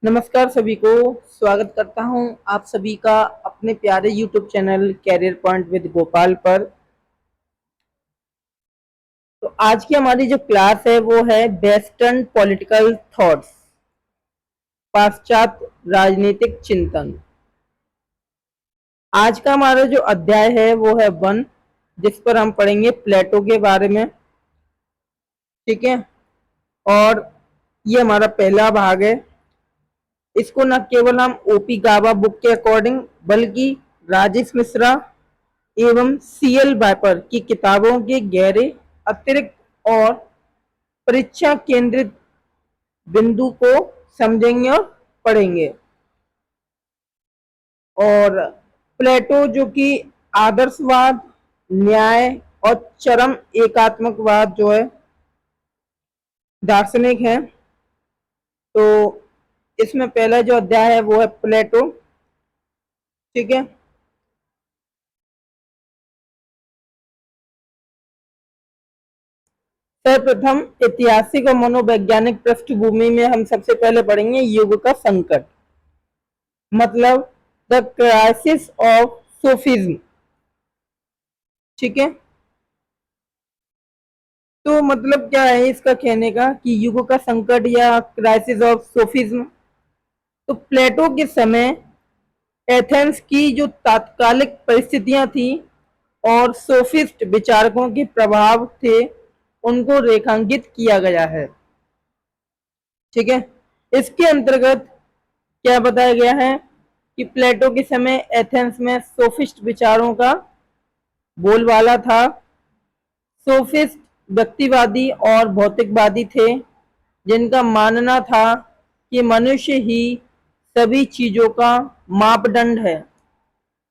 नमस्कार सभी को। स्वागत करता हूं आप सभी का अपने प्यारे YouTube channel career point with Gopal पर। तो आज की हमारी जो क्लास है वो है वेस्टर्न पॉलिटिकल थॉट्स, पाश्चात्य राजनीतिक चिंतन। आज का हमारा जो अध्याय है वो है 1, जिस पर हम पढ़ेंगे प्लेटो के बारे में। ठीक है, और ये हमारा पहला भाग है। इसको न केवल हम ओपी गाबा बुक के अकॉर्डिंग बल्कि राजेश मिश्रा एवं सीएल बाइपर की किताबों के गहरे अतिरिक्त और परीक्षा केंद्रित बिंदु को समझेंगे और पढ़ेंगे। और प्लेटो जो कि आदर्शवाद, न्याय और चरम एकात्मकवाद जो है दार्शनिक है। तो इसमें पहला जो अध्याय है वो है प्लेटो। ठीक है, सर्वप्रथम ऐतिहासिक और मनोवैज्ञानिक पृष्ठभूमि में हम सबसे पहले पढ़ेंगे युग का संकट, मतलब द क्राइसिस ऑफ सोफिज्म। ठीक है, तो मतलब क्या है इसका कहने का कि युग का संकट या क्राइसिस ऑफ सोफिज्म। तो प्लेटो के समय एथेंस की जो तात्कालिक परिस्थितियां थी और सोफिस्ट विचारकों के प्रभाव थे उनको रेखांकित किया गया है। ठीक है, इसके अंतर्गत क्या बताया गया है कि प्लेटो के समय एथेंस में सोफिस्ट विचारों का बोलबाला था। सोफिस्ट व्यक्तिवादी और भौतिकवादी थे, जिनका मानना था कि मनुष्य ही सभी चीजों का मापदंड है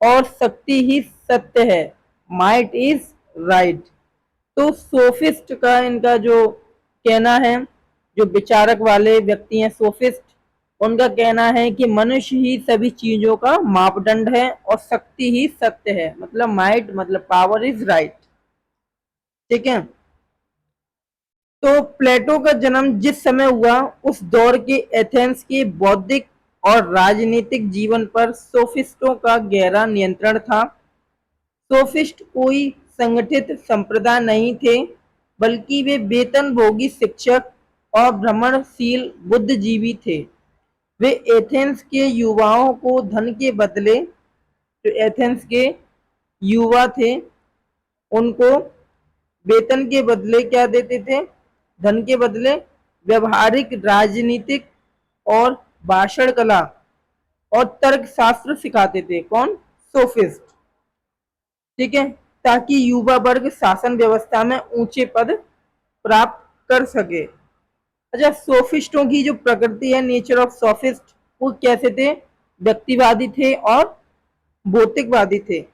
और शक्ति ही सत्य है, माइट इज राइट। तो सोफिस्ट का इनका जो कहना है, जो विचारक वाले व्यक्ति हैं सोफिस्ट, उनका कहना है कि मनुष्य ही सभी चीजों का मापदंड है और शक्ति ही सत्य है, मतलब माइट मतलब पावर इज राइट। ठीक है, तो प्लेटो का जन्म जिस समय हुआ उस दौर के एथेंस के बौद्धिक और राजनीतिक जीवन पर सोफिस्टों का गहरा नियंत्रण था। सोफिस्ट कोई संगठित संप्रदाय नहीं थे, बल्कि वे वेतनभोगी शिक्षक और भ्रमणशील बुद्धिजीवी थे। वे एथेंस के युवाओं को धन के बदले, जो एथेंस के युवा थे उनको वेतन के बदले क्या देते थे, धन के बदले व्यवहारिक, राजनीतिक और भाषण कला और तर्क शास्त्र सिखाते थे। कौन? सोफिस्ट। ठीक है, ताकि युवा वर्ग शासन व्यवस्था में ऊंचे पद प्राप्त कर सके। अच्छा, सोफिस्टों की जो प्रकृति है, नेचर ऑफ सोफिस्ट, वो कैसे थे? व्यक्तिवादी थे और भौतिकवादी थे।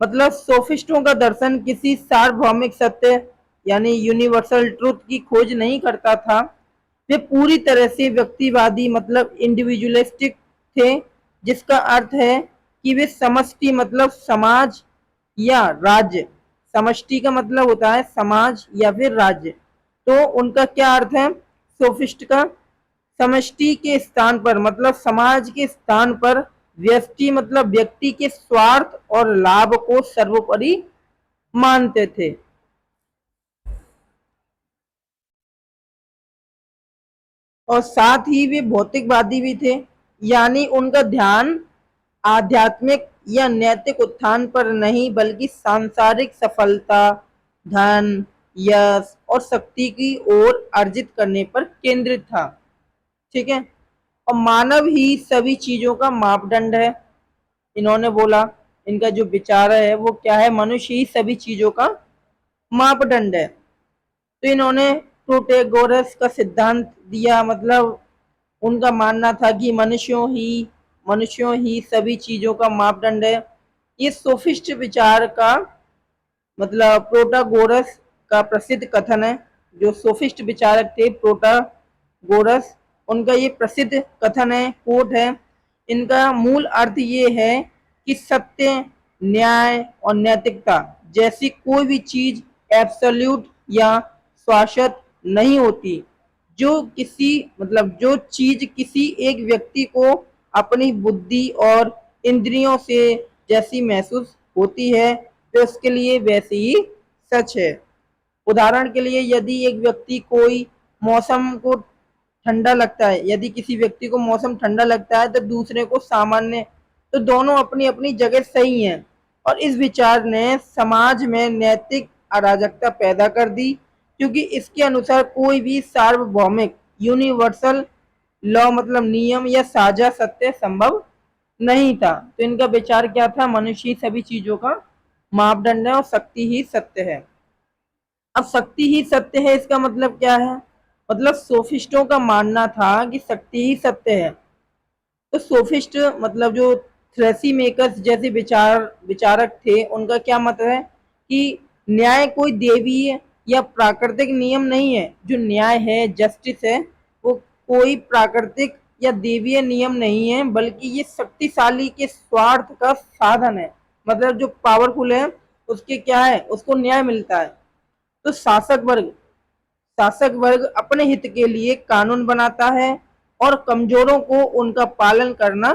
मतलब सोफिस्टों का दर्शन किसी सार्वभौमिक सत्य यानी यूनिवर्सल ट्रुथ की खोज नहीं करता था। वे पूरी तरह से व्यक्तिवादी मतलब इंडिविजुअलिस्टिक थे, जिसका अर्थ है कि वे समष्टि मतलब समाज या राज्य, समष्टि का मतलब होता है समाज या फिर राज्य। तो उनका क्या अर्थ है सोफिस्ट का? समष्टि के स्थान पर मतलब समाज के स्थान पर व्यष्टि मतलब व्यक्ति के स्वार्थ और लाभ को सर्वोपरि मानते थे। और साथ ही वे भौतिकवादी भी थे, यानी उनका ध्यान आध्यात्मिक या नैतिक उत्थान पर नहीं बल्कि सांसारिक सफलता, धन, यश और शक्ति की ओर अर्जित करने पर केंद्रित था। ठीक है, और मानव ही सभी चीजों का मापदंड है। इन्होंने बोला, इनका जो विचार है वो क्या है? मनुष्य ही सभी चीजों का मापदंड है। तो इन्होंने प्रोटेगोरस का सिद्धांत दिया, मतलब उनका मानना था कि मनुष्यों ही सभी चीजों का मापदंड है। ये सोफिस्ट विचार का मतलब प्रोटागोरस का प्रसिद्ध कथन है। जो सोफिस्ट विचारक थे प्रोटागोरस, उनका ये प्रसिद्ध कथन है, कोट है। इनका मूल अर्थ ये है कि सत्य, न्याय और नैतिकता जैसी कोई भी चीज एब्सोल्यूट या शाश्वत नहीं होती। जो चीज किसी एक व्यक्ति को अपनी बुद्धि और इंद्रियों से जैसी महसूस होती है तो उसके लिए वैसे ही सच है। उदाहरण के लिए यदि एक व्यक्ति कोई मौसम को ठंडा लगता है, यदि किसी व्यक्ति को मौसम ठंडा लगता है तो दूसरे को सामान्य, तो दोनों अपनी अपनी जगह सही हैं। और इस विचार ने समाज में नैतिक अराजकता पैदा कर दी, क्योंकि इसके अनुसार कोई भी सार्वभौमिक यूनिवर्सल लॉ मतलब नियम या साझा सत्य संभव नहीं था। तो इनका विचार क्या था? मनुष्य ही सभी चीजों का मापदंड है और शक्ति ही सत्य है। अब शक्ति ही सत्य है इसका मतलब क्या है? मतलब सोफिस्टों का मानना था कि शक्ति ही सत्य है। तो सोफिस्ट मतलब जो थ्रेसी मेकर्स जैसे विचारक थे, उनका क्या मत है कि न्याय कोई देवीय या प्राकृतिक नियम नहीं है। जो न्याय है, जस्टिस है, वो कोई प्राकृतिक या देवीय नियम नहीं है, बल्कि ये शक्तिशाली के स्वार्थ का साधन है। मतलब जो पावरफुल है उसके क्या है, उसको न्याय मिलता है। तो शासक वर्ग अपने हित के लिए कानून बनाता है और कमजोरों को उनका पालन करना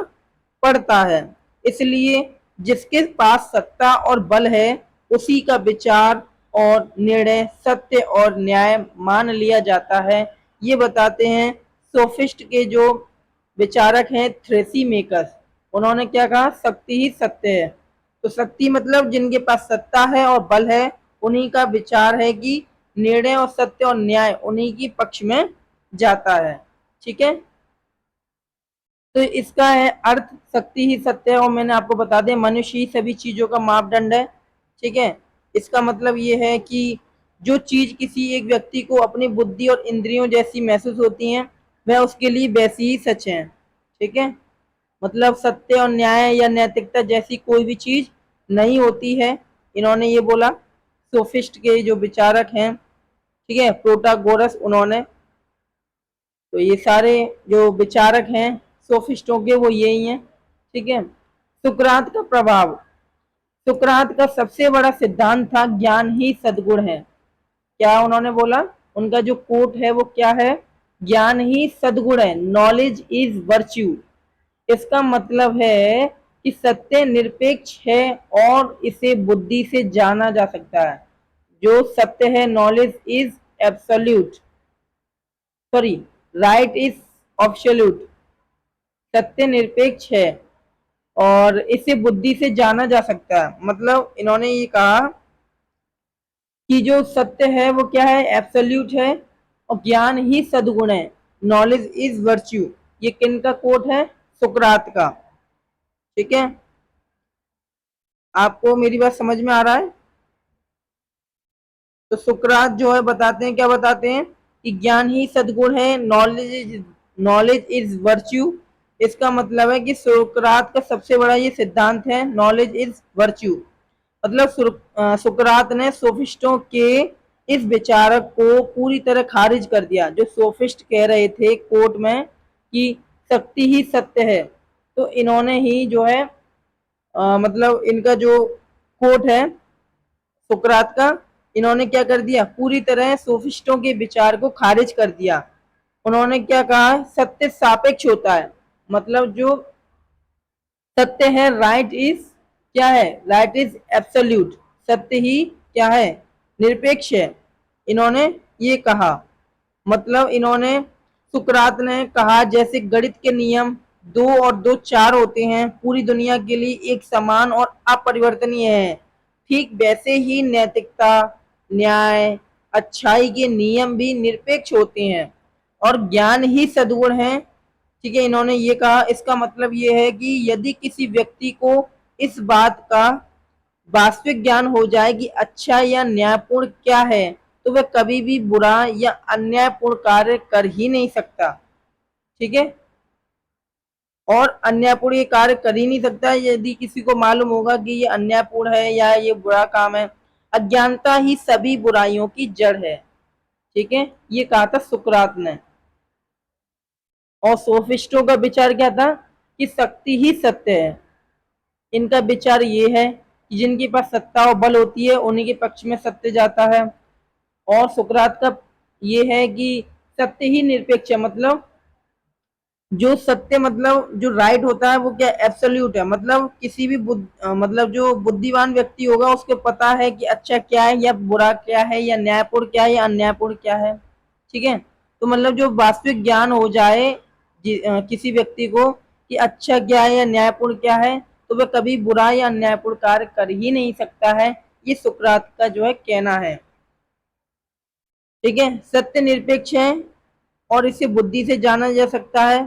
पड़ता है। इसलिए जिसके पास सत्ता और बल है उसी का विचार और निर्णय सत्य और न्याय मान लिया जाता है। ये बताते हैं सोफिस्ट के जो विचारक हैं थ्रेसी मेकर्स। उन्होंने क्या कहा? शक्ति ही सत्य है। तो शक्ति मतलब जिनके पास सत्ता है और बल है, उन्हीं का विचार है कि निर्णय और सत्य और न्याय उन्हीं की पक्ष में जाता है। ठीक है, तो इसका है अर्थ शक्ति ही सत्य है। और मैंने आपको बता दें मनुष्य ही सभी चीजों का मापदंड है। ठीक है, इसका मतलब ये है कि जो चीज किसी एक व्यक्ति को अपनी बुद्धि और इंद्रियों जैसी महसूस होती हैं वह उसके लिए वैसी ही सच है। ठीक है, मतलब सत्य और न्याय या नैतिकता जैसी कोई भी चीज नहीं होती है, इन्होंने ये बोला। सोफिस्ट के जो विचारक हैं, ठीक है, प्रोटागोरस, उन्होंने, तो ये सारे जो विचारक हैं सोफिस्टों के वो यही हैं। ठीक है, सुकरात का प्रभाव। सुकरात का सबसे बड़ा सिद्धांत था ज्ञान ही सद्गुण है। क्या उन्होंने बोला? उनका जो कोट है वो क्या है? ज्ञान ही सद्गुण है, नॉलेज इज वर्च्यू। इसका मतलब है कि सत्य निरपेक्ष है और इसे बुद्धि से जाना जा सकता है। जो सत्य है, knowledge is absolute, sorry, right is absolute. सत्य निरपेक्ष है और इसे बुद्धि से जाना जा सकता है। मतलब इन्होंने ये कहा कि जो सत्य है वो क्या है? एब्सोल्यूट है और ज्ञान ही सद्गुण है, नॉलेज इज वर्च्यू। ये किन का कोट है? सुकरात का। ठीक है, आपको मेरी बात समझ में आ रहा है? तो सुकरात जो है बताते हैं, क्या बताते हैं कि ज्ञान ही सद्गुण है, नॉलेज इज वर्च्यू। इसका मतलब है कि सुकरात का सबसे बड़ा ये सिद्धांत है, नॉलेज इज वर्च्यू। मतलब सुकरात ने सोफिस्टों के इस विचारक को पूरी तरह खारिज कर दिया। जो सोफिस्ट कह रहे थे कोर्ट में कि शक्ति ही सत्य है, तो इन्होंने ही जो है मतलब इनका जो कोट है सुकरात का, इन्होंने क्या कर दिया? पूरी तरह सोफिस्टों के विचार को खारिज कर दिया। उन्होंने क्या कहा? सत्य सापेक्ष होता है। मतलब जो सत्य है, राइट इज क्या है? Right is absolute. सत्य ही क्या है? निरपेक्ष है। इन्होंने ये कहा। मतलब इन्होंने, सुकरात ने कहा जैसे गणित के नियम 2 और 2 4 होते हैं, पूरी दुनिया के लिए एक समान और अपरिवर्तनीय है, ठीक वैसे ही नैतिकता, न्याय, अच्छाई के नियम भी निरपेक्ष होते हैं और ज्ञान ही सद्गुण है। ठीक है, इन्होंने ये कहा। इसका मतलब ये है कि यदि किसी व्यक्ति को इस बात का वास्तविक ज्ञान हो जाए कि अच्छा या न्यायपूर्ण क्या है, तो वह कभी भी बुरा या अन्यायपूर्ण कार्य कर ही नहीं सकता। ठीक है, और अन्यायपूर्ण ये कार्य कर ही नहीं सकता यदि किसी को मालूम होगा कि ये अन्यायपूर्ण है या ये बुरा काम है। अज्ञानता ही सभी बुराइयों की जड़ है। ठीक है, ये कहा था सुकरात ने। और सोफिस्टों का विचार क्या था? कि शक्ति ही सत्य है। इनका विचार ये है कि जिनके पास सत्ता और बल होती है उन्हीं के पक्ष में सत्य जाता है। और सुकरात का ये है कि सत्य ही निरपेक्ष है, मतलब जो सत्य मतलब जो राइट होता है वो क्या एब्सोल्यूट है, मतलब किसी भी मतलब जो बुद्धिमान व्यक्ति होगा उसको पता है कि अच्छा क्या है या बुरा क्या है या न्यायपूर्ण क्या है या अन्यायपूर्ण क्या है। ठीक है, तो मतलब जो वास्तविक ज्ञान हो जाए किसी व्यक्ति को कि अच्छा क्या है या न्यायपूर्ण क्या है, तो वह कभी बुरा या अन्यायपूर्ण कार्य कर ही नहीं सकता है। ये सुकरात का जो है कहना है। ठीक है, सत्य निरपेक्ष है और इसे बुद्धि से जाना जा सकता है।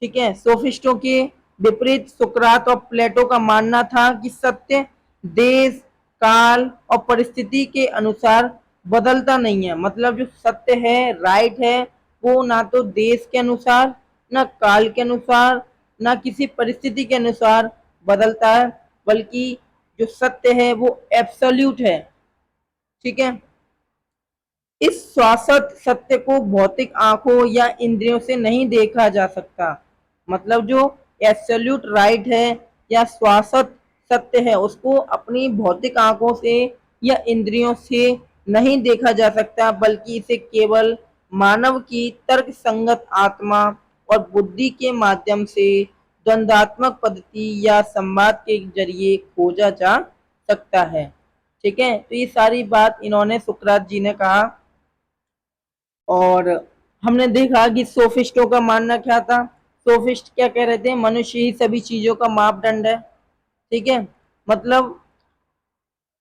ठीक है, सोफिस्टों के विपरीत सुकरात और प्लेटो का मानना था कि सत्य देश काल और परिस्थिति के अनुसार बदलता नहीं है, मतलब जो सत्य है राइट है वो ना तो देश के अनुसार ना काल के अनुसार ना किसी परिस्थिति के अनुसार बदलता है, बल्कि जो सत्य है वो एब्सोल्यूट है। ठीक है, इस शाश्वत सत्य को भौतिक आंखों या इंद्रियों से नहीं देखा जा सकता, मतलब जो एब्सोल्यूट राइट है या शाश्वत सत्य है उसको अपनी भौतिक आंखों से या इंद्रियों से नहीं देखा जा सकता, बल्कि इसे केवल मानव की तर्क संगत आत्मा और बुद्धि के माध्यम से द्वंद्वात्मक पद्धति या संवाद के जरिए खोजा जा सकता है। ठीक है, तो ये सारी बात इन्होंने सुकरात जी ने कहा। और हमने देखा कि सोफिस्टों का मानना क्या था। सोफिस्ट क्या कह रहे थे, मनुष्य ही सभी चीजों का मापदंड है। ठीक है, मतलब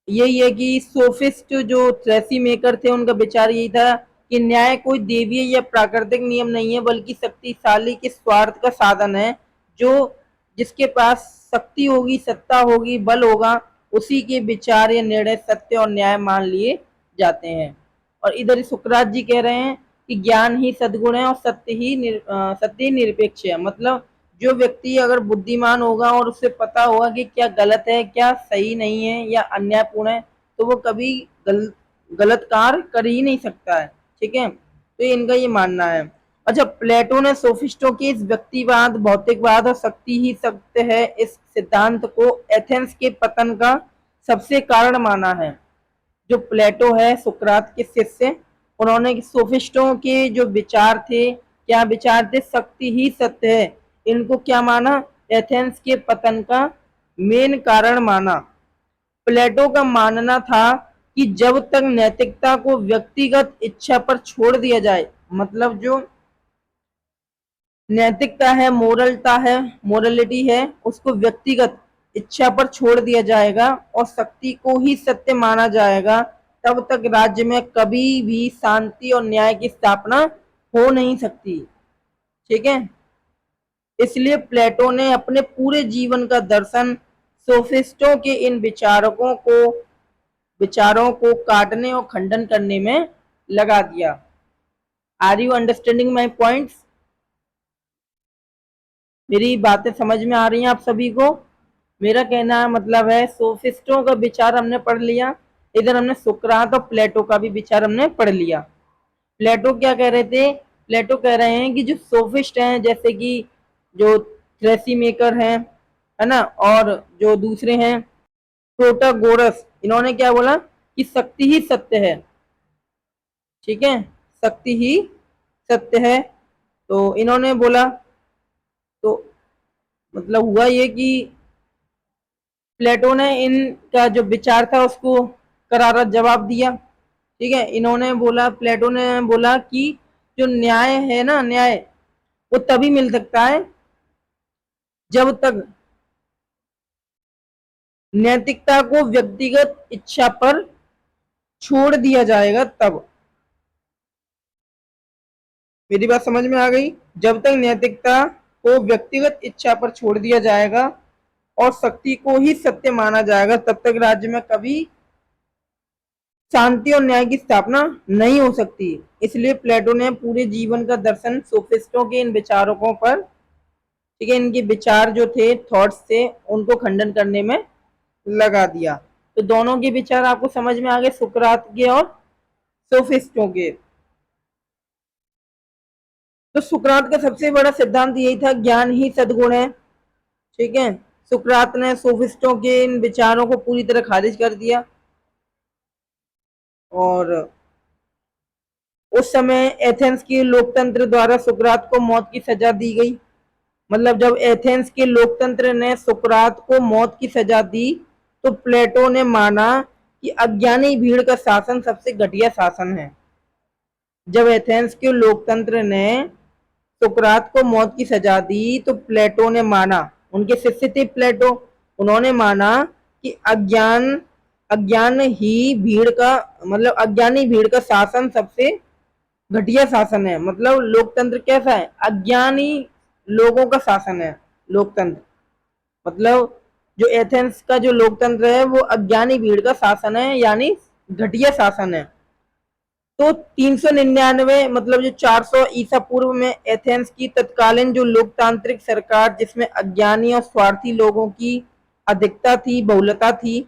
यही है कि सोफिस्ट जो थ्रेसी मेकर थे उनका विचार यही था कि न्याय कोई देवीय या प्राकृतिक नियम नहीं है, बल्कि शक्तिशाली के स्वार्थ का साधन है। जो जिसके पास शक्ति होगी, सत्ता होगी, बल होगा, उसी के विचार या निर्णय सत्य और न्याय मान लिए जाते हैं। और इधर सुकरात जी कह रहे हैं कि ज्ञान ही सद्गुण है और सत्य ही निरपेक्ष है, मतलब जो व्यक्ति अगर बुद्धिमान होगा और उसे पता होगा कि क्या गलत है क्या सही नहीं है या अन्यायपूर्ण है, तो वो कभी गलत कार्य कर ही नहीं सकता है। ठीक है, तो ये इनका ये मानना है। अच्छा, प्लेटो ने सोफिस्टों के इस व्यक्तिवाद, भौतिकवाद और शक्ति ही सत्य है इस सिद्धांत को एथेंस के पतन का सबसे कारण माना है। जो प्लेटो है सुकरात के शिष्य, उन्होंने सोफिस्टों के जो विचार थे, क्या विचार थे, शक्ति ही सत्य है, इनको क्या माना, एथेंस के पतन का मेन कारण माना। प्लेटो का मानना था कि जब तक नैतिकता को व्यक्तिगत इच्छा पर छोड़ दिया जाए, मतलब जो नैतिकता है, मोरलता है, मोरलिटी है, उसको व्यक्तिगत इच्छा पर छोड़ दिया जाएगा और शक्ति को ही सत्य माना जाएगा, तब तक राज्य में कभी भी शांति और न्याय की स्थापना हो नहीं सकती। ठीक है, इसलिए प्लेटो ने अपने पूरे जीवन का दर्शन सोफिस्टों के इन विचारों को काटने और खंडन करने में लगा दिया। Are you understanding my points? मेरी बातें समझ में आ रही हैं आप सभी को? मेरा कहना मतलब है सोफिस्टों का विचार हमने पढ़ लिया, इधर हमने सुकरात और प्लेटो का भी विचार हमने पढ़ लिया। प्लेटो क्या कह रहे थे, प्लेटो कह रहे हैं कि जो सोफिस्ट हैं, जैसे कि जो थ्रेसी मेकर हैं, है ना, और जो दूसरे हैं प्रोटागोरस, इन्होंने क्या बोला कि शक्ति ही सत्य है। ठीक है, शक्ति ही सत्य है, तो इन्होंने बोला, तो मतलब हुआ ये कि प्लेटो ने इनका जो विचार था उसको करारा जवाब दिया। ठीक है, इन्होंने बोला, प्लेटो ने बोला कि जो न्याय है ना, न्याय वो तभी मिल सकता है जब तक नैतिकता को व्यक्तिगत इच्छा पर छोड़ दिया जाएगा तब। मेरी बात समझ में आ गई? जब तक नैतिकता को व्यक्तिगत इच्छा पर छोड़ दिया जाएगा और शक्ति को ही सत्य माना जाएगा, तब तक राज्य में कभी शांति और न्याय की स्थापना नहीं हो सकती। इसलिए प्लेटो ने पूरे जीवन का दर्शन सोफिस्टों के इन विचारकों पर, ठीक है, इनके विचार जो थे, थॉट्स थे, उनको खंडन करने में लगा दिया। तो दोनों के विचार आपको समझ में आ गए, सुकरात के और सोफिस्टों के। तो सुकरात का सबसे बड़ा सिद्धांत यही था, ज्ञान ही सद्गुण है। ठीक है, सुकरात ने सोफिस्टों के इन विचारों को पूरी तरह खारिज कर दिया और उस समय एथेंस के लोकतंत्र द्वारा सुकरात को मौत की सजा दी गई। मतलब जब एथेंस के लोकतंत्र ने सुकरात को मौत की सजा दी तो प्लेटो ने माना कि अज्ञानी भीड़ का शासन सबसे घटिया शासन है। जब एथेंस के लोकतंत्र ने सुकरात को मौत की सजा दी तो प्लेटो ने माना, उनके शिष्य थे प्लेटो, उन्होंने माना कि अज्ञान ही भीड़ का मतलब अज्ञानी भीड़ का शासन सबसे घटिया शासन है। मतलब लोकतंत्र कैसा है? अज्ञानी लोगों का शासन है लोकतंत्र। मतलब जो एथेंस का जो लोकतंत्र है वो अज्ञानी भीड़ का शासन है, यानी घटिया शासन है। तो 399 मतलब जो 400 ईसा पूर्व में एथेंस की तत्कालीन जो लोकतांत्रिक सरकार, जिसमें अज्ञानी और स्वार्थी लोगों की अधिकता थी, बहुलता थी,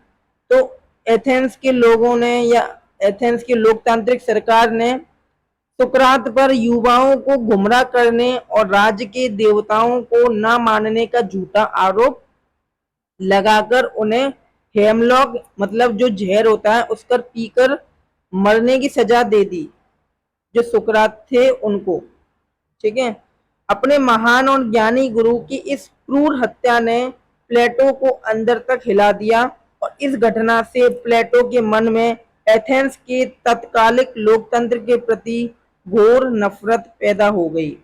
तो एथेंस के लोगों ने या एथेंस की लोकतांत्रिक सरकार ने सुकरात पर युवाओं को गुमराह करने और राज्य के देवताओं को न मानने का झूठा आरोप लगाकर उन्हें हेमलॉक मतलब जो जहर होता है उसकर पीकर मरने की सजा दे दी, जो सुकरात थे उनको। ठीक है, अपने महान और ज्ञानी गुरु की इस क्रूर हत्या ने प्लेटो को अंदर तक हिला दिया और इस घटना से प्लेटो के मन में एथेंस के तत्कालिक लोकतंत्र के प्रति घोर नफरत पैदा हो गई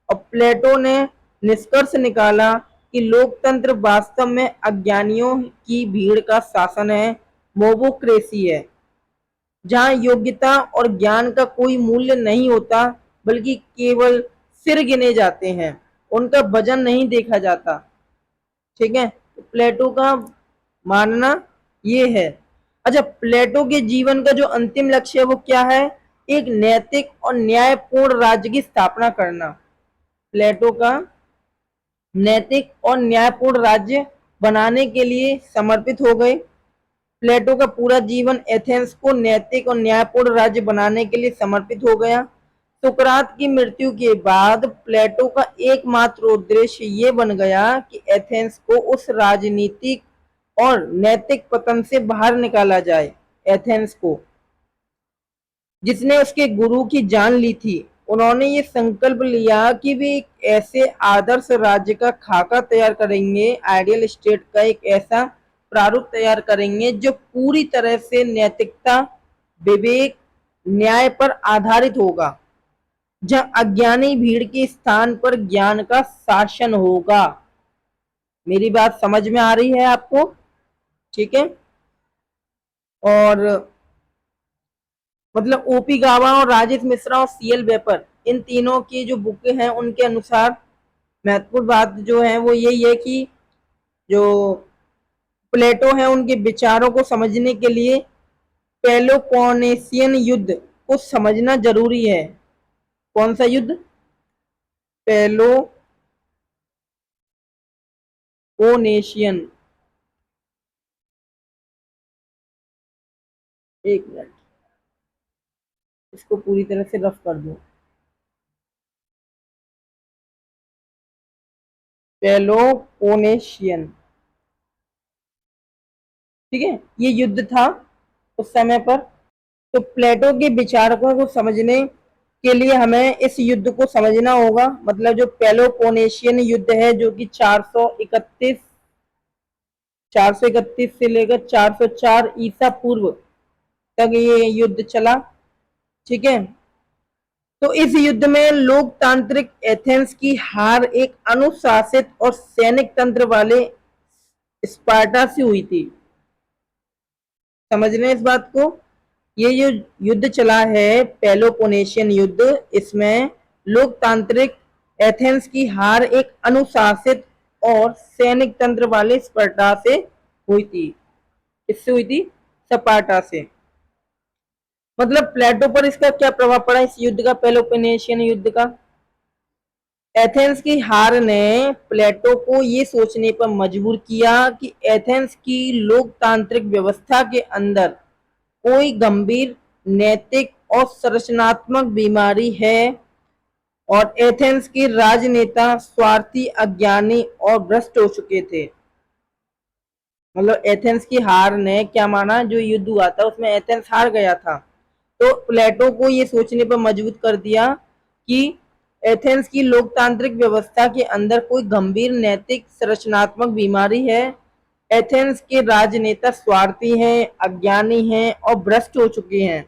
और प्लेटो ने निष्कर्ष निकाला कि लोकतंत्र वास्तव में अज्ञानियों की भीड़ का शासन है, मोबोक्रेसी है, जहां योग्यता और ज्ञान का कोई मूल्य नहीं होता, बल्कि केवल सिर गिने जाते हैं, उनका वजन नहीं देखा जाता। ठीक है, तो प्लेटो का मानना ये है। अच्छा, प्लेटो के जीवन का जो अंतिम लक्ष्य है वो क्या है? एक नैतिक और न्यायपूर्ण राज्य की स्थापना करना। प्लेटो का नैतिक और न्यायपूर्ण राज्य बनाने के लिए समर्पित हो गए। प्लेटो का पूरा जीवन एथेंस को नैतिक और न्यायपूर्ण राज्य बनाने के लिए समर्पित हो गया। सुकरात की मृत्यु के बाद प्लेटो का एकमात्र उद्देश्य ये बन गया कि एथेंस को उस राजनीतिक और नैतिक पतन से बाहर निकाला जाए। एथेंस को, जिसने उसके गुरु की जान ली थी, उन्होंने ये संकल्प लिया कि वे एक ऐसे आदर्श राज्य का खाका तैयार करेंगे, आइडियल स्टेट का एक ऐसा प्रारूप तैयार करेंगे जो पूरी तरह से नैतिकता, विवेक, न्याय पर आधारित होगा, जहां अज्ञानी भीड़ के स्थान पर ज्ञान का शासन होगा। मेरी बात समझ में आ रही है आपको? ठीक है, और मतलब ओपी गावा और राजेश मिश्रा और सीएल वेपर, इन तीनों की जो बुक हैं उनके अनुसार महत्वपूर्ण बात जो है वो यही है कि जो प्लेटो है उनके विचारों को समझने के लिए पेलोपोनेशियन युद्ध को समझना जरूरी है। कौन सा युद्ध? पेलोपोनेशियन। एक मिनट, इसको पूरी तरह से रफ कर दूं। पेलोपोनेशियन, ठीक है, ये युद्ध था उस समय पर। तो प्लेटो के विचारकों को समझने के लिए हमें इस युद्ध को समझना होगा। मतलब जो पेलोपोनेशियन युद्ध है जो कि 431 से लेकर 404 ईसा पूर्व तक ये युद्ध चला। ठीक है, तो इस युद्ध में लोकतांत्रिक एथेंस की हार एक अनुशासित और सैनिक तंत्र वाले स्पार्टा से हुई थी। समझ रहे हैं इस बात को? ये जो युद्ध चला है पेलोपोनेशियन युद्ध, इसमें लोकतांत्रिक एथेंस की हार एक अनुशासित और सैनिक तंत्र वाले स्पार्टा से हुई थी। किससे हुई थी? स्पार्टा से। मतलब प्लेटो पर इसका क्या प्रभाव पड़ा इस युद्ध का, पेलोपोनेशियन युद्ध का? एथेंस की हार ने प्लेटो को ये सोचने पर मजबूर किया कि एथेंस की लोकतांत्रिक व्यवस्था के अंदर कोई गंभीर नैतिक और संरचनात्मक बीमारी है और एथेंस के राजनेता स्वार्थी, अज्ञानी और भ्रष्ट हो चुके थे। मतलब एथेंस की हार ने क्या माना, जो युद्ध हुआ था उसमें एथेंस हार गया था, तो प्लेटो को ये सोचने पर मजबूर कर दिया कि एथेंस की लोकतांत्रिक व्यवस्था के अंदर कोई गंभीर नैतिक संरचनात्मक बीमारी है। एथेंस के राजनेता स्वार्थी हैं, अज्ञानी हैं और भ्रष्ट हो चुके हैं।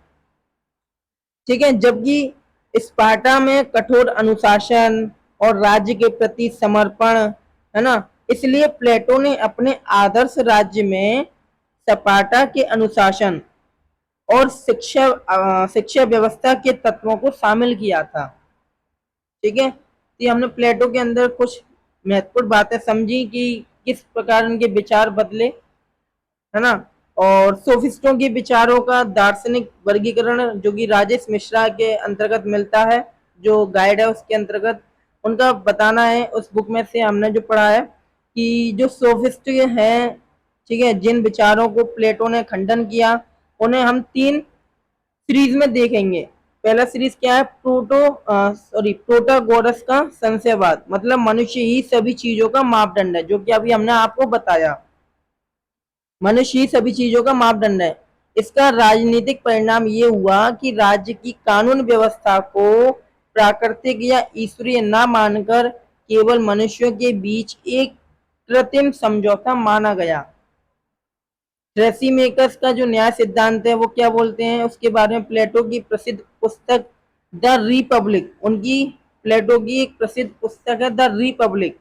ठीक है, जबकि स्पार्टा में कठोर अनुशासन और राज्य के प्रति समर्पण है ना, इसलिए प्लेटो ने अपने आदर्श राज्य में स्पार्टा के अनुशासन और शिक्षा व्यवस्था के तत्वों को शामिल किया था। ठीक है, तो ये हमने प्लेटो के अंदर कुछ महत्वपूर्ण बातें समझी कि किस प्रकार उनके विचार बदले, है ना। और सोफिस्टों के विचारों का दार्शनिक वर्गीकरण जो कि राजेश मिश्रा के अंतर्गत मिलता है, जो गाइड है उसके अंतर्गत उनका बताना है। उस बुक में से हमने जो पढ़ा है कि जो सोफिस्ट हैं, ठीक है, जिन विचारों को प्लेटो ने खंडन किया, उन्हें हम 3 सीरीज में देखेंगे। पहला सीरीज क्या है, प्रोटागोरस का संशयवाद, मतलब मनुष्य ही सभी चीजों का मापदंड है, जो कि अभी हमने आपको बताया, मनुष्य ही सभी चीजों का मापदंड है। इसका राजनीतिक परिणाम ये हुआ कि राज्य की कानून व्यवस्था को प्राकृतिक या ईश्वरीय न मानकर केवल मनुष्यों के बीच एक कृत्रिम समझौता माना गया। थ्रेसीमेकस का जो न्याय सिद्धांत है वो क्या बोलते हैं, उसके बारे में प्लेटो की प्रसिद्ध पुस्तक द रिपब्लिक, उनकी प्लेटो की एक प्रसिद्ध पुस्तक है द रिपब्लिक,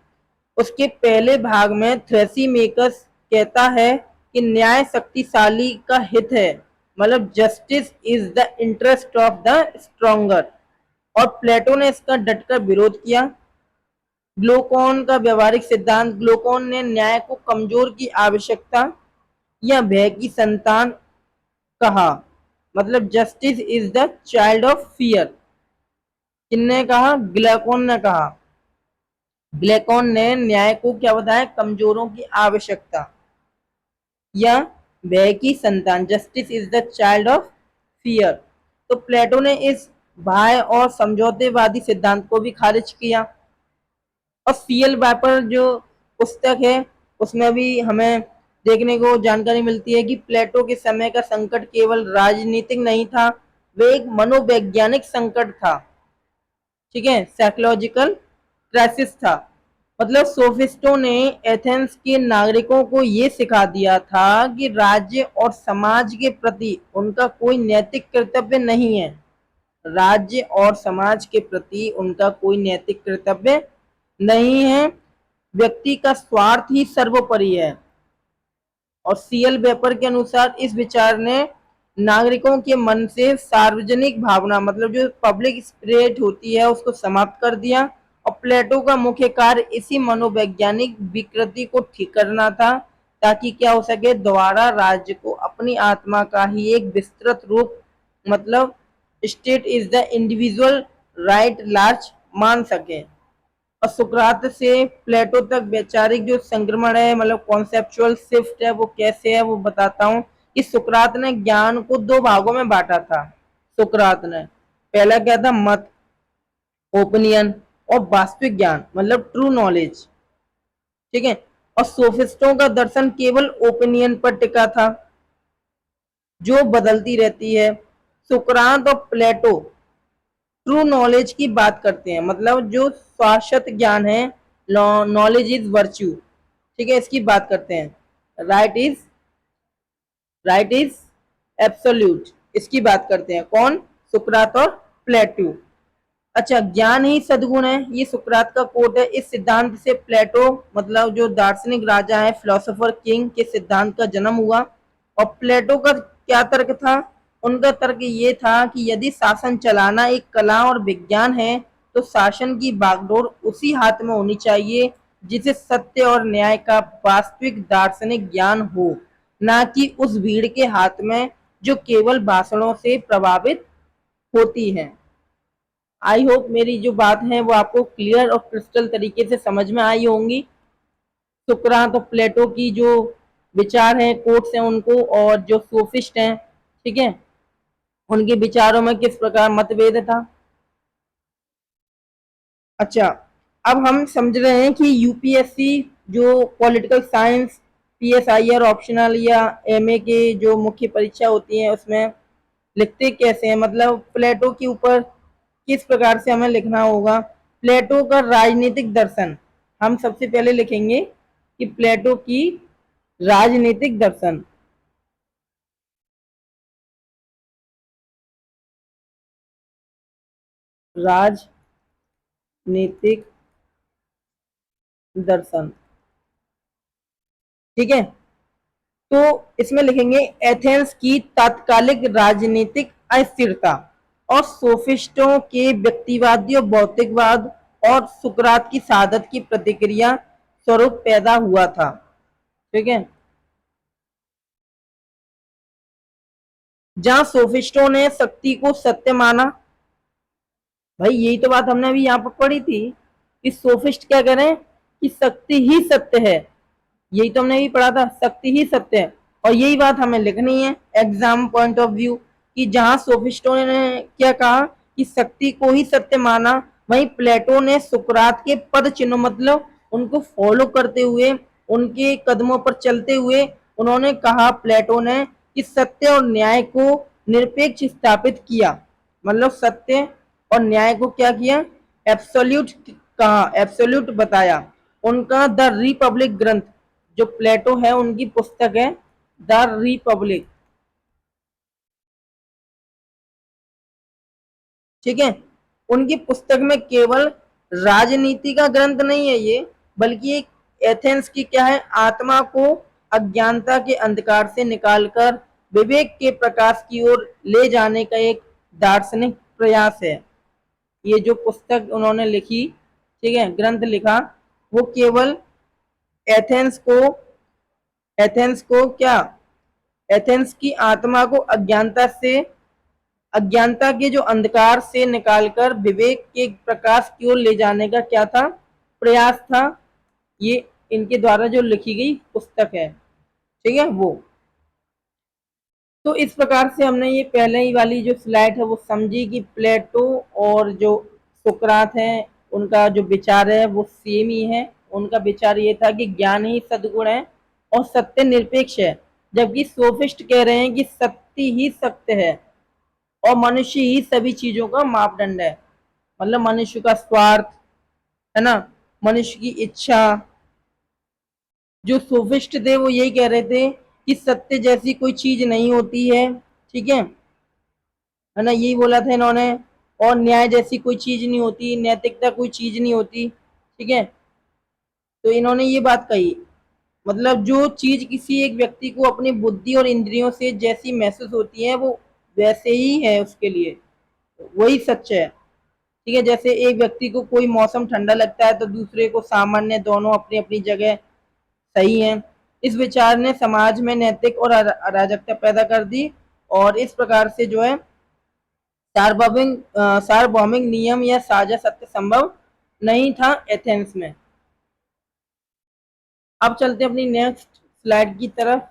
उसके पहले भाग में थ्रेसीमेकस कहता है कि न्याय शक्तिशाली का हित है, मतलब justice is the interest of the stronger, और प्लेटो ने इसका डटकर विरोध किया। ग्लूकोन का व्यवहारिक सिद्धांत, ग्लूकोन ने न्याय को कमजोर की आवश्यकता या भय की संतान कहा, मतलब justice is the child of fear. किसने कहा, ग्लूकोन ने कहा। ग्लूकोन ने न्याय को क्या बताया, कमजोरों की आवश्यकता या भय की संतान, justice is the child of fear. तो प्लेटो ने इस भय और समझौतेवादी सिद्धांत को भी खारिज किया। और सीएल वाइपर जो पुस्तक है उसमें भी हमें देखने को जानकारी मिलती है कि प्लेटो के समय का संकट केवल राजनीतिक नहीं था, वे एक मनोवैज्ञानिक संकट था। ठीक है, साइकोलॉजिकल क्राइसिस था। मतलब सोफिस्टों ने एथेंस के नागरिकों को ये सिखा दिया था कि राज्य और समाज के प्रति उनका कोई नैतिक कर्तव्य नहीं है, राज्य और समाज के प्रति उनका कोई नैतिक कर्तव्य नहीं है, व्यक्ति का स्वार्थ ही सर्वोपरि है। और सीएल वेपर के अनुसार इस विचार ने नागरिकों के मन से सार्वजनिक भावना, मतलब जो पब्लिक स्पिरिट होती है, उसको समाप्त कर दिया। और प्लेटो का मुख्य कार्य इसी मनोवैज्ञानिक विकृति को ठीक करना था, ताकि क्या हो सके, दोबारा राज्य को अपनी आत्मा का ही एक विस्तृत रूप, मतलब state is the individual right large मान सके। और सुकरात से प्लेटो तक वैचारिक जो संक्रमण है, मतलब कॉन्सेप्चुअल शिफ्ट है, वो कैसे है वो बताता हूँ। कि सुकरात ने ज्ञान को 2 भागों में बांटा था। सुकरात ने पहला क्या था, मत, ओपिनियन, और वास्तविक ज्ञान, मतलब ट्रू नॉलेज। ठीक है, और सोफिस्टों का दर्शन केवल ओपिनियन पर टिका था जो बदलती रहती है। सुकरात और प्लेटो ट्रू नॉलेज की बात करते हैं, मतलब जो शाश्वत ज्ञान है, नॉलेज इज वर्च्यू, ठीक है, इसकी बात करते हैं। राइट इज एब्सोल्यूट, इसकी बात करते हैं। कौन, सुकरात और प्लेटो। अच्छा, ज्ञान ही सद्गुण है, ये सुकरात का कोट है। इस सिद्धांत से प्लेटो, मतलब जो दार्शनिक राजा है, फिलोसोफर किंग के सिद्धांत का जन्म हुआ। और प्लेटो का क्या तर्क था, उनका तर्क ये था कि यदि शासन चलाना एक कला और विज्ञान है, तो शासन की बागडोर उसी हाथ में होनी चाहिए जिसे सत्य और न्याय का वास्तविक दार्शनिक ज्ञान हो, ना कि उस भीड़ के हाथ में जो केवल भाषणों से प्रभावित होती है। आई होप मेरी जो बात है वो आपको क्लियर और क्रिस्टल तरीके से समझ में आई होंगी। सुकरात और प्लेटो की जो विचार हैं, कोट्स हैं उनको, और जो सोफिस्ट हैं, ठीक है, उनके विचारों में किस प्रकार मतभेद था। अच्छा, अब हम समझ रहे हैं कि यूपीएससी जो पॉलिटिकल साइंस, पीएसआईआर ऑप्शनल या एमए के जो मुख्य परीक्षा होती है उसमें लिखते कैसे हैं, मतलब प्लेटो के ऊपर किस प्रकार से हमें लिखना होगा। प्लेटो का राजनीतिक दर्शन, हम सबसे पहले लिखेंगे कि प्लेटो की राजनीतिक दर्शन। राजनीतिक दर्शन, ठीक है। तो इसमें लिखेंगे एथेंस की तात्कालिक राजनीतिक अस्थिरता और सोफिस्टों के व्यक्तिवादी और भौतिकवाद और सुकरात की शहादत की प्रतिक्रिया स्वरूप पैदा हुआ था, ठीक है। जहां सोफिस्टों ने शक्ति को सत्य माना, भाई यही तो बात हमने अभी यहाँ पर पढ़ी थी कि सोफिस्ट क्या करें कि शक्ति ही सत्य है, यही तो हमने भी पढ़ा था, शक्ति ही सत्य है। और यही बात हमें लिखनी है एग्जाम पॉइंट ऑफ व्यू कि जहां सोफिस्टों ने क्या कहा कि शक्ति को ही सत्य माना, वहीं प्लेटो ने सुकरात के पद चिन्ह मतलब उनको फॉलो करते हुए, उनके कदमों पर चलते हुए उन्होंने कहा, प्लेटो ने, कि सत्य और न्याय को निरपेक्ष स्थापित किया, मतलब सत्य और न्याय को क्या किया, एब्सोल्यूट कहा, एब्सोल्यूट बताया। उनका द रिपब्लिक ग्रंथ, जो प्लेटो है उनकी पुस्तक है द रिपब्लिक, ठीक है। उनकी पुस्तक में केवल राजनीति का ग्रंथ नहीं है ये, बल्कि एक एथेंस की क्या है, आत्मा को अज्ञानता के अंधकार से निकालकर विवेक के प्रकाश की ओर ले जाने का एक दार्शनिक प्रयास है। ये जो पुस्तक उन्होंने लिखी, ठीक है, ग्रंथ लिखा, वो केवल एथेंस को, एथेंस को क्या, एथेंस की आत्मा को अज्ञानता से, अज्ञानता के जो अंधकार से निकालकर विवेक के प्रकाश की ओर ले जाने का क्या था, प्रयास था। ये इनके द्वारा जो लिखी गई पुस्तक है, ठीक है वो। तो इस प्रकार से हमने ये पहले ही वाली जो स्लाइड है वो समझी कि प्लेटो और जो सुकरात है उनका जो विचार है वो सेम ही है। उनका विचार ये था कि ज्ञान ही सद्गुण है और सत्य निरपेक्ष है, जबकि सोफिस्ट कह रहे हैं कि सत्य ही सत्य है और मनुष्य ही सभी चीजों का मापदंड है, मतलब मनुष्य का स्वार्थ है ना, मनुष्य की इच्छा। जो सोफिस्ट थे वो यही कह रहे थे कि सत्य जैसी कोई चीज नहीं होती है, ठीक है ना, यही बोला था इन्होंने। और न्याय जैसी कोई चीज नहीं होती, नैतिकता कोई चीज नहीं होती, ठीक है। तो इन्होंने ये बात कही, मतलब जो चीज किसी एक व्यक्ति को अपनी बुद्धि और इंद्रियों से जैसी महसूस होती है वो वैसे ही है उसके लिए, वही सच है, ठीक है। जैसे एक व्यक्ति को कोई मौसम ठंडा लगता है तो दूसरे को सामान्य, दोनों अपनी अपनी जगह सही है। इस विचार ने समाज में नैतिक और अराजकता पैदा कर दी और इस प्रकार से जो है सार्वभौमिक नियम या साझा सत्य संभव नहीं था एथेंस में। अब चलते हैं अपनी नेक्स्ट स्लाइड की तरफ।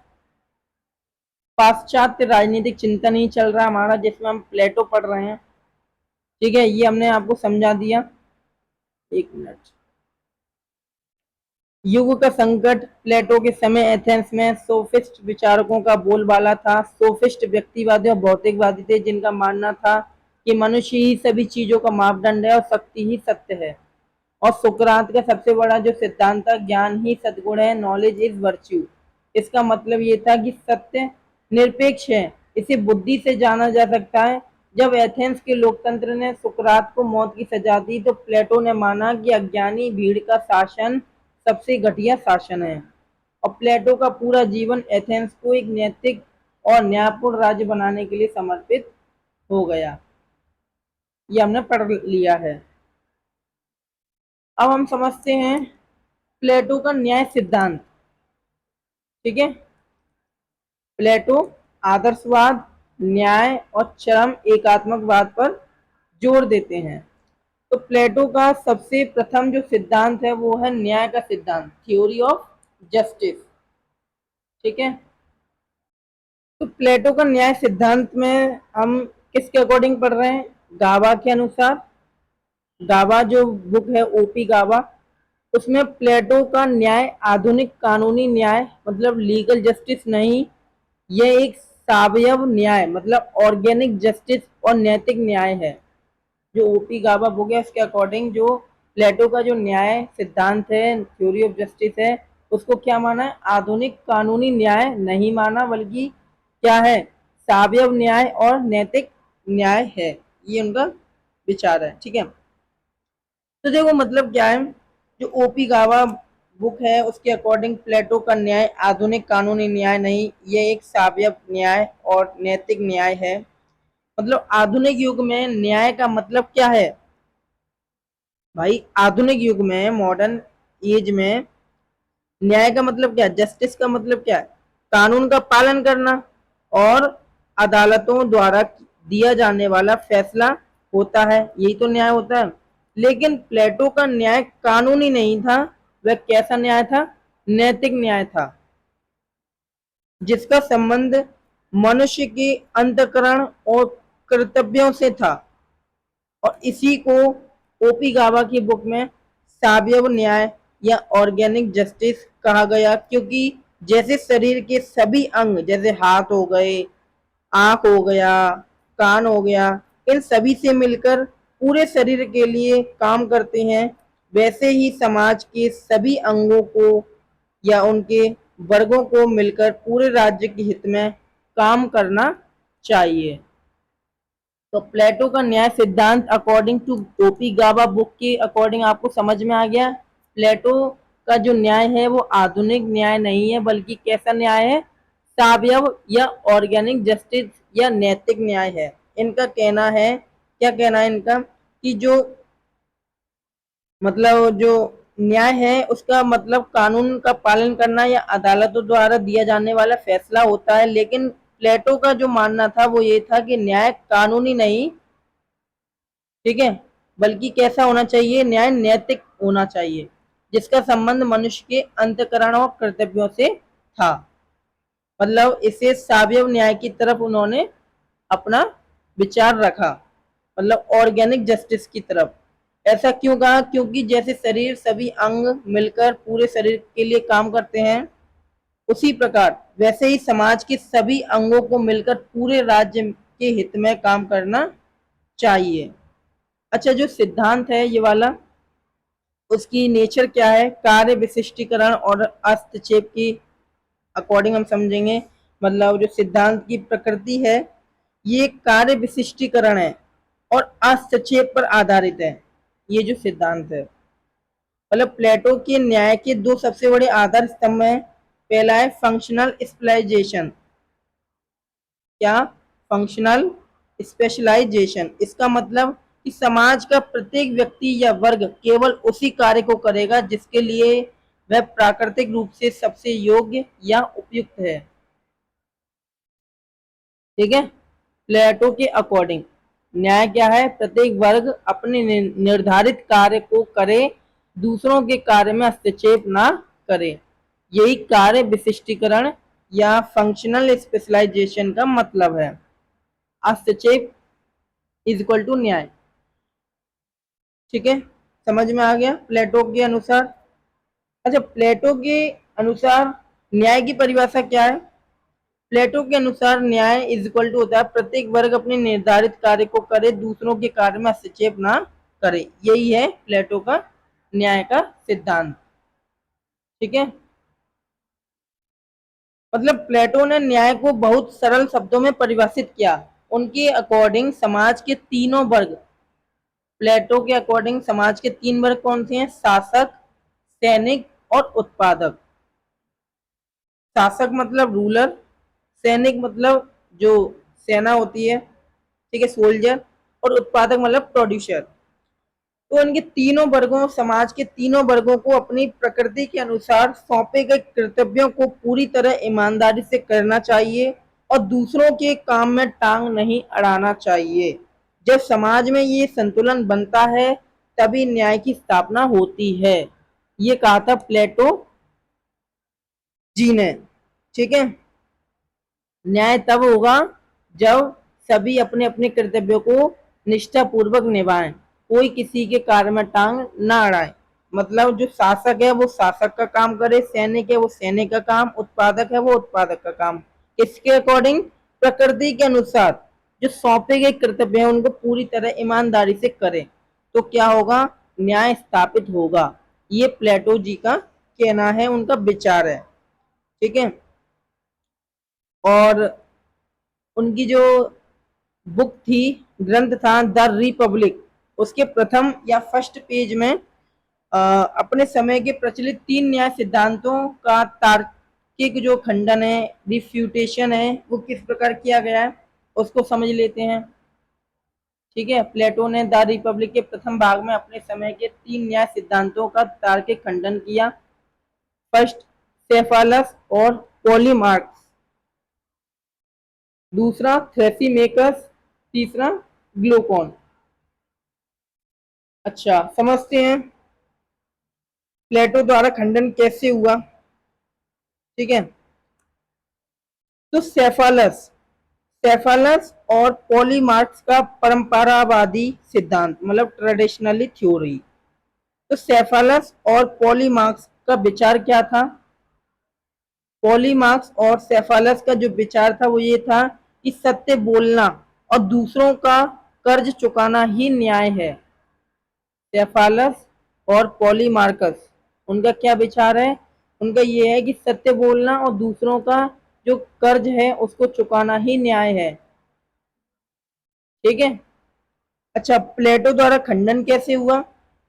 पाश्चात्य राजनीतिक चिंतन ही चल रहा है हमारा, जिसमें हम प्लेटो पढ़ रहे हैं, ठीक है। ये हमने आपको समझा दिया, एक मिनट। युग का संकट, प्लेटो के समय एथेंस में सोफिस्ट विचारकों का बोलबाला था। सोफिस्ट व्यक्तिवादी और भौतिकवादी थे, जिनका मानना था कि मनुष्य ही सभी चीजों का मापदंड है और शक्ति ही सत्य है। और सुकरात का सबसे बड़ा जो सिद्धांत था, ज्ञान ही सद्गुण है, नॉलेज इज वर्च्यू। इसका मतलब ये था कि सत्य निरपेक्ष है, इसे बुद्धि से जाना जा सकता है। जब एथेंस के लोकतंत्र ने सुकरात को मौत की सजा दी तो प्लेटो ने माना कि अज्ञानी भीड़ का शासन सबसे घटिया शासन है। और प्लेटो का पूरा जीवन एथेंस को एक नैतिक और न्यायपूर्ण राज्य बनाने के लिए समर्पित हो गया। ये हमने पढ़ लिया है। अब हम समझते हैं प्लेटो का न्याय सिद्धांत, ठीक है। प्लेटो आदर्शवाद, न्याय और चरम एकात्मकवाद पर जोर देते हैं। तो प्लेटो का सबसे प्रथम जो सिद्धांत है वो है न्याय का सिद्धांत, थ्योरी ऑफ जस्टिस, ठीक है। तो प्लेटो का न्याय सिद्धांत में हम किसके अकॉर्डिंग पढ़ रहे हैं, गावा के अनुसार। गावा जो बुक है ओपी गावा, उसमें प्लेटो का न्याय आधुनिक कानूनी न्याय, मतलब लीगल जस्टिस नहीं, यह एक सावयव न्याय मतलब ऑर्गेनिक जस्टिस और नैतिक न्याय है। जो ओपी गाबा बुक है उसके अकॉर्डिंग जो प्लेटो का जो न्याय सिद्धांत है, थ्योरी ऑफ जस्टिस है, उसको क्या माना है? आधुनिक कानूनी न्याय नहीं माना, बल्कि क्या है? सावयव न्याय और नैतिक न्याय है। ये उनका विचार है। ठीक है, तो देखो मतलब क्या है, जो ओपी गावा बुक है उसके अकॉर्डिंग प्लेटो का न्याय आधुनिक कानूनी न्याय नहीं, ये एक सावयव न्याय और नैतिक न्याय है। मतलब आधुनिक युग में न्याय का मतलब क्या है भाई? आधुनिक युग में, मॉडर्न एज में न्याय का मतलब क्या है? जस्टिस का मतलब क्या है? कानून का पालन करना और अदालतों द्वारा दिया जाने वाला फैसला होता है, यही तो न्याय होता है। लेकिन प्लेटो का न्याय कानूनी नहीं था, वह कैसा न्याय था? नैतिक न्याय था, जिसका संबंध मनुष्य के अंतःकरण और कर्तव्यों से था। और इसी को ओपी गावा की बुक में सावयव न्याय या ऑर्गेनिक जस्टिस कहा गया, क्योंकि जैसे शरीर के सभी अंग, जैसे हाथ हो गए, आंख हो गया, कान हो गया, इन सभी से मिलकर पूरे शरीर के लिए काम करते हैं, वैसे ही समाज के सभी अंगों को या उनके वर्गों को मिलकर पूरे राज्य के हित में काम करना चाहिए। तो प्लेटो का न्याय सिद्धांत अकॉर्डिंग टू ओपी गावा बुक के अकॉर्डिंग आपको समझ में आ गया। प्लेटो का जो न्याय है वो आधुनिक न्याय नहीं है, बल्कि कैसा न्याय है? सावयव या ऑर्गेनिक जस्टिस या नैतिक न्याय है। इनका कहना है, क्या कहना है इनका, कि जो मतलब जो न्याय है उसका मतलब कानून का पालन करना या अदालतों द्वारा दिया जाने वाला फैसला होता है। लेकिन प्लेटो का जो मानना था वो ये था कि न्याय कानूनी नहीं, ठीक है, बल्कि कैसा होना चाहिए? न्याय नैतिक होना चाहिए, जिसका संबंध मनुष्य के अंतःकरण और कर्तव्यों से था। मतलब इसे सावयव न्याय की तरफ उन्होंने अपना विचार रखा, मतलब ऑर्गेनिक जस्टिस की तरफ। ऐसा क्यों कहा? क्योंकि जैसे शरीर सभी अंग मिलकर पूरे शरीर के लिए काम करते हैं, उसी प्रकार वैसे ही समाज के सभी अंगों को मिलकर पूरे राज्य के हित में काम करना चाहिए। अच्छा, जो सिद्धांत है ये वाला, उसकी नेचर क्या है? कार्य विशिष्टीकरण और हस्तक्षेप की अकॉर्डिंग हम समझेंगे। मतलब जो सिद्धांत की प्रकृति है ये कार्य विशिष्टीकरण है और हस्तक्षेप पर आधारित है। ये जो सिद्धांत है, मतलब प्लेटो के न्याय के दो सबसे बड़े आधार स्तंभ हैं। पहला है फंक्शनल स्पेशलाइजेशन। क्या? Functional specialization. इसका मतलब कि समाज का प्रत्येक व्यक्ति या वर्ग केवल उसी कार्य को करेगा जिसके लिए वह प्राकृतिक रूप से सबसे योग्य या उपयुक्त है। ठीक है, प्लेटो के अकॉर्डिंग न्याय क्या है? प्रत्येक वर्ग अपने निर्धारित कार्य को करे, दूसरों के कार्य में हस्तक्षेप ना करे। यही कार्य विशिष्टीकरण या फंक्शनल स्पेशलाइजेशन का मतलब है। हस्तक्षेप इज इक्वल टू न्याय। ठीक है, समझ में आ गया प्लेटो के अनुसार। अच्छा, प्लेटो के अनुसार न्याय की परिभाषा क्या है? प्लेटो के अनुसार न्याय इज इक्वल टू होता है प्रत्येक वर्ग अपने निर्धारित कार्य को करे, दूसरों के कार्य में हस्तक्षेप ना करे। यही है प्लेटो का न्याय का सिद्धांत। ठीक है, मतलब प्लेटो ने न्याय को बहुत सरल शब्दों में परिभाषित किया। उनके अकॉर्डिंग समाज के तीनों वर्ग, प्लेटो के अकॉर्डिंग समाज के तीन वर्ग कौन से हैं? शासक, सैनिक और उत्पादक। शासक मतलब रूलर, सैनिक मतलब जो सेना होती है, ठीक है, सोल्जर, और उत्पादक मतलब प्रोड्यूसर। तो इनके तीनों वर्गों, समाज के तीनों वर्गों को अपनी प्रकृति के अनुसार सौंपे गए कर्तव्यों को पूरी तरह ईमानदारी से करना चाहिए और दूसरों के काम में टांग नहीं अड़ाना चाहिए। जब समाज में ये संतुलन बनता है तभी न्याय की स्थापना होती है। ये कहा था प्लेटो जी ने। ठीक है, न्याय तब होगा जब सभी अपने अपने कर्तव्यों को निष्ठापूर्वक निभाएं, कोई किसी के कार्य में टांग ना अड़ाए। मतलब जो शासक है वो शासक का काम करे, सैनिक है वो सैनिक का काम, उत्पादक है वो उत्पादक का काम। किसके अकॉर्डिंग? प्रकृति के अनुसार जो सौंपे गए कर्तव्य हैं उनको पूरी तरह ईमानदारी से करें तो क्या होगा, न्याय स्थापित होगा। ये प्लेटो जी का कहना है, उनका विचार है। ठीक है, और उनकी जो बुक थी, ग्रंथ था द रिपब्लिक, उसके प्रथम या फर्स्ट पेज में अपने समय के प्रचलित 3 न्याय सिद्धांतों का तार्किक जो खंडन है, रिफ्यूटेशन है, वो किस प्रकार किया गया है उसको समझ लेते हैं। ठीक है, प्लेटो ने द रिपब्लिक के प्रथम भाग में अपने समय के 3 न्याय सिद्धांतों का तार्किक खंडन किया। फर्स्ट, सेफालस और पॉलीमार्क्स। दूसरा, थ्रेसीमेकस। तीसरा, ग्लूकोन। अच्छा, समझते हैं प्लेटो द्वारा खंडन कैसे हुआ। ठीक है, तो सेफालस और पॉलीमार्क्स का परंपरावादी सिद्धांत, मतलब ट्रेडिशनली थ्योरी। तो सेफालस और पॉलीमार्क्स का विचार क्या था? पॉलीमार्क्स और सेफालस का जो विचार था वो ये था कि सत्य बोलना और दूसरों का कर्ज चुकाना ही न्याय है। सेफालस और पॉलीमार्कस, उनका क्या विचार है? उनका ये है कि सत्य बोलना और दूसरों का जो कर्ज है उसको चुकाना ही न्याय है। ठीक है, अच्छा, प्लेटो द्वारा खंडन कैसे हुआ?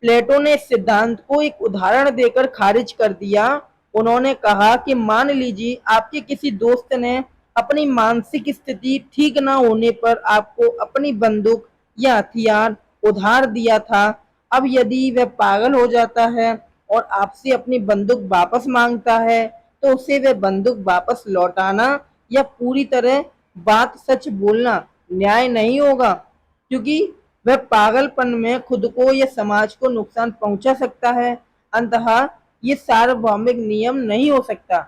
प्लेटो ने इस सिद्धांत को एक उदाहरण देकर खारिज कर दिया। उन्होंने कहा कि मान लीजिए आपके किसी दोस्त ने अपनी मानसिक स्थिति ठीक ना होने पर आपको अपनी बंदूक या हथियार उधार दिया था। अब यदि वह पागल हो जाता है और आपसे अपनी बंदूक वापस मांगता है तो उसे वह बंदूक वापस लौटाना या पूरी तरह बात सच बोलना न्याय नहीं होगा, क्योंकि वह पागलपन में खुद को या समाज को नुकसान पहुंचा सकता है। अंततः ये सार्वभौमिक नियम नहीं हो सकता,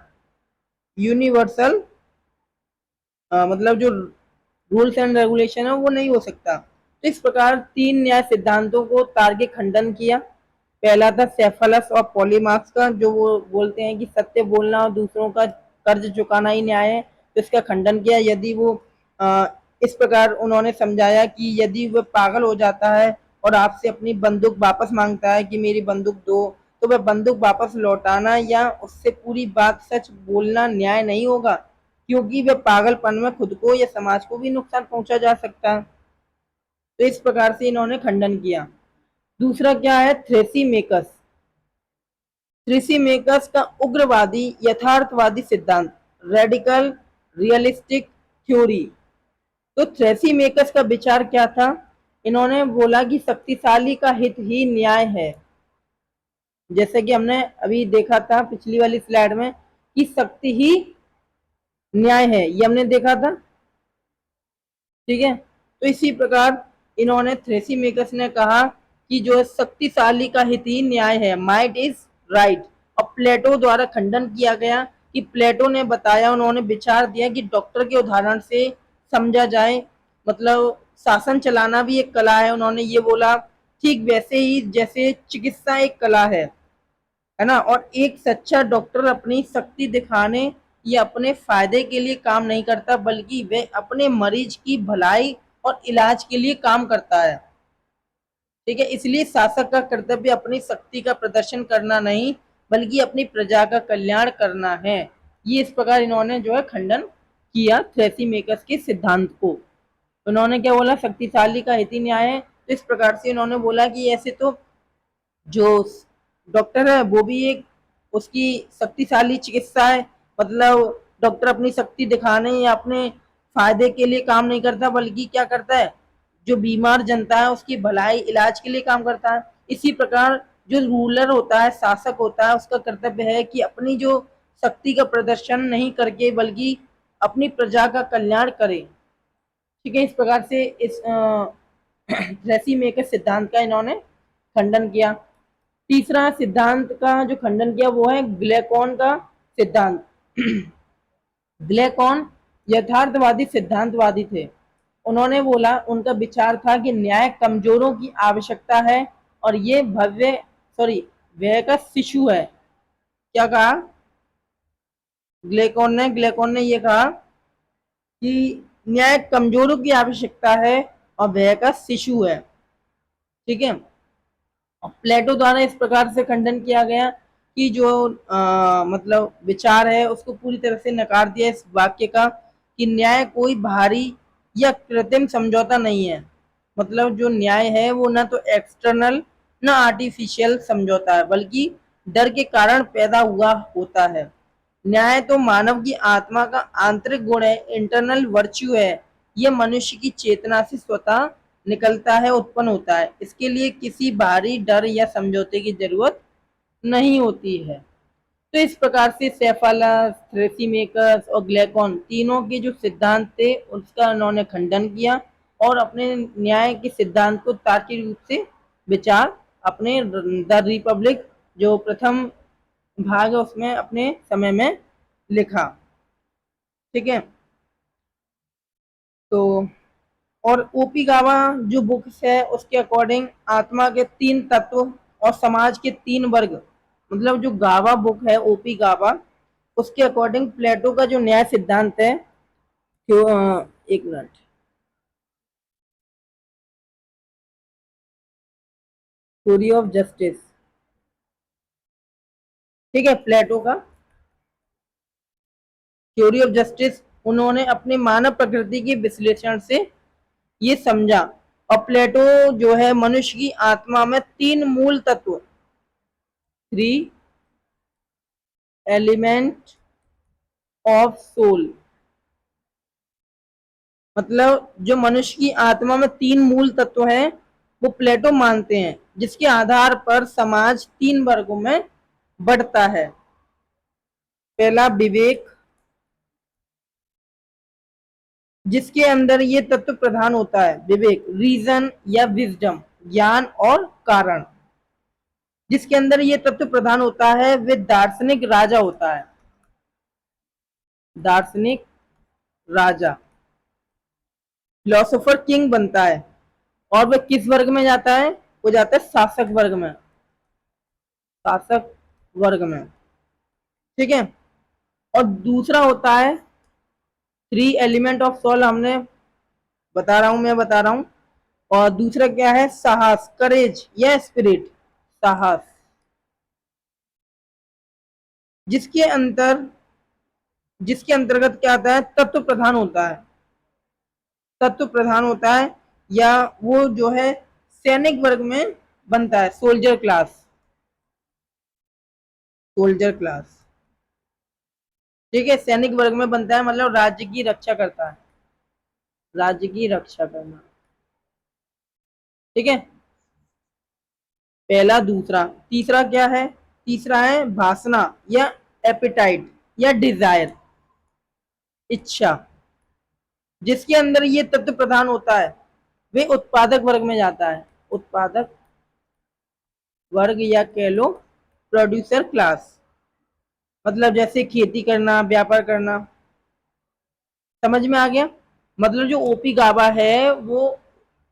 यूनिवर्सल मतलब जो रूल्स एंड रेगुलेशन है वो नहीं हो सकता। तो इस प्रकार 3 न्याय सिद्धांतों को तार्किक खंडन किया। पहला था सेफालस और पॉलीमार्क्स का, जो वो बोलते हैं कि सत्य बोलना और दूसरों का कर्ज चुकाना ही न्याय है, तो इसका खंडन किया। यदि वो इस प्रकार उन्होंने समझाया कि यदि वह पागल हो जाता है और आपसे अपनी बंदूक वापस मांगता है कि मेरी बंदूक दो, तो वह बंदूक वापस लौटाना या उससे पूरी बात सच बोलना न्याय नहीं होगा, क्योंकि वह पागलपन में खुद को या समाज को भी नुकसान पहुंचा जा सकता है। तो इस प्रकार से इन्होंने खंडन किया। दूसरा क्या है? थ्रेसीमेकस। थ्रेसीमेकस का उग्रवादी यथार्थवादी सिद्धांत, रेडिकल रियलिस्टिक थ्योरी। तो थ्रेसीमेकस का विचार क्या था? इन्होंने बोला कि शक्तिशाली का हित ही न्याय है। जैसे कि हमने अभी देखा था पिछली वाली स्लाइड में कि शक्ति ही न्याय है, ये हमने देखा था। ठीक है, तो इसी प्रकार इन्होंने थ्रेसीमेकस ने कहा कि जो शक्तिशाली का हित ही न्याय है, माइट इज राइट। और प्लेटो द्वारा खंडन किया गया कि प्लेटो ने बताया, उन्होंने विचार दिया कि डॉक्टर के उदाहरण से समझा जाए, मतलब शासन चलाना भी एक कला है। उन्होंने ये बोला ठीक वैसे ही जैसे चिकित्सा एक कला है ना, और एक सच्चा डॉक्टर अपनी शक्ति दिखाने या अपने फायदे के लिए काम नहीं करता, बल्कि वह अपने मरीज की भलाई और इलाज के लिए काम करता है। ठीक है, इसलिए शासक का कर्तव्य अपनी शक्ति का प्रदर्शन करना नहीं, बल्कि अपनी प्रजा का कल्याण करना है। ये इस प्रकार इन्होंने जो है खंडन किया थ्रेसीमेकस के सिद्धांत को। उन्होंने क्या बोला? शक्तिशाली का हित ही न्याय है। तो इस प्रकार से इन्होंने बोला कि ऐसे तो जो डॉक्टर है वो भी एक उसकी शक्तिशाली चिकित्सा है, मतलब डॉक्टर अपनी शक्ति दिखाने या अपने फायदे के लिए काम नहीं करता, बल्कि क्या करता है, जो बीमार जनता है उसकी भलाई इलाज के लिए काम करता है। इसी प्रकार जो रूलर होता है, शासक होता है, उसका कर्तव्य है कि अपनी जो शक्ति का प्रदर्शन नहीं करके बल्कि अपनी प्रजा का कल्याण करे। ठीक है, इस प्रकार से इस थ्रेसीमेकस सिद्धांत का इन्होंने खंडन किया। तीसरा सिद्धांत का जो खंडन किया वो है ग्लेकोन का सिद्धांत। ग्लेकोन यथार्थवादी सिद्धांतवादी थे। उन्होंने बोला, उनका विचार था कि न्याय कमजोरों की आवश्यकता है और ये व्यय का शिशु है। क्या कहा ग्लेकोन ने? ग्लेकोन ने ये कहा कि न्याय कमजोरों की आवश्यकता है और भय का शिशु है। ठीक है, प्लेटो द्वारा इस प्रकार से खंडन किया गया कि जो मतलब विचार है उसको पूरी तरह से नकार दिया इस वाक्य का कि न्याय कोई भारी या कृत्रिम समझौता नहीं है। मतलब जो न्याय है वो ना तो एक्सटर्नल ना आर्टिफिशियल समझौता है, बल्कि डर के कारण पैदा हुआ होता है। न्याय तो मानव की आत्मा का आंतरिक गुण है, इंटरनल वर्च्यू है। ये मनुष्य की चेतना से स्वतः निकलता है, उत्पन्न होता है। इसके लिए किसी बाहरी डर या समझौते की जरूरत नहीं होती है। तो इस प्रकार से सेफालस, थ्रेसीमेकस और ग्लेकॉन तीनों के जो सिद्धांत थे उसका उन्होंने खंडन किया और अपने न्याय के सिद्धांत को तार्किक रूप से विचार अपने द रिपब्लिक जो प्रथम भाग है उसमें अपने समय में लिखा। ठीक है, तो और ओपी गावा जो बुक्स है उसके अकॉर्डिंग आत्मा के तीन तत्व और समाज के तीन वर्ग, मतलब जो गावा बुक है ओपी गावा उसके अकॉर्डिंग प्लेटो का जो न्याय सिद्धांत है क्यों एक मिनट, थ्योरी ऑफ जस्टिस। ठीक है, प्लेटो का थ्योरी ऑफ जस्टिस उन्होंने अपने मानव प्रकृति के विश्लेषण से ये समझा। और प्लेटो जो है मनुष्य की आत्मा में तीन मूल तत्व, थ्री एलिमेंट ऑफ सोल, मतलब जो मनुष्य की आत्मा में तीन मूल तत्व हैं वो प्लेटो मानते हैं, जिसके आधार पर समाज तीन वर्गों में बढ़ता है। पहला विवेक, जिसके अंदर ये तत्व प्रधान होता है, विवेक रीजन या विजडम, ज्ञान और कारण। जिसके अंदर ये तत्व प्रधान होता है वे दार्शनिक राजा होता है, दार्शनिक राजा, फिलोसोफर किंग बनता है। और वह किस वर्ग में जाता है, वो जाता है शासक वर्ग में, शासक वर्ग में। ठीक है, और दूसरा होता है थ्री एलिमेंट ऑफ सोल, हमने बता रहा हूं, मैं बता रहा हूं। और दूसरा क्या है, साहस, करेज या स्पिरिट, साहस, जिसके अंतर जिसके अंतर्गत क्या आता है, तत्व प्रधान होता है, तत्व प्रधान होता है, या वो जो है सैनिक वर्ग में बनता है, सोल्जर क्लास, सोल्जर क्लास। ठीक है, सैनिक वर्ग में बनता है, मतलब राज्य की रक्षा करता है, राज्य की रक्षा करना। ठीक है, पहला, दूसरा। तीसरा क्या है, तीसरा है भासना या एपिटाइट या डिजायर, इच्छा। जिसके अंदर ये तत्व प्रधान होता है वे उत्पादक वर्ग में जाता है, उत्पादक वर्ग या कह लो प्रोड्यूसर क्लास, मतलब जैसे खेती करना, व्यापार करना। समझ में आ गया। मतलब जो ओपी गावा है वो,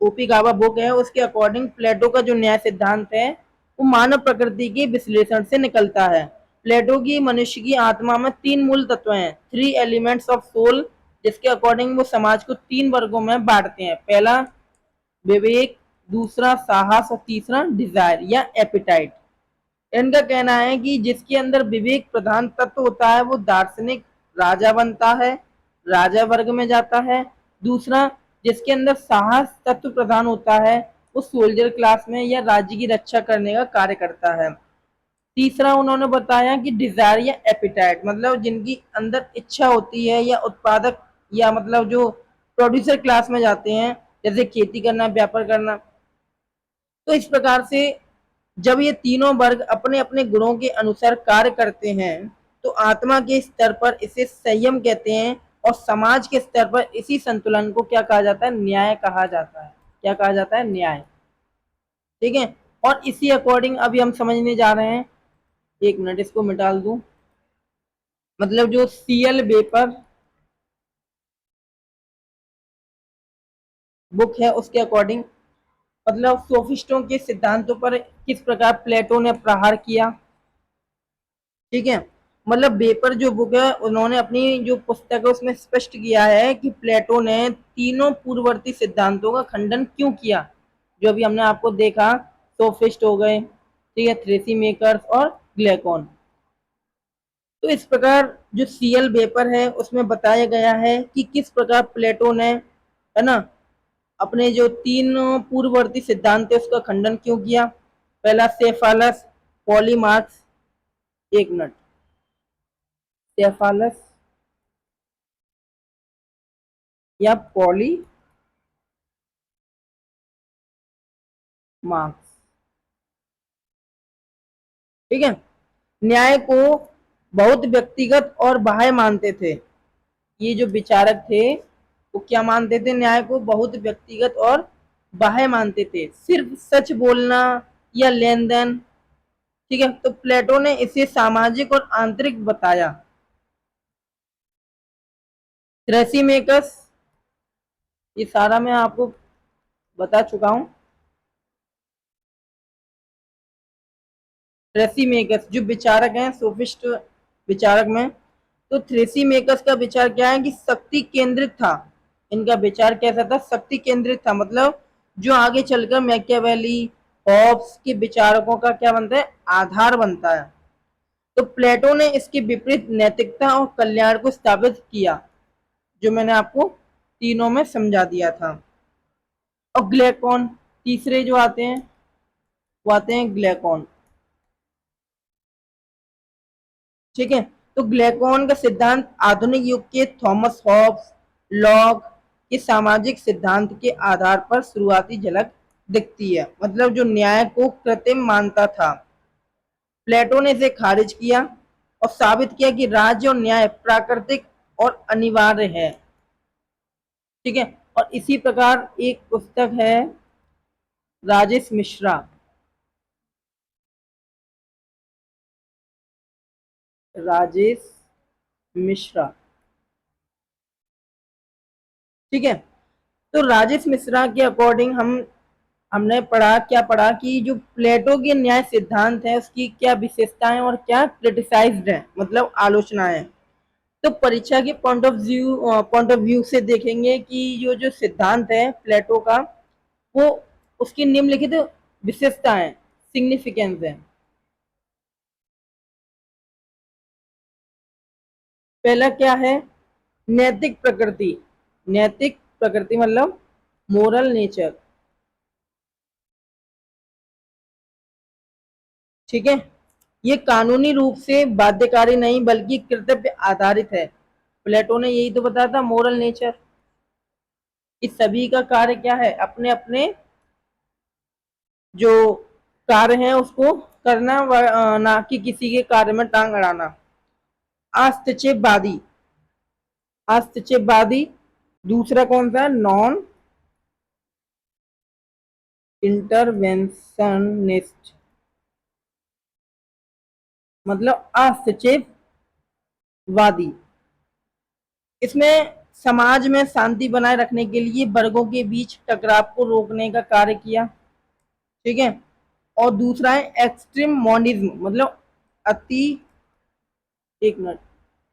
ओपी गावा बुक है उसके अकॉर्डिंग प्लेटो का जो न्याय सिद्धांत है वो मानव प्रकृति के विश्लेषण से निकलता है। प्लेटो की मनुष्य की आत्मा में तीन मूल तत्व हैं, थ्री एलिमेंट्स ऑफ सोल, जिसके अकॉर्डिंग वो समाज को तीन वर्गों में बांटते हैं। पहला विवेक, दूसरा साहस और तीसरा डिजायर या एपिटाइट। इनका कहना है कि जिसके अंदर विवेक प्रधान तत्व होता है वो दार्शनिक राजा बनता है, राजा वर्ग में जाता है। दूसरा, जिसके अंदर साहस तत्व प्रधान होता है वो सोल्जर क्लास में या राज्य की रक्षा करने का कार्य करता है। तीसरा उन्होंने बताया कि डिजायर या एपिटाइट, मतलब जिनकी अंदर इच्छा होती है या उत्पादक या मतलब जो प्रोड्यूसर क्लास में जाते हैं, जैसे खेती करना, व्यापार करना। तो इस प्रकार से जब ये तीनों वर्ग अपने अपने गुणों के अनुसार कार्य करते हैं तो आत्मा के स्तर पर इसे संयम कहते हैं और समाज के स्तर पर इसी संतुलन को क्या कहा जाता है, न्याय कहा जाता है। क्या कहा जाता है, न्याय। ठीक है, और इसी अकॉर्डिंग अभी हम समझने जा रहे हैं, एक मिनट इसको मिटा दूं। मतलब जो सीएल वेपर बुक है उसके अकॉर्डिंग, मतलब सोफिस्टों के सिद्धांतों पर किस प्रकार प्लेटो ने प्रहार किया। ठीक है, मतलब वेपर जो बुक है उन्होंने अपनी जो पुस्तक है उसमें स्पष्ट किया है कि प्लेटो ने तीनों पूर्ववर्ती सिद्धांतों का खंडन क्यों किया, जो अभी हमने आपको देखा, सोफिस्ट हो गए, ठीक है, थ्रेसीमेकर्स और ग्लेकॉन। तो इस प्रकार जो सीएल वेपर है उसमें बताया गया है कि किस प्रकार प्लेटो ने, है ना, अपने जो तीन पूर्ववर्ती सिद्धांत है उसका खंडन क्यों किया। पहला सेफालस, पॉलीमार्क्स, एक मिनट, सेफालस या पॉली मार्क्स, ठीक है। न्याय को बहुत व्यक्तिगत और बाह्य मानते थे। ये जो विचारक थे वो क्या मानते थे, न्याय को बहुत व्यक्तिगत और बाह्य मानते थे, सिर्फ सच बोलना या लेन देन, ठीक है। तो प्लेटो ने इसे सामाजिक और आंतरिक बताया। थ्रेसीमेकस, ये सारा मैं आपको बता चुका हूं। थ्रेसीमेकस जो विचारक हैं सोफिस्ट विचारक में, तो थ्रेसीमेकस का विचार क्या है कि शक्ति केंद्रित था। इनका विचार कैसा था, शक्ति केंद्रित था, मतलब जो आगे चलकर मैकियावेली, हॉब्स के विचारकों का क्या बनता है, आधार बनता है। तो प्लेटो ने इसके विपरीत नैतिकता और कल्याण को स्थापित किया, जो मैंने आपको तीनों में समझा दिया था। और ग्लेकॉन तीसरे जो आते हैं वो आते हैं ग्लेकॉन, ठीक है। तो ग्लेकॉन का सिद्धांत आधुनिक युग के थॉमस हॉब्स, लॉक के सामाजिक सिद्धांत के आधार पर शुरुआती झलक दिखती है। मतलब जो न्याय को कृत्रिम मानता था, प्लेटो ने इसे खारिज किया और साबित किया कि राज्य और न्याय प्राकृतिक और अनिवार्य है, ठीक है। और इसी प्रकार एक पुस्तक है राजेश मिश्रा, राजेश मिश्रा, ठीक है। तो राजेश मिश्रा के अकॉर्डिंग हमने पढ़ा, क्या पढ़ा कि जो प्लेटो के न्याय सिद्धांत है उसकी क्या विशेषताएं और क्या क्रिटिसाइज्ड है, मतलब आलोचना है। तो परीक्षा के पॉइंट ऑफ व्यू से देखेंगे कि जो सिद्धांत है प्लेटो का, वो उसकी निम्नलिखित विशेषता है, सिग्निफिकेंस है। पहला क्या है, नैतिक प्रकृति, नैतिक प्रकृति मतलब मोरल नेचर, ठीक है। ये कानूनी रूप से बाध्यकारी नहीं बल्कि कर्तव्य आधारित है। प्लेटो ने यही तो बताया था, मोरल नेचर, इस सभी का कार्य क्या है, अपने अपने जो कार्य है उसको करना, ना कि किसी के कार्य में टांग अड़ाना। आस्तिकवादी, आस्तिकवादी, दूसरा कौन सा, नॉन इंटरवेंशनिस्ट, मतलब आस्तिकवादी। इसमें समाज में शांति बनाए रखने के लिए वर्गों के बीच टकराव को रोकने का कार्य किया, ठीक है। और दूसरा है एक्सट्रीम मॉनिज्म, मतलब अति, एक मिनट,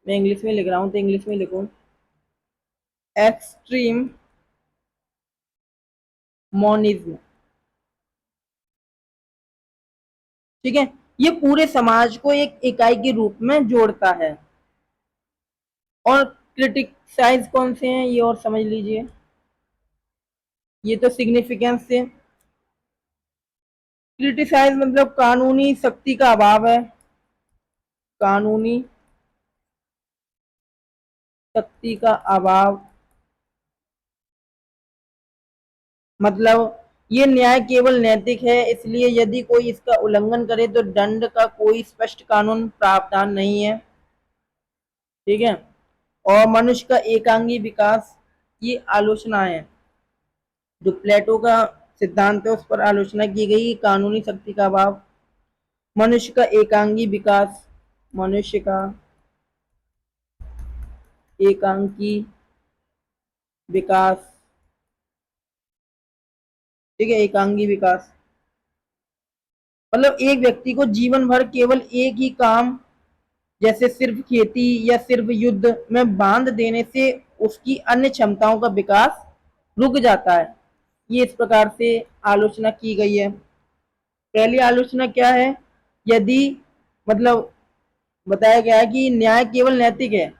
मैं इंग्लिश में लिख रहा हूं तो इंग्लिश में लिखूं, एक्सट्रीम मॉनिज्म, ठीक है। ये पूरे समाज को एक इकाई के रूप में जोड़ता है। और क्रिटिसाइज कौन से हैं ये और समझ लीजिए, ये तो सिग्निफिकेंस से। क्रिटिसाइज मतलब कानूनी शक्ति का अभाव है, कानूनी शक्ति का अभाव, मतलब ये न्याय केवल नैतिक है, इसलिए यदि कोई इसका उल्लंघन करे तो दंड का कोई स्पष्ट कानून प्रावधान नहीं है, ठीक है। और मनुष्य का एकांगी विकास, ये आलोचना है, जो प्लेटो का सिद्धांत है उस पर आलोचना की गई, कानूनी शक्ति का अभाव, मनुष्य का एकांगी विकास, मनुष्य का एकांकी विकास, ठीक है, एकांगी विकास मतलब एक व्यक्ति को जीवन भर केवल एक ही काम जैसे सिर्फ खेती या सिर्फ युद्ध में बांध देने से उसकी अन्य क्षमताओं का विकास रुक जाता है। ये इस प्रकार से आलोचना की गई है। पहली आलोचना क्या है? यदि मतलब बताया गया है कि न्याय केवल नैतिक है,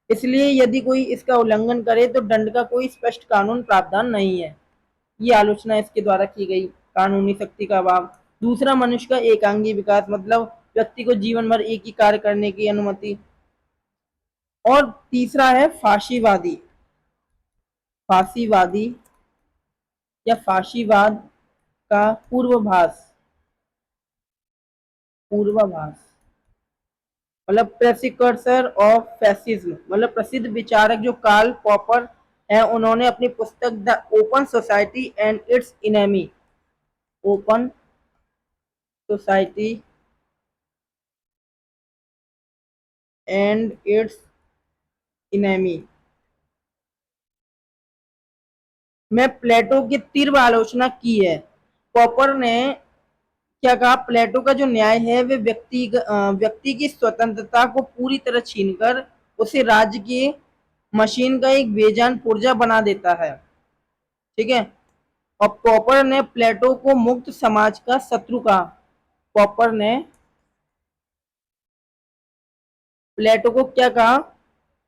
इसलिए यदि कोई इसका उल्लंघन करे तो दंड का कोई स्पष्ट कानून प्रावधान नहीं है। ये आलोचना इसके द्वारा की गई, कानूनी शक्ति का अभाव। दूसरा, मनुष्य का एकांगी विकास, मतलब व्यक्ति को जीवन भर एक ही कार्य करने की अनुमति। और तीसरा है फांसीवादी, फांसीवादी या फांसीवाद का पूर्वाभास, पूर्वाभास मतलब प्रेसिकर्सर ऑफ फैसिज्म, मतलब प्रसिद्ध विचारक जो कार्ल पॉपर है, उन्होंने अपनी पुस्तक the open society and it's enemy, open society and it's enemy में प्लेटो की तीव्र आलोचना की है। पॉपर ने क्या कहा? प्लेटो का जो न्याय है वे व्यक्ति की स्वतंत्रता को पूरी तरह छीनकर उसे राज्य की मशीन का एक बेजान पुर्जा बना देता है। ठीक है। और पॉपर ने प्लेटो को मुक्त समाज का शत्रु कहा। पॉपर ने प्लेटो को क्या कहा?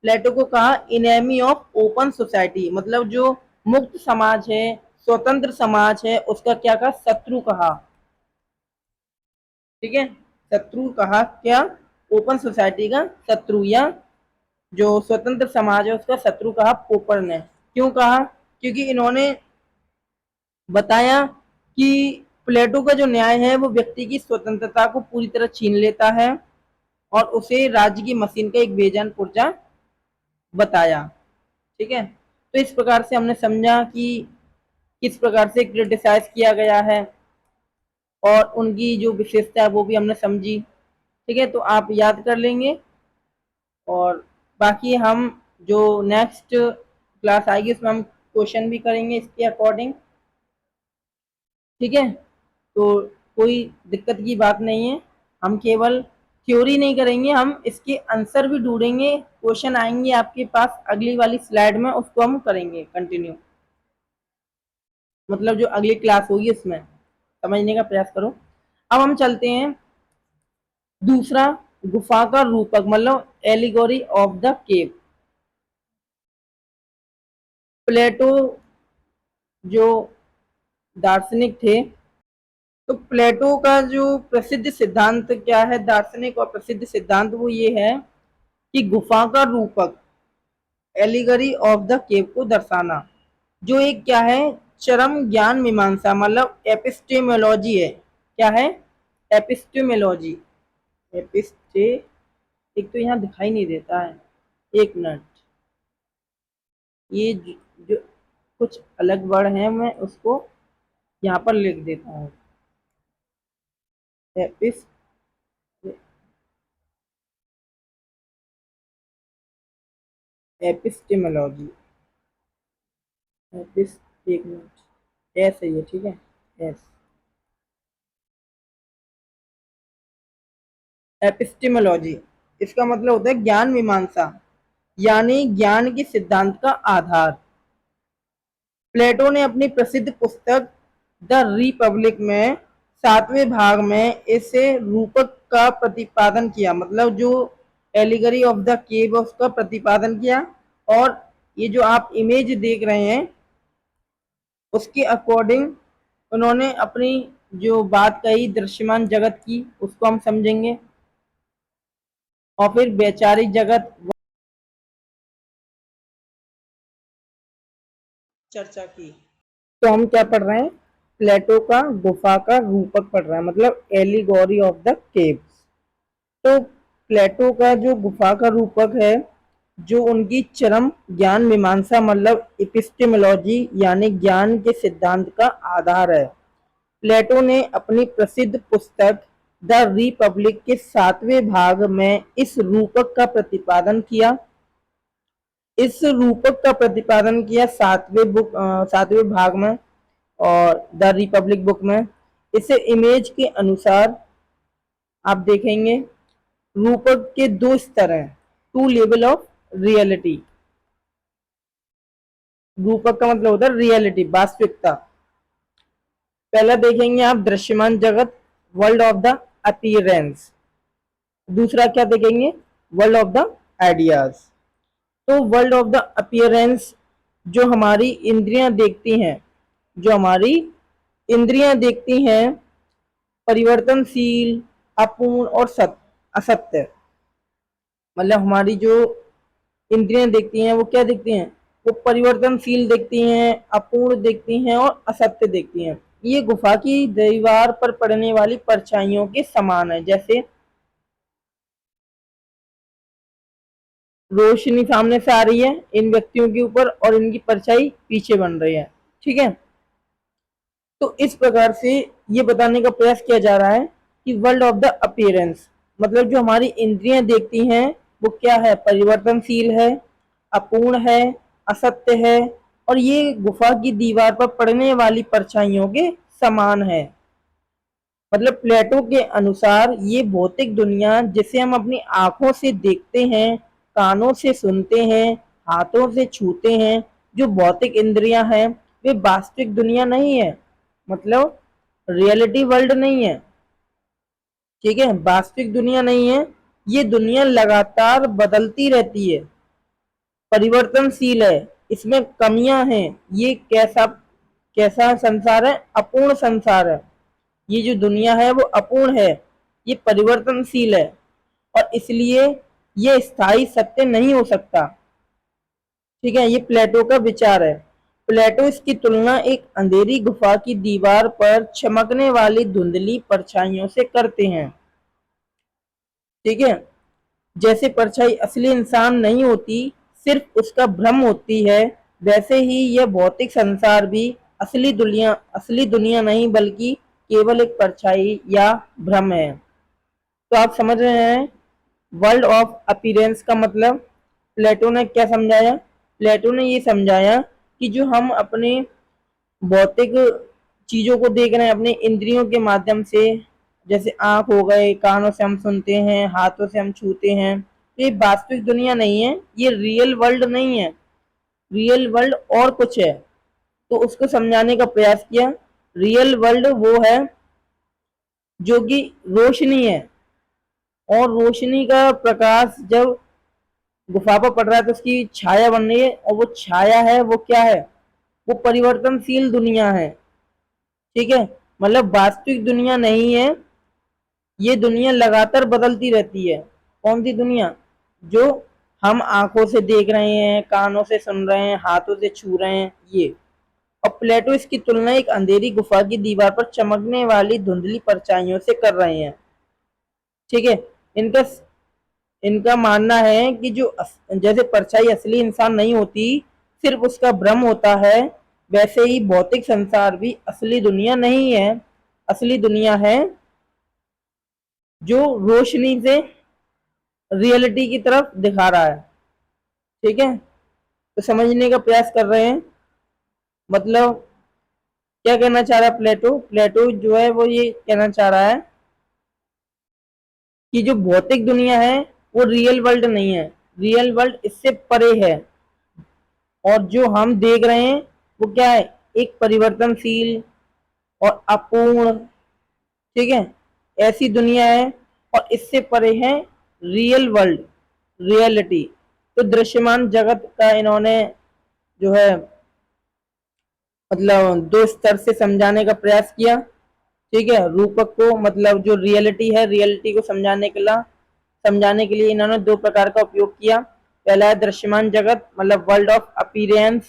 प्लेटो को कहा इनेमी ऑफ ओपन सोसाइटी, मतलब जो मुक्त समाज है, स्वतंत्र समाज है, उसका क्या कहा? शत्रु कहा। ठीक है, शत्रु कहा। क्या? ओपन सोसाइटी का शत्रु, या जो स्वतंत्र समाज है उसका शत्रु कहा पॉपर ने। क्यों कहा? क्योंकि इन्होंने बताया कि प्लेटो का जो न्याय है वो व्यक्ति की स्वतंत्रता को पूरी तरह छीन लेता है और उसे राज्य की मशीन का एक बेजान पुर्जा बताया। ठीक है, तो इस प्रकार से हमने समझा कि किस प्रकार से क्रिटिसाइज किया गया है और उनकी जो विशेषता है वो भी हमने समझी। ठीक है, तो आप याद कर लेंगे और बाकी हम जो नेक्स्ट क्लास आएगी उसमें हम क्वेश्चन भी करेंगे इसके अकॉर्डिंग। ठीक है, तो कोई दिक्कत की बात नहीं है, हम केवल थ्योरी नहीं करेंगे, हम इसके आंसर भी ढूंढेंगे। क्वेश्चन आएंगे आपके पास अगली वाली स्लाइड में, उसको हम करेंगे कंटिन्यू, मतलब जो अगली क्लास होगी उसमें समझने का प्रयास करो। अब हम चलते हैं दूसरा, गुफा का रूपक, मतलब एलिगोरी ऑफ द केव। प्लेटो जो दार्शनिक थे, तो प्लेटो का जो प्रसिद्ध सिद्धांत क्या है, दार्शनिक और प्रसिद्ध सिद्धांत, वो ये है कि गुफा का रूपक, एलिगरी ऑफ द केव को दर्शाना, जो एक क्या है, चरम ज्ञान मीमांसा, मतलब एपिस्टेमोलॉजी है। क्या है? एपिस्टेमोलॉजी। एपिस्टे एक तो यहाँ दिखाई नहीं देता है, एक मिनट, ये जो कुछ अलग वर्ड है मैं उसको यहाँ पर लिख देता हूँ। एपिस एपिस्टेमोलॉजी, एपिस एक मिनट, एस है ये, ठीक है, एस, एपिस्टेमोलॉजी, इसका मतलब होता है ज्ञान मीमांसा, यानी ज्ञान के सिद्धांत का आधार। प्लेटो ने अपनी प्रसिद्ध पुस्तक द रिपब्लिक में 7वें भाग में इसे रूपक का प्रतिपादन किया, मतलब जो एलिगरी ऑफ द केव उसका प्रतिपादन किया। और ये जो आप इमेज देख रहे हैं उसके अकॉर्डिंग उन्होंने अपनी जो बात कही दृश्यमान जगत की, उसको हम समझेंगे, और फिर वैचारिक जगत चर्चा की। तो हम क्या पढ़ रहे हैं? प्लेटो का गुफा का रूपक पढ़ रहे हैं, मतलब एलिगोरी ऑफ द केव्स। तो प्लेटो का जो गुफा का रूपक है, जो उनकी चरम ज्ञान मीमांसा, मतलब एपिस्टेमोलॉजी यानी ज्ञान के सिद्धांत का आधार है। प्लेटो ने अपनी प्रसिद्ध पुस्तक द रिपब्लिक के 7वें भाग में इस रूपक का प्रतिपादन किया। इस रूपक का प्रतिपादन किया 7वें भाग में और द रिपब्लिक बुक में। इसे इमेज के अनुसार आप देखेंगे रूपक के दो स्तर हैं, टू लेवल ऑफ रियलिटी। रूपक का मतलब होता है रियलिटी, वास्तविकता। पहला देखेंगे आप दृश्यमान जगत, वर्ल्ड ऑफ द अपीयरेंस। दूसरा क्या देखेंगे, वर्ल्ड ऑफ द आइडियाज। तो वर्ल्ड ऑफ द अपीयरेंस जो हमारी इंद्रियां देखती हैं, जो हमारी इंद्रियां देखती हैं, परिवर्तनशील, अपूर्ण और असत्य। मतलब हमारी जो इंद्रियां देखती हैं वो क्या देखती हैं, वो परिवर्तनशील देखती हैं, अपूर्ण देखती हैं और असत्य देखती हैं। ये गुफा की दीवार पर पड़ने वाली परछाइयों के समान है। जैसे रोशनी सामने से आ रही है इन व्यक्तियों के ऊपर और इनकी परछाई पीछे बन रही है, ठीक है। तो इस प्रकार से ये बताने का प्रयास किया जा रहा है कि वर्ल्ड ऑफ द अपीयरेंस मतलब जो हमारी इंद्रियां देखती हैं वो क्या है, परिवर्तनशील है, अपूर्ण है, असत्य है और ये गुफा की दीवार पर पड़ने वाली परछाइयों के समान है। मतलब प्लेटो के अनुसार ये भौतिक दुनिया जिसे हम अपनी आंखों से देखते हैं, कानों से सुनते हैं, हाथों से छूते हैं, जो भौतिक इंद्रियां हैं वे वास्तविक दुनिया नहीं है, मतलब रियलिटी वर्ल्ड नहीं है, ठीक है, वास्तविक दुनिया नहीं है। ये दुनिया लगातार बदलती रहती है, परिवर्तनशील है, इसमें कमियां हैं। ये कैसा कैसा संसार है, अपूर्ण संसार है। ये जो दुनिया है वो अपूर्ण है, ये परिवर्तनशील है और इसलिए ये स्थायी सत्य नहीं हो सकता, ठीक है। ये प्लेटो का विचार है। प्लेटो इसकी तुलना एक अंधेरी गुफा की दीवार पर चमकने वाली धुंधली परछाइयों से करते हैं, ठीक है। जैसे परछाई असली इंसान नहीं होती, सिर्फ उसका भ्रम होती है, वैसे ही यह भौतिक संसार भी असली दुनिया नहीं बल्कि केवल एक परछाई या भ्रम है। तो आप समझ रहे हैं वर्ल्ड ऑफ अपीयरेंस का मतलब प्लेटो ने क्या समझाया। प्लेटो ने ये समझाया कि जो हम अपने भौतिक चीजों को देख रहे हैं अपने इंद्रियों के माध्यम से, जैसे आंख हो गए, कानों से हम सुनते हैं, हाथों से हम छूते हैं, तो ये वास्तविक दुनिया नहीं है, ये रियल वर्ल्ड नहीं है, रियल वर्ल्ड और कुछ है। तो उसको समझाने का प्रयास किया। रियल वर्ल्ड वो है जो कि रोशनी है और रोशनी का प्रकाश जब गुफा पर पड़ रहा है तो उसकी छाया बन रही है और वो छाया है वो क्या है, वो परिवर्तनशील दुनिया है, ठीक है। मतलब वास्तविक दुनिया नहीं है, ये दुनिया लगातार बदलती रहती है। कौन सी दुनिया, जो हम आंखों से देख रहे हैं, कानों से सुन रहे हैं, हाथों से छू रहे हैं, ये। और प्लेटो इसकी तुलना एक अंधेरी गुफा की दीवार पर चमकने वाली धुंधली परछाइयों से कर रहे हैं, ठीक है। इनका इनका मानना है कि जो जैसे परछाई असली इंसान नहीं होती, सिर्फ उसका भ्रम होता है, वैसे ही भौतिक संसार भी असली दुनिया नहीं है, असली दुनिया है जो रोशनी से रियलिटी की तरफ दिखा रहा है, ठीक है। तो समझने का प्रयास कर रहे हैं, मतलब क्या कहना चाह रहा है प्लेटो। प्लेटो जो है वो ये कहना चाह रहा है कि जो भौतिक दुनिया है वो रियल वर्ल्ड नहीं है, रियल वर्ल्ड इससे परे है और जो हम देख रहे हैं वो क्या है, एक परिवर्तनशील और अपूर्ण, ठीक है, ऐसी दुनिया है और इससे परे है रियल वर्ल्ड, रियलिटी। तो दृश्यमान जगत का इन्होंने जो है मतलब दो स्तर से समझाने का प्रयास किया, ठीक है। रूपक को मतलब जो रियलिटी है, रियलिटी को समझाने के लिए इन्होंने दो प्रकार का उपयोग किया। पहला है दृश्यमान जगत मतलब वर्ल्ड ऑफ अपीयरेंस,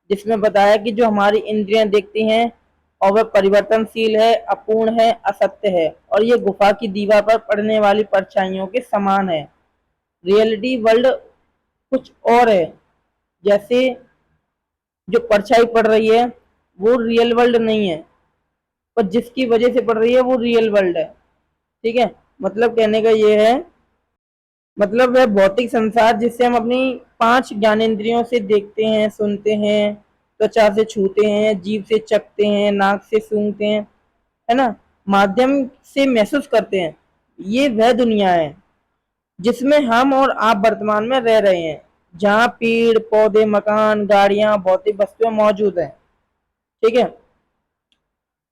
जिसमें बताया कि जो हमारी इंद्रियां देखती हैं और वह परिवर्तनशील है, अपूर्ण है, असत्य है और ये गुफा की दीवार पर पड़ने वाली परछाइयों के समान है। रियलिटी वर्ल्ड कुछ और है, जैसे जो परछाई पड़ रही है वो रियल वर्ल्ड नहीं है, पर जिसकी वजह से पड़ रही है वो रियल वर्ल्ड है, ठीक है। मतलब कहने का ये है, मतलब वह भौतिक संसार जिससे हम अपनी पांच ज्ञानेंद्रियों से देखते हैं, सुनते हैं, त्वचा से छूते हैं, जीभ से चखते हैं, नाक से सूंघते हैं, है ना, माध्यम से महसूस करते हैं, ये वह दुनिया है। जिसमें हम और आप वर्तमान में रह रहे हैं, जहां पेड़ पौधे मकान गाड़ियां भौतिक वस्तुएं मौजूद हैं। ठीक है,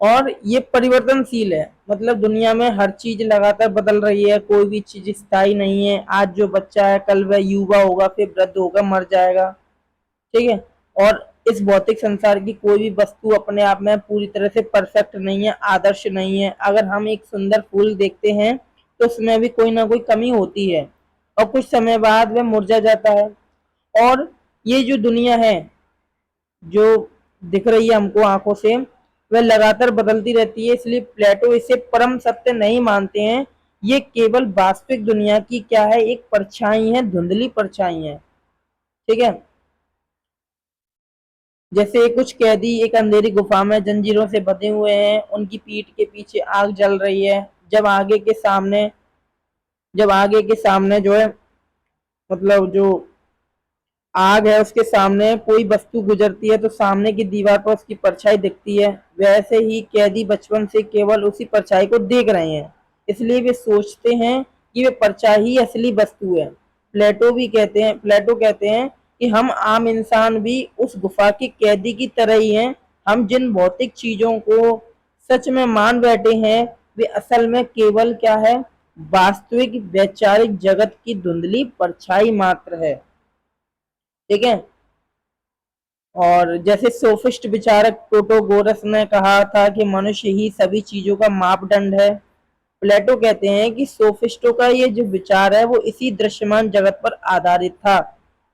और ये परिवर्तनशील है, मतलब दुनिया में हर चीज लगातार बदल रही है, कोई भी चीज स्थायी नहीं है। आज जो बच्चा है कल वह युवा होगा, फिर वृद्ध होगा, मर जाएगा। ठीक है, और इस भौतिक संसार की कोई भी वस्तु अपने आप में पूरी तरह से परफेक्ट नहीं है, आदर्श नहीं है। अगर हम एक सुंदर फूल देखते हैं तो उसमें भी कोई ना कोई कमी होती है, और कुछ समय बाद वह मुरझा जाता है। और ये जो दुनिया है, जो दिख रही है हमको आंखों से, वह लगातार बदलती रहती है। इसलिए प्लेटो इसे परम सत्य नहीं मानते हैं, ये केवल वास्तविक दुनिया की क्या है, एक परछाई है, धुंधली परछाई है। ठीक है, जैसे कुछ कैदी एक अंधेरी गुफा में जंजीरों से बंधे हुए हैं, उनकी पीठ के पीछे आग जल रही है। जब आगे के सामने जब आगे के सामने जो है, मतलब जो आग है उसके सामने कोई वस्तु गुजरती है तो सामने की दीवार पर उसकी परछाई दिखती है। वैसे ही कैदी बचपन से केवल उसी परछाई को देख रहे हैं, इसलिए वे सोचते हैं कि वे परछाई ही असली वस्तु है। प्लेटो कहते हैं कि हम आम इंसान भी उस गुफा के कैदी की तरह ही हैं। हम जिन भौतिक चीजों को सच में मान बैठे हैं, वे असल में केवल क्या है, वास्तविक वैचारिक जगत की धुंधली परछाई मात्र है। ठीक है, और जैसे सोफिस्ट विचारक प्रोटोगोरस ने कहा था कि मनुष्य ही सभी चीजों का मापदंड है, प्लेटो कहते हैं कि सोफिस्टों का ये जो विचार है वो इसी दृश्यमान जगत पर आधारित था,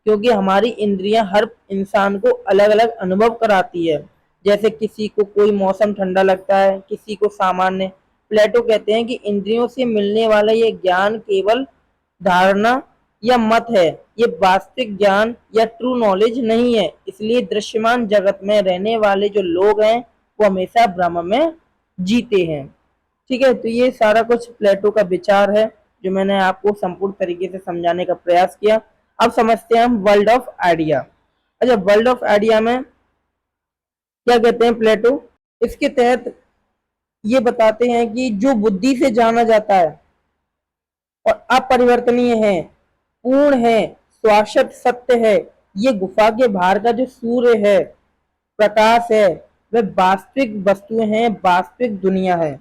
क्योंकि हमारी इंद्रियां हर इंसान को अलग अलग अनुभव कराती है। जैसे किसी को कोई मौसम ठंडा लगता है, किसी को सामान्य। प्लेटो कहते हैं कि इंद्रियों से मिलने वाला ये ज्ञान केवल धारणा या मत है, ये वास्तविक ज्ञान या ट्रू नॉलेज नहीं है। इसलिए दृश्यमान जगत में रहने वाले जो लोग हैं वो हमेशा भ्रम में जीते हैं। ठीक है, तो ये सारा कुछ प्लेटो का विचार है, जो मैंने आपको संपूर्ण तरीके से समझाने का प्रयास किया। अब समझते हैं हम वर्ल्ड ऑफ आइडिया। अच्छा, वर्ल्ड ऑफ आइडिया में क्या कहते हैं प्लेटो? इसके तहत ये बताते हैं कि जो बुद्धि से जाना जाता है और अपरिवर्तनीय है, पूर्ण है, शाश्वत सत्य है, ये गुफा के बाहर का जो सूर्य है, प्रकाश है, वह वास्तविक वस्तुएं हैं, वास्तविक दुनिया है।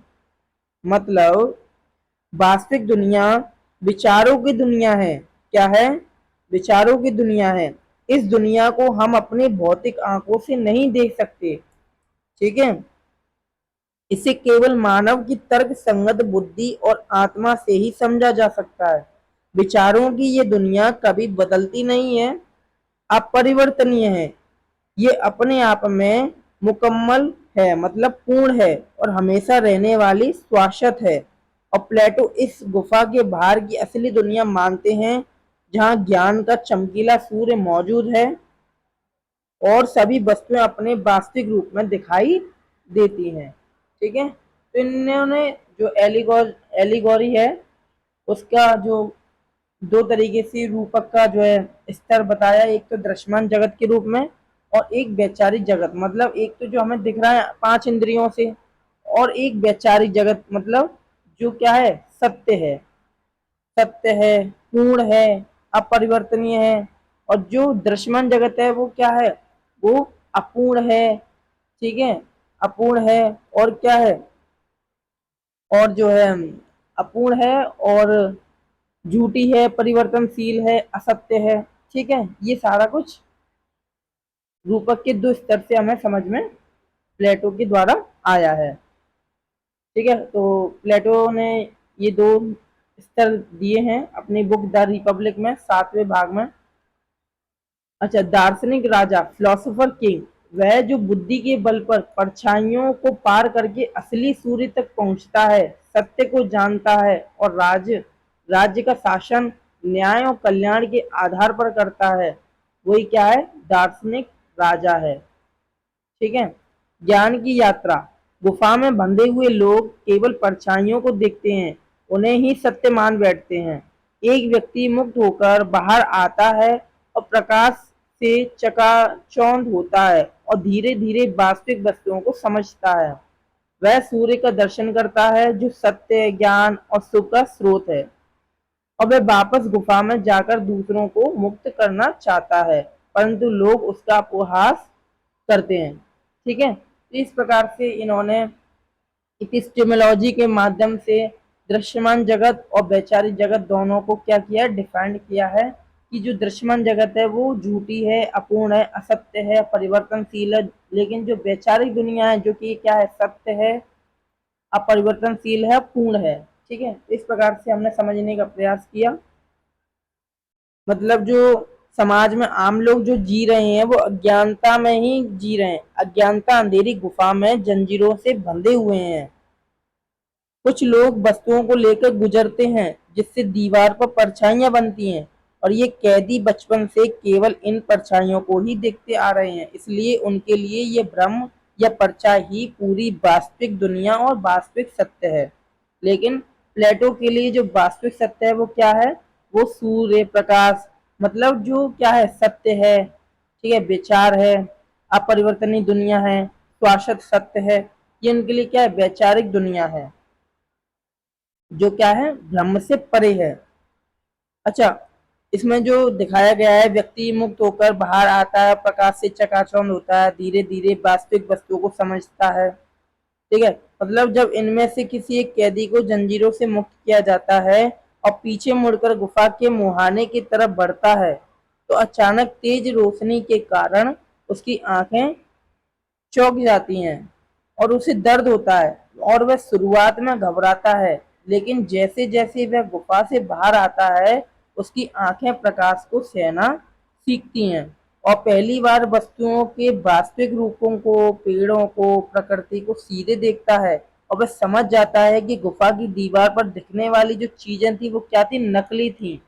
मतलब वास्तविक दुनिया विचारों की दुनिया है। क्या है? विचारों की दुनिया है। इस दुनिया को हम अपनी भौतिक आंखों से नहीं देख सकते। ठीक है, इसे केवल मानव की तर्क संगत बुद्धि और आत्मा से ही समझा जा सकता है। विचारों की ये दुनिया कभी बदलती नहीं है, अपरिवर्तनीय है, ये अपने आप में मुकम्मल है, मतलब पूर्ण है, और हमेशा रहने वाली शाश्वत है। और प्लेटो इस गुफा के बाहर की असली दुनिया मानते हैं, जहाँ ज्ञान का चमकीला सूर्य मौजूद है और सभी वस्तुएं अपने वास्तविक रूप में दिखाई देती हैं। ठीक है, तो इन्होंने जो एलिगोरी है उसका जो दो तरीके से रूपक का जो है स्तर बताया, एक तो दृश्यमान जगत के रूप में और एक वैचारिक जगत, मतलब एक तो जो हमें दिख रहा है पांच इंद्रियों से, और एक वैचारिक जगत मतलब जो क्या है, सत्य है, सत्य है, पूर्ण है, अपरिवर्तनीय है। और जो दृश्यमान जगत है वो क्या है, वो अपूर्ण है। ठीक है, अपूर्ण है, और क्या है, और जो है अपूर्ण है और झूठी है, परिवर्तनशील है, असत्य है। ठीक है, ये सारा कुछ रूपक के दो स्तर से हमें समझ में प्लेटो के द्वारा आया है। ठीक है, तो प्लेटो ने ये दो स्तर दिए हैं अपनी बुक द रिपब्लिक में 7वें भाग में। अच्छा, दार्शनिक राजा फिलोसोफर किंग, वह जो बुद्धि के बल पर परछाइयों को पार करके असली सूर्य तक पहुंचता है, सत्य को जानता है और राज्य का शासन न्याय और कल्याण के आधार पर करता है, वही क्या है, दार्शनिक राजा है। ठीक है, ज्ञान की यात्रा, गुफा में बंधे हुए लोग केवल परछाइयों को देखते हैं, उन्हें ही सत्य मान बैठते हैं। एक व्यक्ति मुक्त होकर बाहर आता है और प्रकाश से चकाचौंध होता है और धीरे धीरे वास्तविक वस्तुओं को समझता है। वह सूर्य का दर्शन करता है जो सत्य, ज्ञान और सुख का स्रोत है। और वह वापस गुफा में जाकर दूसरों को मुक्त करना चाहता है, परंतु लोग उसका उपहास करते हैं। ठीक है, तो इस प्रकार से इन्होंने एपिस्टेमोलॉजी के माध्यम से दृश्यमान जगत और वैचारिक जगत दोनों को क्या किया, डिफाइंड किया है कि जो दृश्यमान जगत है वो झूठी है, अपूर्ण है, असत्य है, परिवर्तनशील है, लेकिन जो वैचारिक दुनिया है जो कि क्या है, सत्य है, अपरिवर्तनशील है, पूर्ण है। ठीक है, इस प्रकार से हमने समझने का प्रयास किया। मतलब जो समाज में आम लोग जो जी रहे हैं वो अज्ञानता में ही जी रहे हैं, अज्ञानता अंधेरी गुफा में जंजीरों से बंधे हुए हैं। कुछ लोग वस्तुओं को लेकर गुजरते हैं जिससे दीवार पर परछाइयां बनती हैं, और ये कैदी बचपन से केवल इन परछाइयों को ही देखते आ रहे हैं, इसलिए उनके लिए ये भ्रम या परछाई ही पूरी वास्तविक दुनिया और वास्तविक सत्य है। लेकिन प्लेटो के लिए जो वास्तविक सत्य है वो क्या है, वो सूर्य प्रकाश, मतलब जो क्या है, सत्य है। ठीक है, विचार है, अपरिवर्तनीय दुनिया है, शाश्वत सत्य है, ये उनके लिए क्या है, वैचारिक दुनिया है जो क्या है, ब्रह्म से परे है। अच्छा, इसमें जो दिखाया गया है, व्यक्ति मुक्त होकर बाहर आता है, प्रकाश से चकाचौंध होता है, धीरे धीरे वास्तविक वस्तुओं को समझता है। ठीक है, मतलब जब इनमें से किसी एक कैदी को जंजीरों से मुक्त किया जाता है और पीछे मुड़कर गुफा के मुहाने की तरफ बढ़ता है, तो अचानक तेज रोशनी के कारण उसकी आंखें चौंक जाती हैं और उसे दर्द होता है, और वह शुरुआत में घबराता है, लेकिन जैसे जैसे वह गुफा से बाहर आता है उसकी आंखें प्रकाश को सहना सीखती हैं और पहली बार वस्तुओं के वास्तविक रूपों को, पेड़ों को, प्रकृति को सीधे देखता है, और वह समझ जाता है कि गुफा की दीवार पर दिखने वाली जो चीजें थी वो क्या थी, नकली थी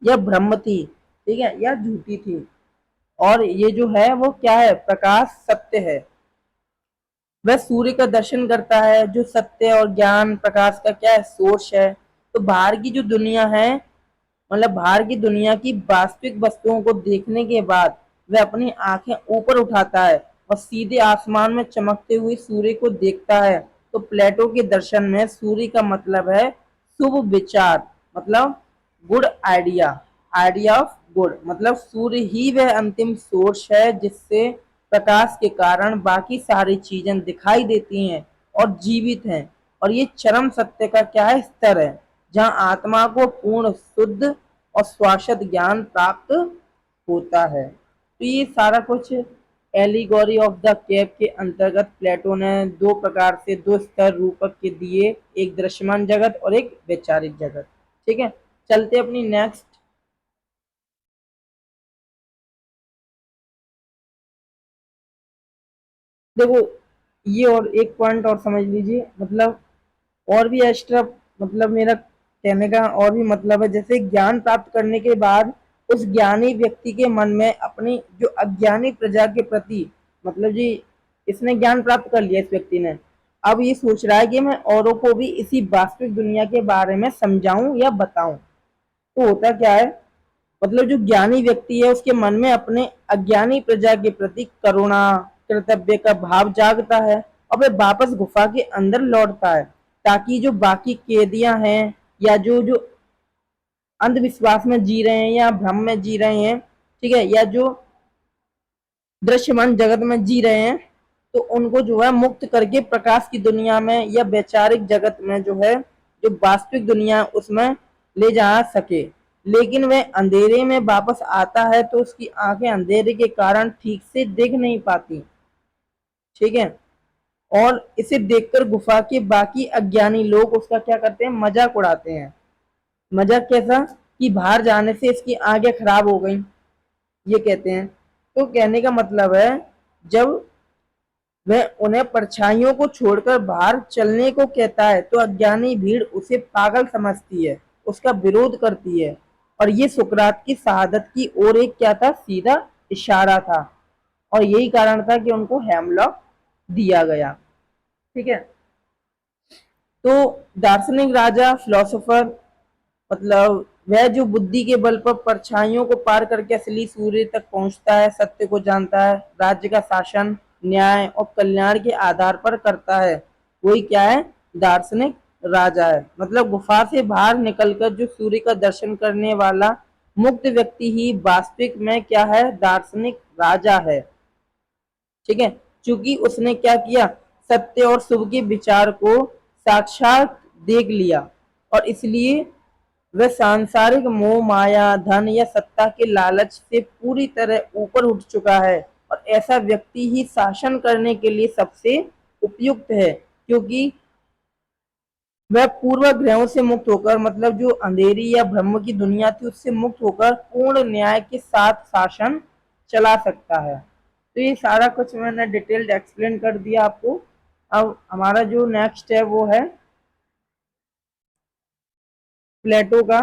या भ्रम थी, ठीक है, या झूठी थी, और ये जो है वो क्या है, प्रकाश सत्य है। वह सूर्य का दर्शन करता है जो सत्य और ज्ञान प्रकाश का क्या है, सोर्स है। तो बाहर की जो दुनिया है, मतलब बाहर की दुनिया की वास्तविक वस्तुओं को देखने के बाद वह अपनी आंखें ऊपर उठाता है और सीधे आसमान में चमकते हुए सूर्य को देखता है। तो प्लेटो के दर्शन में सूर्य का मतलब है शुभ विचार, मतलब good idea, idea of good, मतलब सूर्य ही वह अंतिम सोर्स है जिससे प्रकाश के कारण बाकी सारी चीजें दिखाई देती हैं और जीवित हैं, और ये चरम सत्य का क्या है, स्तर है जहाँ आत्मा को पूर्ण शुद्ध और शाश्वत ज्ञान प्राप्त होता है। तो ये सारा कुछ एलिगोरी ऑफ द केव के अंतर्गत प्लेटो ने दो प्रकार से, दो स्तर रूपक के दिए, एक दृश्यमान जगत और एक वैचारिक जगत। ठीक है, चलते अपनी नेक्स्ट। देखो, ये और एक पॉइंट और समझ लीजिए, मतलब और भी एक्स्ट्रा, मतलब मेरा कहने का और भी मतलब है, जैसे ज्ञान प्राप्त करने के बाद उस ज्ञानी व्यक्ति के मन में अपनी जो अज्ञानी प्रजा के प्रति, मतलब जी इसने ज्ञान प्राप्त कर लिया इस व्यक्ति ने, अब ये सोच रहा है कि मैं औरों को भी इसी वास्तविक दुनिया के बारे में समझाऊं या बताऊं। तो होता क्या है, मतलब जो ज्ञानी व्यक्ति है उसके मन में अपने अज्ञानी प्रजा के प्रति करुणा, कर्तव्य का भाव जागता है, और वह वापस गुफा के अंदर लौटता है ताकि जो बाकी कैदियां हैं या जो जो अंधविश्वास में जी रहे हैं या भ्रम में जी रहे हैं, ठीक है, या जो दृश्यमान जगत में जी रहे हैं, तो उनको जो है मुक्त करके प्रकाश की दुनिया में या वैचारिक जगत में जो है, जो वास्तविक दुनिया उसमें ले जा सके। लेकिन वह अंधेरे में वापस आता है तो उसकी आंखें अंधेरे के कारण ठीक से देख नहीं पाती। ठीक है, और इसे देखकर गुफा के बाकी अज्ञानी लोग उसका क्या करते हैं, मजाक उड़ाते हैं। मजाक कैसा, कि बाहर जाने से इसकी आंखें खराब हो गई, ये कहते हैं। तो कहने का मतलब है, जब वह उन्हें परछाइयों को छोड़कर बाहर चलने को कहता है तो अज्ञानी भीड़ उसे पागल समझती है, उसका विरोध करती है, और ये सुकरात की शहादत की ओर एक क्या था, सीधा इशारा था, और यही कारण था कि उनको हेमलॉक दिया गया। ठीक है, तो दार्शनिक राजा, फिलोसोफर, मतलब वह जो बुद्धि के बल पर परछाइयों को पार करके असली सूर्य तक पहुंचता है, सत्य को जानता है, राज्य का शासन न्याय और कल्याण के आधार पर करता है, वही क्या है, दार्शनिक राजा है। मतलब गुफा से बाहर निकलकर जो सूर्य का दर्शन करने वाला मुक्त व्यक्ति ही वास्तविक में क्या है, दार्शनिक राजा है। ठीक है, क्योंकि उसने क्या किया, सत्य और शुभ के विचार को साक्षात देख लिया और इसलिए वह सांसारिक मोह माया धन या सत्ता के लालच से पूरी तरह ऊपर उठ चुका है और ऐसा व्यक्ति ही शासन करने के लिए सबसे उपयुक्त है, क्योंकि वह पूर्व ग्रहों से मुक्त होकर, मतलब जो अंधेरी या ब्रह्म की दुनिया थी उससे मुक्त होकर पूर्ण न्याय के साथ शासन चला सकता है। तो ये सारा कुछ मैंने डिटेल्ड एक्सप्लेन कर दिया आपको। अब हमारा जो नेक्स्ट है वो है प्लेटो का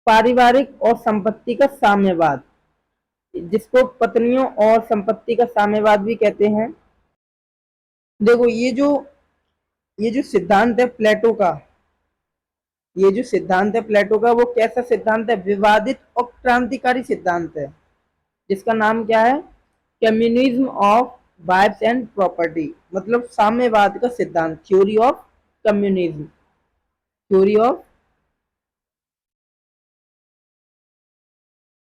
पारिवारिक और संपत्ति का साम्यवाद, जिसको पत्नियों और संपत्ति का साम्यवाद भी कहते हैं। देखो ये जो सिद्धांत है प्लेटो का, ये जो सिद्धांत है प्लेटो का वो कैसा सिद्धांत है, विवादित और क्रांतिकारी सिद्धांत है, जिसका नाम क्या है, communism of vibes and property, मतलब साम्यवाद का सिद्धांत, theory of communism, theory of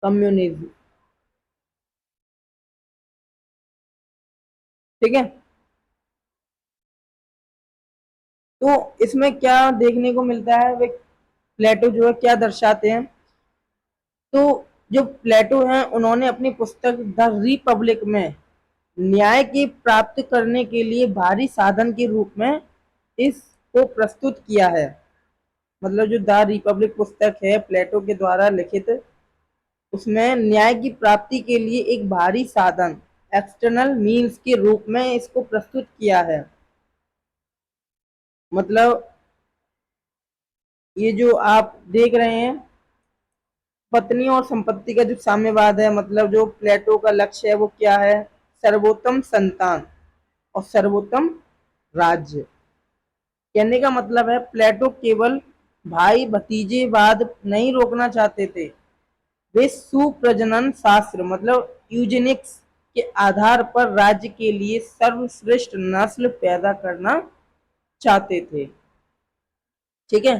communism. ठीक है, तो इसमें क्या देखने को मिलता है, वे प्लेटो जो है क्या दर्शाते हैं, तो जो प्लेटो हैं उन्होंने अपनी पुस्तक द रिपब्लिक में न्याय की प्राप्त करने के लिए भारी साधन के रूप में इसको प्रस्तुत किया है। मतलब जो द रिपब्लिक पुस्तक है प्लेटो के द्वारा लिखित, उसमें न्याय की प्राप्ति के लिए एक भारी साधन एक्सटर्नल मीन्स के रूप में इसको प्रस्तुत किया है। मतलब ये जो आप देख रहे हैं पत्नी और संपत्ति का जो साम्यवाद है, मतलब जो प्लेटो का लक्ष्य है वो क्या है, सर्वोत्तम संतान और सर्वोत्तम राज्य। कहने का मतलब है प्लेटो केवल भाई भतीजेवाद नहीं रोकना चाहते थे, वे सुप्रजनन शास्त्र मतलब यूजेनिक्स के आधार पर राज्य के लिए सर्वश्रेष्ठ नस्ल पैदा करना चाहते थे। ठीक है,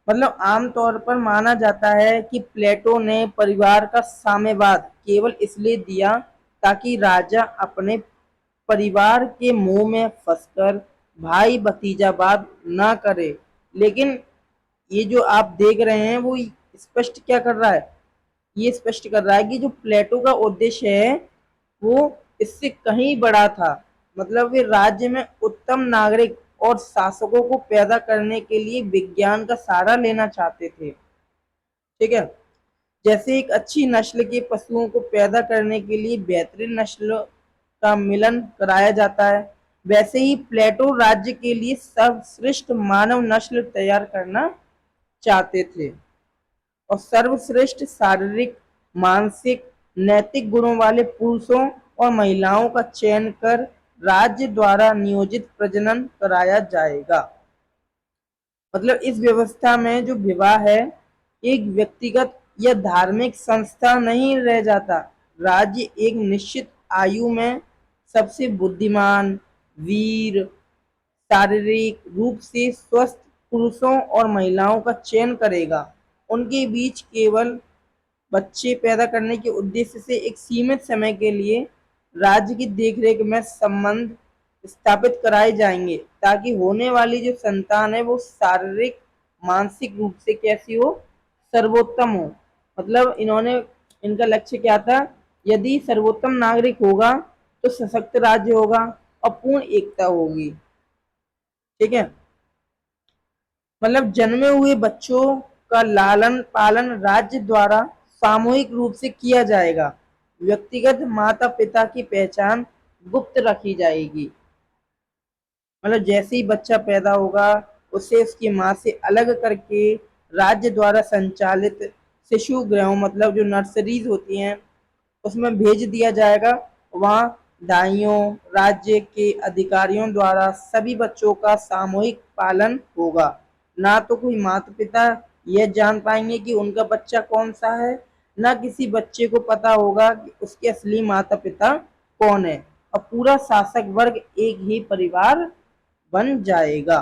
मतलब आमतौर पर माना जाता है कि प्लेटो ने परिवार का साम्यवाद केवल इसलिए दिया ताकि राजा अपने परिवार के मोह में फंसकर भाई भतीजावाद ना करे। लेकिन ये जो आप देख रहे हैं वो स्पष्ट क्या कर रहा है, ये स्पष्ट कर रहा है कि जो प्लेटो का उद्देश्य है वो इससे कहीं बड़ा था। मतलब वे राज्य में उत्तम नागरिक और शासकों को पैदा करने के लिए विज्ञान का सहारा लेना चाहते थे। ठीक है, जैसे एक अच्छी नस्ल के पशुओं को पैदा करने के लिए बेहतरीन नस्ल का मिलन कराया जाता है, वैसे ही प्लेटो राज्य के लिए सर्वश्रेष्ठ मानव नस्ल तैयार करना चाहते थे और सर्वश्रेष्ठ शारीरिक मानसिक नैतिक गुणों वाले पुरुषों और महिलाओं का चयन कर राज्य द्वारा नियोजित प्रजनन कराया जाएगा। मतलब इस व्यवस्था में जो विवाह है एक व्यक्तिगत या धार्मिक संस्था नहीं रह जाता, राज्य एक निश्चित आयु में सबसे बुद्धिमान वीर शारीरिक रूप से स्वस्थ पुरुषों और महिलाओं का चयन करेगा, उनके बीच केवल बच्चे पैदा करने के उद्देश्य से एक सीमित समय के लिए राज्य की देखरेख में संबंध स्थापित कराए जाएंगे ताकि होने वाली जो संतान है वो शारीरिक मानसिक रूप से कैसी हो, सर्वोत्तम हो। मतलब इन्होंने इनका लक्ष्य क्या था, यदि सर्वोत्तम नागरिक होगा तो सशक्त राज्य होगा और पूर्ण एकता होगी। ठीक है, मतलब जन्मे हुए बच्चों का लालन पालन राज्य द्वारा सामूहिक रूप से किया जाएगा, व्यक्तिगत माता पिता की पहचान गुप्त रखी जाएगी। मतलब जैसे ही बच्चा पैदा होगा उसे उसकी माँ से अलग करके राज्य द्वारा संचालित शिशु गृहों मतलब जो नर्सरीज होती हैं उसमें भेज दिया जाएगा। वहाँ दाइयों राज्य के अधिकारियों द्वारा सभी बच्चों का सामूहिक पालन होगा। ना तो कोई माता पिता यह जान पाएंगे कि उनका बच्चा कौन सा है, ना किसी बच्चे को पता होगा कि उसके असली माता पिता कौन है, और पूरा शासक वर्ग एक ही परिवार बन जाएगा।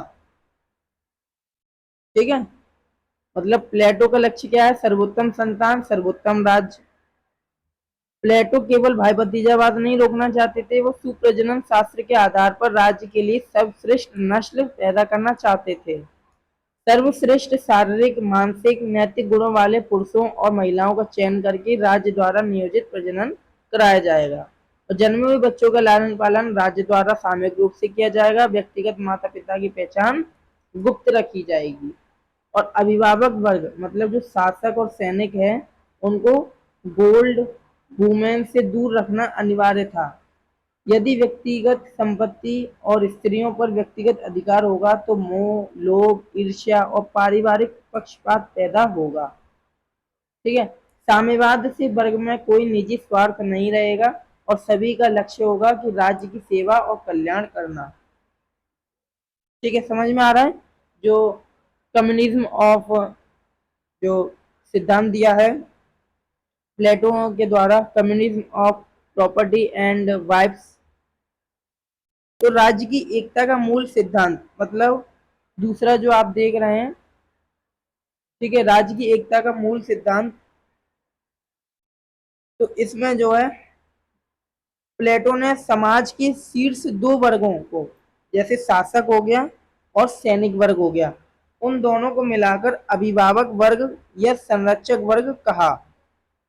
ठीक है, मतलब प्लेटो का लक्ष्य क्या है? सर्वोत्तम संतान, सर्वोत्तम राज्य। प्लेटो केवल भाई भतीजावाद नहीं रोकना चाहते थे, वो सुप्रजनन शास्त्र के आधार पर राज्य के लिए सर्वश्रेष्ठ नस्ल पैदा करना चाहते थे। सर्वश्रेष्ठ शारीरिक, मानसिक, नैतिक गुणों वाले पुरुषों और महिलाओं का चयन करके राज्य द्वारा नियोजित प्रजनन कराया जाएगा और जन्मे हुए बच्चों का लालन पालन राज्य द्वारा सामूहिक रूप से किया जाएगा। व्यक्तिगत माता पिता की पहचान गुप्त रखी जाएगी और अभिभावक वर्ग मतलब जो शासक और सैनिक है उनको गोल्ड वुमेन से दूर रखना अनिवार्य था। यदि व्यक्तिगत संपत्ति और स्त्रियों पर व्यक्तिगत अधिकार होगा तो मोह, लोभ, ईर्ष्या और पारिवारिक पक्षपात पैदा होगा। ठीक है, साम्यवाद से वर्ग में कोई निजी स्वार्थ नहीं रहेगा और सभी का लक्ष्य होगा कि राज्य की सेवा और कल्याण करना। ठीक है, समझ में आ रहा है? जो कम्युनिज्म ऑफ जो सिद्धांत दिया है प्लेटो के द्वारा, communism of property and wifes. तो राज्य की एकता का मूल सिद्धांत मतलब दूसरा जो आप देख रहे हैं, ठीक है, राज्य की एकता का मूल सिद्धांत। तो इसमें जो है प्लेटो ने समाज के शीर्ष दो वर्गों को, जैसे शासक हो गया और सैनिक वर्ग हो गया, उन दोनों को मिलाकर अभिभावक वर्ग या संरक्षक वर्ग कहा।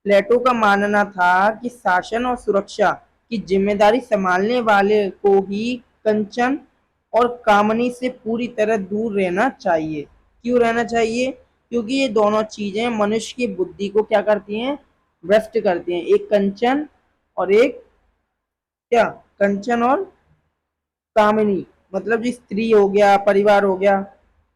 प्लेटो का मानना था कि शासन और सुरक्षा की जिम्मेदारी संभालने वाले को ही कंचन और कामनी से पूरी तरह दूर रहना चाहिए। क्यों रहना चाहिए? क्योंकि ये दोनों चीजें मनुष्य की बुद्धि को क्या करती हैं? भ्रष्ट करती हैं। एक कंचन और एक क्या? कंचन और कामिनी, मतलब जो स्त्री हो गया, परिवार हो गया,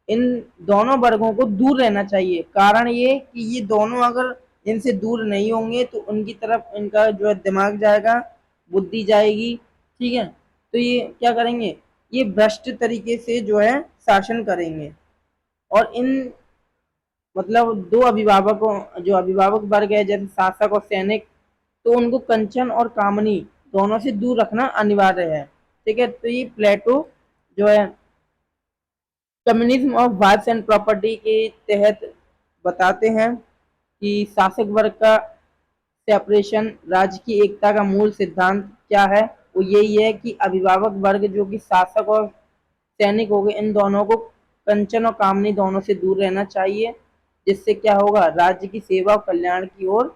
इन दोनों वर्गों को दूर रहना चाहिए। कारण ये कि ये दोनों अगर इनसे दूर नहीं होंगे तो उनकी तरफ इनका जो है दिमाग जाएगा, बुद्धि जाएगी। ठीक है, तो ये क्या करेंगे? ये भ्रष्ट तरीके से जो है शासन करेंगे और इन मतलब दो अभिभावकों, जो अभिभावक वर्ग है जैसे शासक और सैनिक, तो उनको कंचन और कामनी दोनों से दूर रखना अनिवार्य है। ठीक है, तो ये प्लेटो जो है communism of wives and property के तहत बताते हैं कि शासक वर्ग का सेपरेशन, राज्य की एकता का मूल सिद्धांत क्या है? वो यही है कि अभिभावक वर्ग जो कि शासक और सैनिक हो गए, इन दोनों को कंचन और कामनी दोनों से दूर रहना चाहिए, जिससे क्या होगा? राज्य की सेवा और कल्याण की ओर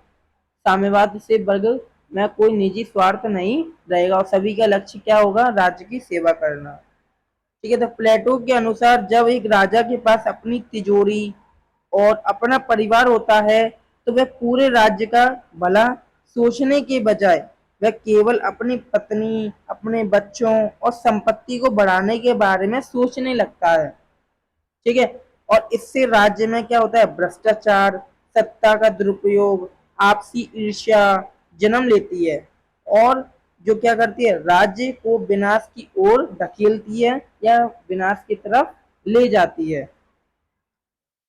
साम्यवाद से वर्ग में कोई निजी स्वार्थ नहीं रहेगा और सभी का लक्ष्य क्या होगा? राज्य की सेवा करना। ठीक है, तो प्लेटो के अनुसार जब एक राजा के पास अपनी तिजोरी और अपना परिवार होता है तो वह पूरे राज्य का भला सोचने के बजाय वह केवल अपनी पत्नी, अपने बच्चों और संपत्ति को बढ़ाने के बारे में सोचने लगता है। ठीक है, और इससे राज्य में क्या होता है? भ्रष्टाचार, सत्ता का दुरुपयोग, आपसी ईर्ष्या जन्म लेती है और जो क्या करती है? राज्य को विनाश की ओर धकेलती है या विनाश की तरफ ले जाती है।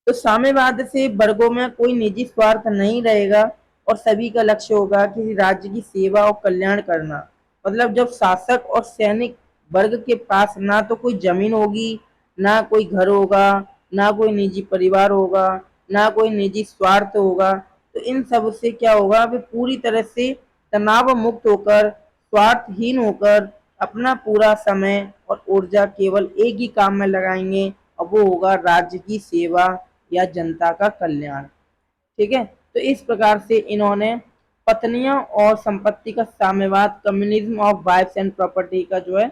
तो साम्यवाद से वर्गों में कोई निजी स्वार्थ नहीं रहेगा और सभी का लक्ष्य होगा कि राज्य की सेवा और कल्याण करना। मतलब जब शासक और सैनिक वर्ग के पास ना तो कोई जमीन होगी, ना कोई घर होगा, ना कोई निजी परिवार होगा, ना कोई निजी स्वार्थ होगा, तो इन सब से क्या होगा? वे पूरी तरह से तनाव मुक्त होकर, स्वार्थहीन होकर अपना पूरा समय और ऊर्जा केवल एक ही काम में लगाएंगे और वो होगा राज्य की सेवा या जनता का कल्याण। ठीक है, तो इस प्रकार से इन्होंने पत्नियों और संपत्ति का साम्यवाद, communism of wives and property का जो है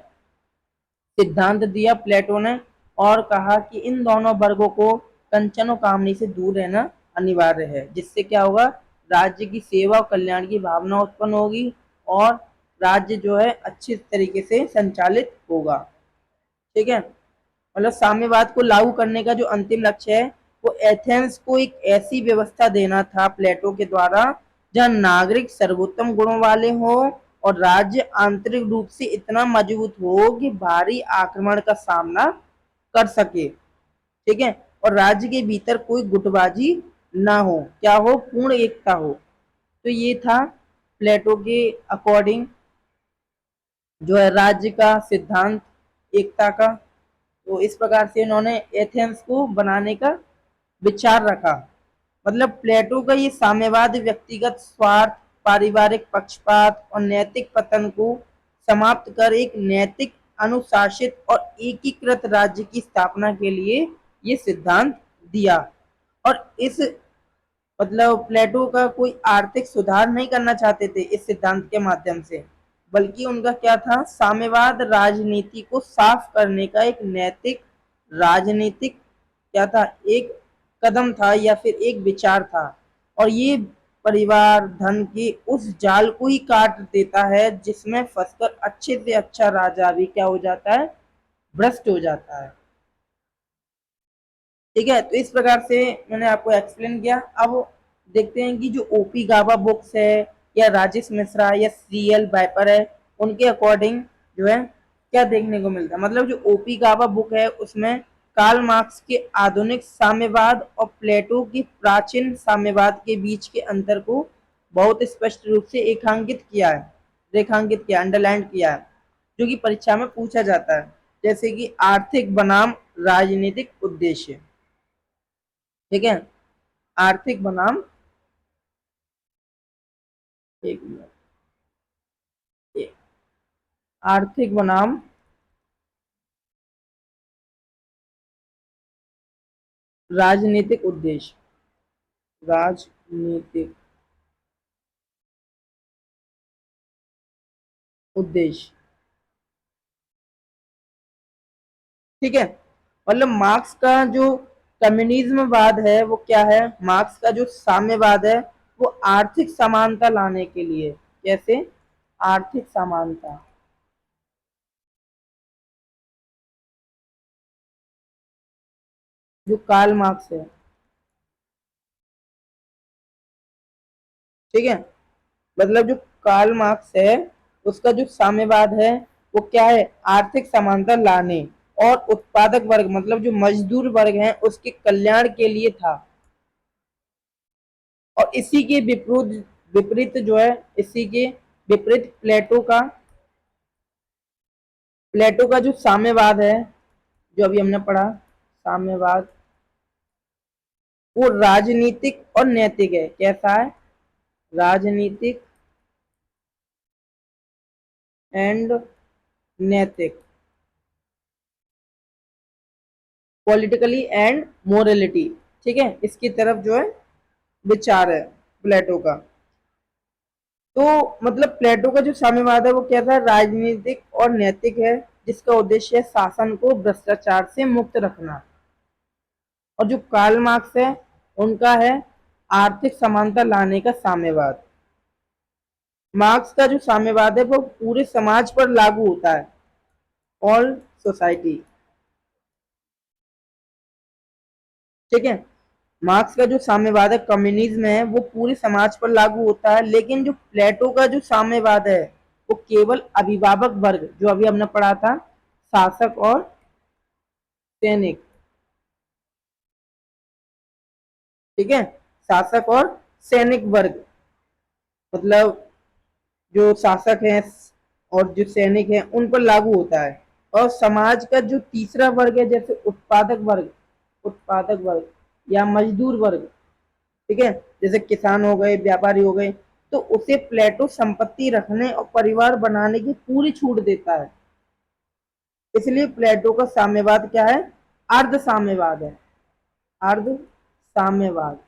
सिद्धांत दिया प्लेटो ने और कहा कि इन दोनों वर्गों को कंचन और कामनी से दूर रहना अनिवार्य है, जिससे क्या होगा? राज्य की सेवा और कल्याण की भावना उत्पन्न होगी और राज्य जो है अच्छी तरीके से संचालित होगा। ठीक है, मतलब साम्यवाद को लागू करने का जो अंतिम लक्ष्य है वो एथेंस को एक ऐसी व्यवस्था देना था प्लेटो के द्वारा जहां नागरिक सर्वोत्तम गुणों वाले हो और राज्य आंतरिक रूप से इतना मजबूत हो कि भारी आक्रमण का सामना कर सके। ठीक है, और राज्य के भीतर कोई गुटबाजी ना हो, क्या हो? पूर्ण एकता हो। तो ये था प्लेटो के अकॉर्डिंग जो है राज्य का सिद्धांत, एकता का। तो इस प्रकार से इन्होंने एथेंस को बनाने का विचार रखा। मतलब प्लेटो का ये साम्यवाद व्यक्तिगत स्वार्थ, पारिवारिक पक्षपात और नैतिक पतन को समाप्त कर एक नैतिक, अनुशासित और एकीकृत राज्य की स्थापना के लिए ये सिद्धांत दिया। और इस मतलब प्लेटो का कोई आर्थिक सुधार नहीं करना चाहते थे इस सिद्धांत के माध्यम से, बल्कि उनका क्या था, साम्यवाद राजनीति को साफ करने का एक नैतिक, राजनीतिक क्या था, एक कदम था या फिर एक विचार था। और ये परिवार धन के उस जाल को ही काट देता है जिसमें फंसकर अच्छे से अच्छा राजा भी क्या हो जाता है, भ्रष्ट हो जाता है। ठीक है, तो इस प्रकार से मैंने आपको एक्सप्लेन किया। अब देखते हैं कि जो ओपी गाबा बुक्स है या राजेश मिश्रा या सीएल वाइपर है, उनके अकॉर्डिंग जो है क्या देखने को मिलता है। मतलब जो ओपी गाबा बुक है उसमें कार्ल मार्क्स के आधुनिक साम्यवाद और प्लेटो की प्राचीन साम्यवाद के बीच के अंतर को बहुत स्पष्ट रूप से रेखांकित किया, अंडरलाइन किया है, जो कि परीक्षा में पूछा जाता है। जैसे कि आर्थिक बनाम राजनीतिक उद्देश्य। ठीक है, आर्थिक बनाम, एक मिनट, आर्थिक बनाम राजनीतिक उद्देश्य, राजनीतिक उद्देश्य। ठीक है, मतलब मार्क्स का जो कम्युनिज्मवाद है वो क्या है, मार्क्स का जो साम्यवाद है वो आर्थिक समानता लाने के लिए, कैसे, आर्थिक समानता, जो कार्ल मार्क्स है। ठीक है, मतलब जो कार्ल मार्क्स है उसका जो साम्यवाद है वो क्या है, आर्थिक समानता लाने और उत्पादक वर्ग मतलब जो मजदूर वर्ग है उसके कल्याण के लिए था। और इसी के विपरीत विपरीत जो है, इसी के विपरीत प्लेटो का जो साम्यवाद है, जो अभी हमने पढ़ा साम्यवाद, वो राजनीतिक और नैतिक है। कैसा है, राजनीतिक एंड नैतिक, पॉलिटिकली एंड मोरलिटी। ठीक है, इसकी तरफ जो है विचार है प्लेटो का। तो मतलब प्लेटो का जो साम्यवाद है वो क्या था, राजनीतिक और नैतिक है, जिसका उद्देश्य है शासन को भ्रष्टाचार से मुक्त रखना। और जो कार्ल मार्क्स है उनका है आर्थिक समानता लाने का साम्यवाद। मार्क्स का जो साम्यवाद है वो पूरे समाज पर लागू होता है, ऑल सोसाइटी। ठीक है, मार्क्स का जो साम्यवाद है, कम्युनिज्म है, वो पूरे समाज पर लागू होता है। लेकिन जो प्लेटो का जो साम्यवाद है वो केवल अभिभावक वर्ग, जो अभी हमने पढ़ा था, शासक और सैनिक। ठीक है, शासक और सैनिक वर्ग, मतलब जो शासक हैं और जो सैनिक हैं उन पर लागू होता है। और समाज का जो तीसरा वर्ग है, जैसे उत्पादक वर्ग या मजदूर वर्ग, ठीक है, जैसे किसान हो गए, व्यापारी हो गए, तो उसे प्लेटो संपत्ति रखने और परिवार बनाने की पूरी छूट देता है। इसलिए प्लेटो का साम्यवाद क्या है, अर्ध साम्यवाद है, अर्ध साम्यवाद।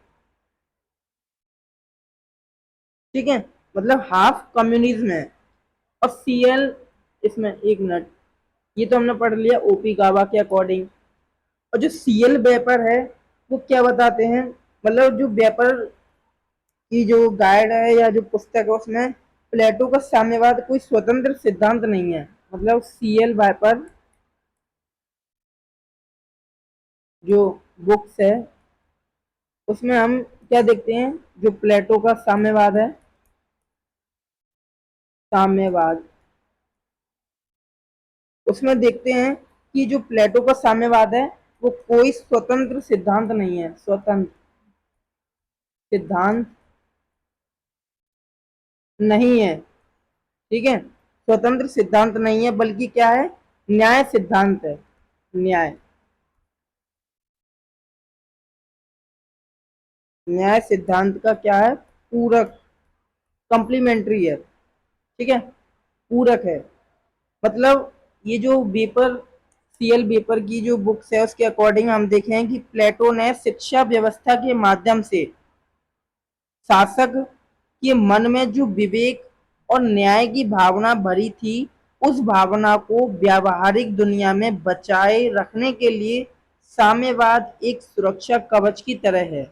ठीक है, मतलब हाफ कम्युनिज्म है। और सीएल, इसमें एक मिनट, ये तो हमने पढ़ लिया ओपी गावा के अकॉर्डिंग। और जो सीएल वेपर है वो क्या बताते हैं, मतलब जो वेपर की जो गाइड है या जो पुस्तक है उसमें प्लेटो का साम्यवाद कोई स्वतंत्र सिद्धांत नहीं है। मतलब सीएल वाइपर जो बुक्स है उसमें हम क्या देखते हैं, जो प्लेटो का साम्यवाद है, साम्यवाद, उसमें देखते हैं कि जो प्लेटो का साम्यवाद है वो कोई स्वतंत्र सिद्धांत नहीं है, स्वतंत्र सिद्धांत नहीं है। ठीक है, स्वतंत्र सिद्धांत नहीं है, बल्कि क्या है, न्याय सिद्धांत है। न्याय। न्याय सिद्धांत का क्या है? पूरक, कॉम्प्लीमेंट्री है। ठीक है, पूरक है। मतलब ये जो बेपर, सीएल बेपर की जो बुक्स है उसके अकॉर्डिंग हम देखें कि प्लेटो ने शिक्षा व्यवस्था के माध्यम से शासक के मन में जो विवेक और न्याय की भावना भरी थी, उस भावना को व्यावहारिक दुनिया में बचाए रखने के लिए साम्यवाद एक सुरक्षा कवच की तरह है।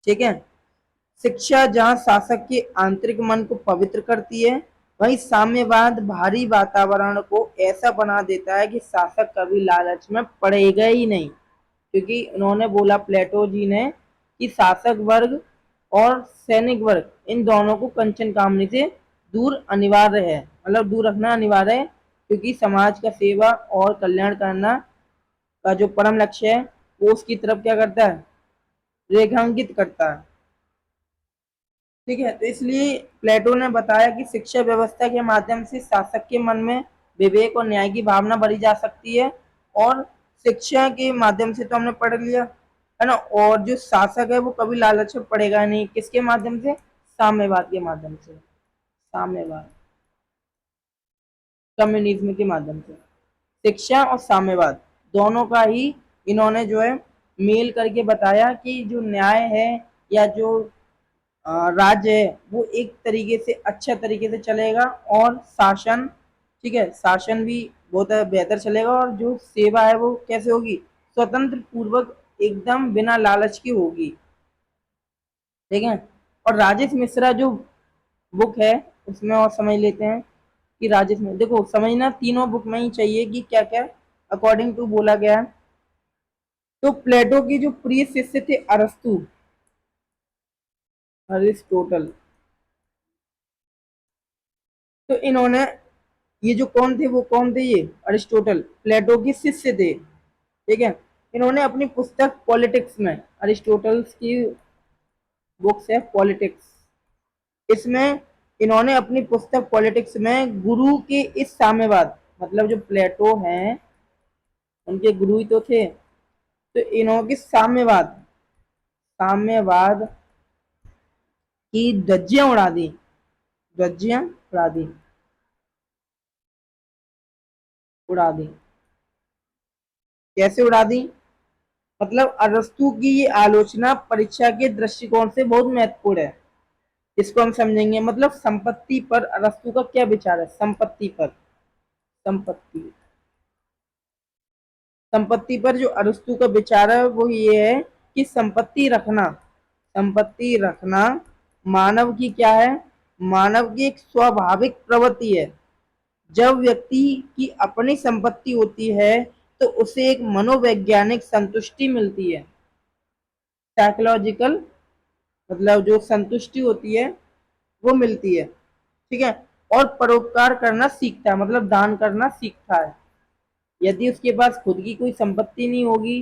ठीक है, शिक्षा जहां शासक के आंतरिक मन को पवित्र करती है, वहीं साम्यवाद भारी वातावरण को ऐसा बना देता है कि शासक कभी लालच में पड़ेगा ही नहीं। क्योंकि उन्होंने बोला, प्लेटो जी ने, कि शासक वर्ग और सैनिक वर्ग इन दोनों को कंचन कामनी से दूर अनिवार्य है, मतलब दूर रखना अनिवार्य है। क्योंकि समाज का सेवा और कल्याण करना का जो परम लक्ष्य है वो उसकी तरफ क्या करता है? रेखांकित करता है। ठीक है, तो इसलिए प्लेटो ने बताया कि शिक्षा व्यवस्था के माध्यम से शासक के मन में विवेक और न्याय की भावना भरी जा सकती है। और शिक्षा के माध्यम से तो हमने पढ़ लिया है ना, और जो शासक है वो कभी लालच में पड़ेगा नहीं। किसके माध्यम से? साम्यवाद के माध्यम से। साम्यवाद, कम्युनिज्म के माध्यम से। शिक्षा और साम्यवाद दोनों का ही इन्होंने जो है मेल करके बताया कि जो न्याय है या जो राज्य है वो एक तरीके से अच्छा तरीके से चलेगा, और शासन, ठीक है, शासन भी बहुत बेहतर चलेगा, और जो सेवा है वो कैसे होगी? स्वतंत्र पूर्वक, एकदम बिना लालच की होगी। ठीक है, और राजेश मिश्रा जो बुक है उसमें और समझ लेते हैं कि राजेश में देखो, समझना तीनों बुक में ही चाहिए कि क्या क्या अकॉर्डिंग टू बोला गया है। तो प्लेटो की जो प्रिय शिष्य थे अरस्तु, अरिस्टोटल, तो इन्होंने, ये जो कौन थे, वो कौन थे? ये अरिस्टोटल प्लेटो के शिष्य थे। ठीक है, इन्होंने अपनी पुस्तक पॉलिटिक्स में, अरिस्टोटल्स की बुक्स है पॉलिटिक्स, इसमें इन्होंने अपनी पुस्तक पॉलिटिक्स में गुरु के इस साम्यवाद, मतलब जो प्लेटो हैं उनके गुरु ही तो थे, तो इन्होंने साम्यवाद, साम्यवाद की धज्जियां उड़ा दी। धज्जियां उड़ा दी, उड़ा दी। कैसे उड़ा दी? मतलब अरस्तु की ये आलोचना परीक्षा के दृष्टिकोण से बहुत महत्वपूर्ण है। इसको हम समझेंगे। मतलब संपत्ति पर अरस्तु का क्या विचार है? संपत्ति पर, संपत्ति, संपत्ति पर जो अरस्तु का विचार है वो ये है कि संपत्ति रखना, संपत्ति रखना मानव की क्या है? मानव की एक स्वाभाविक प्रवृत्ति है। जब व्यक्ति की अपनी संपत्ति होती है तो उसे एक मनोवैज्ञानिक संतुष्टि मिलती है, साइकोलॉजिकल, मतलब जो संतुष्टि होती है वो मिलती है। ठीक है, और परोपकार करना सीखता है, मतलब दान करना सीखता है। यदि उसके पास खुद की कोई संपत्ति नहीं होगी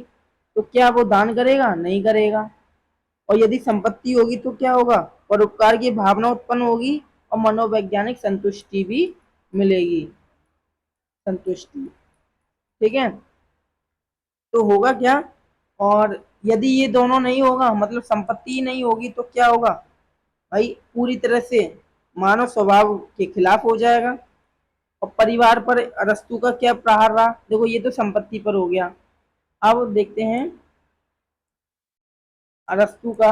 तो क्या वो दान करेगा? नहीं करेगा। और यदि संपत्ति होगी तो क्या होगा? परोपकार की भावना उत्पन्न होगी और मनोवैज्ञानिक संतुष्टि भी मिलेगी, संतुष्टि। ठीक है, तो होगा क्या? और यदि ये दोनों नहीं होगा, मतलब संपत्ति ही नहीं होगी, तो क्या होगा भाई? पूरी तरह से मानव स्वभाव के खिलाफ हो जाएगा। और परिवार पर अरस्तु का क्या प्रहार रहा? देखो, ये तो संपत्ति पर हो गया। अब देखते हैं अरस्तु का,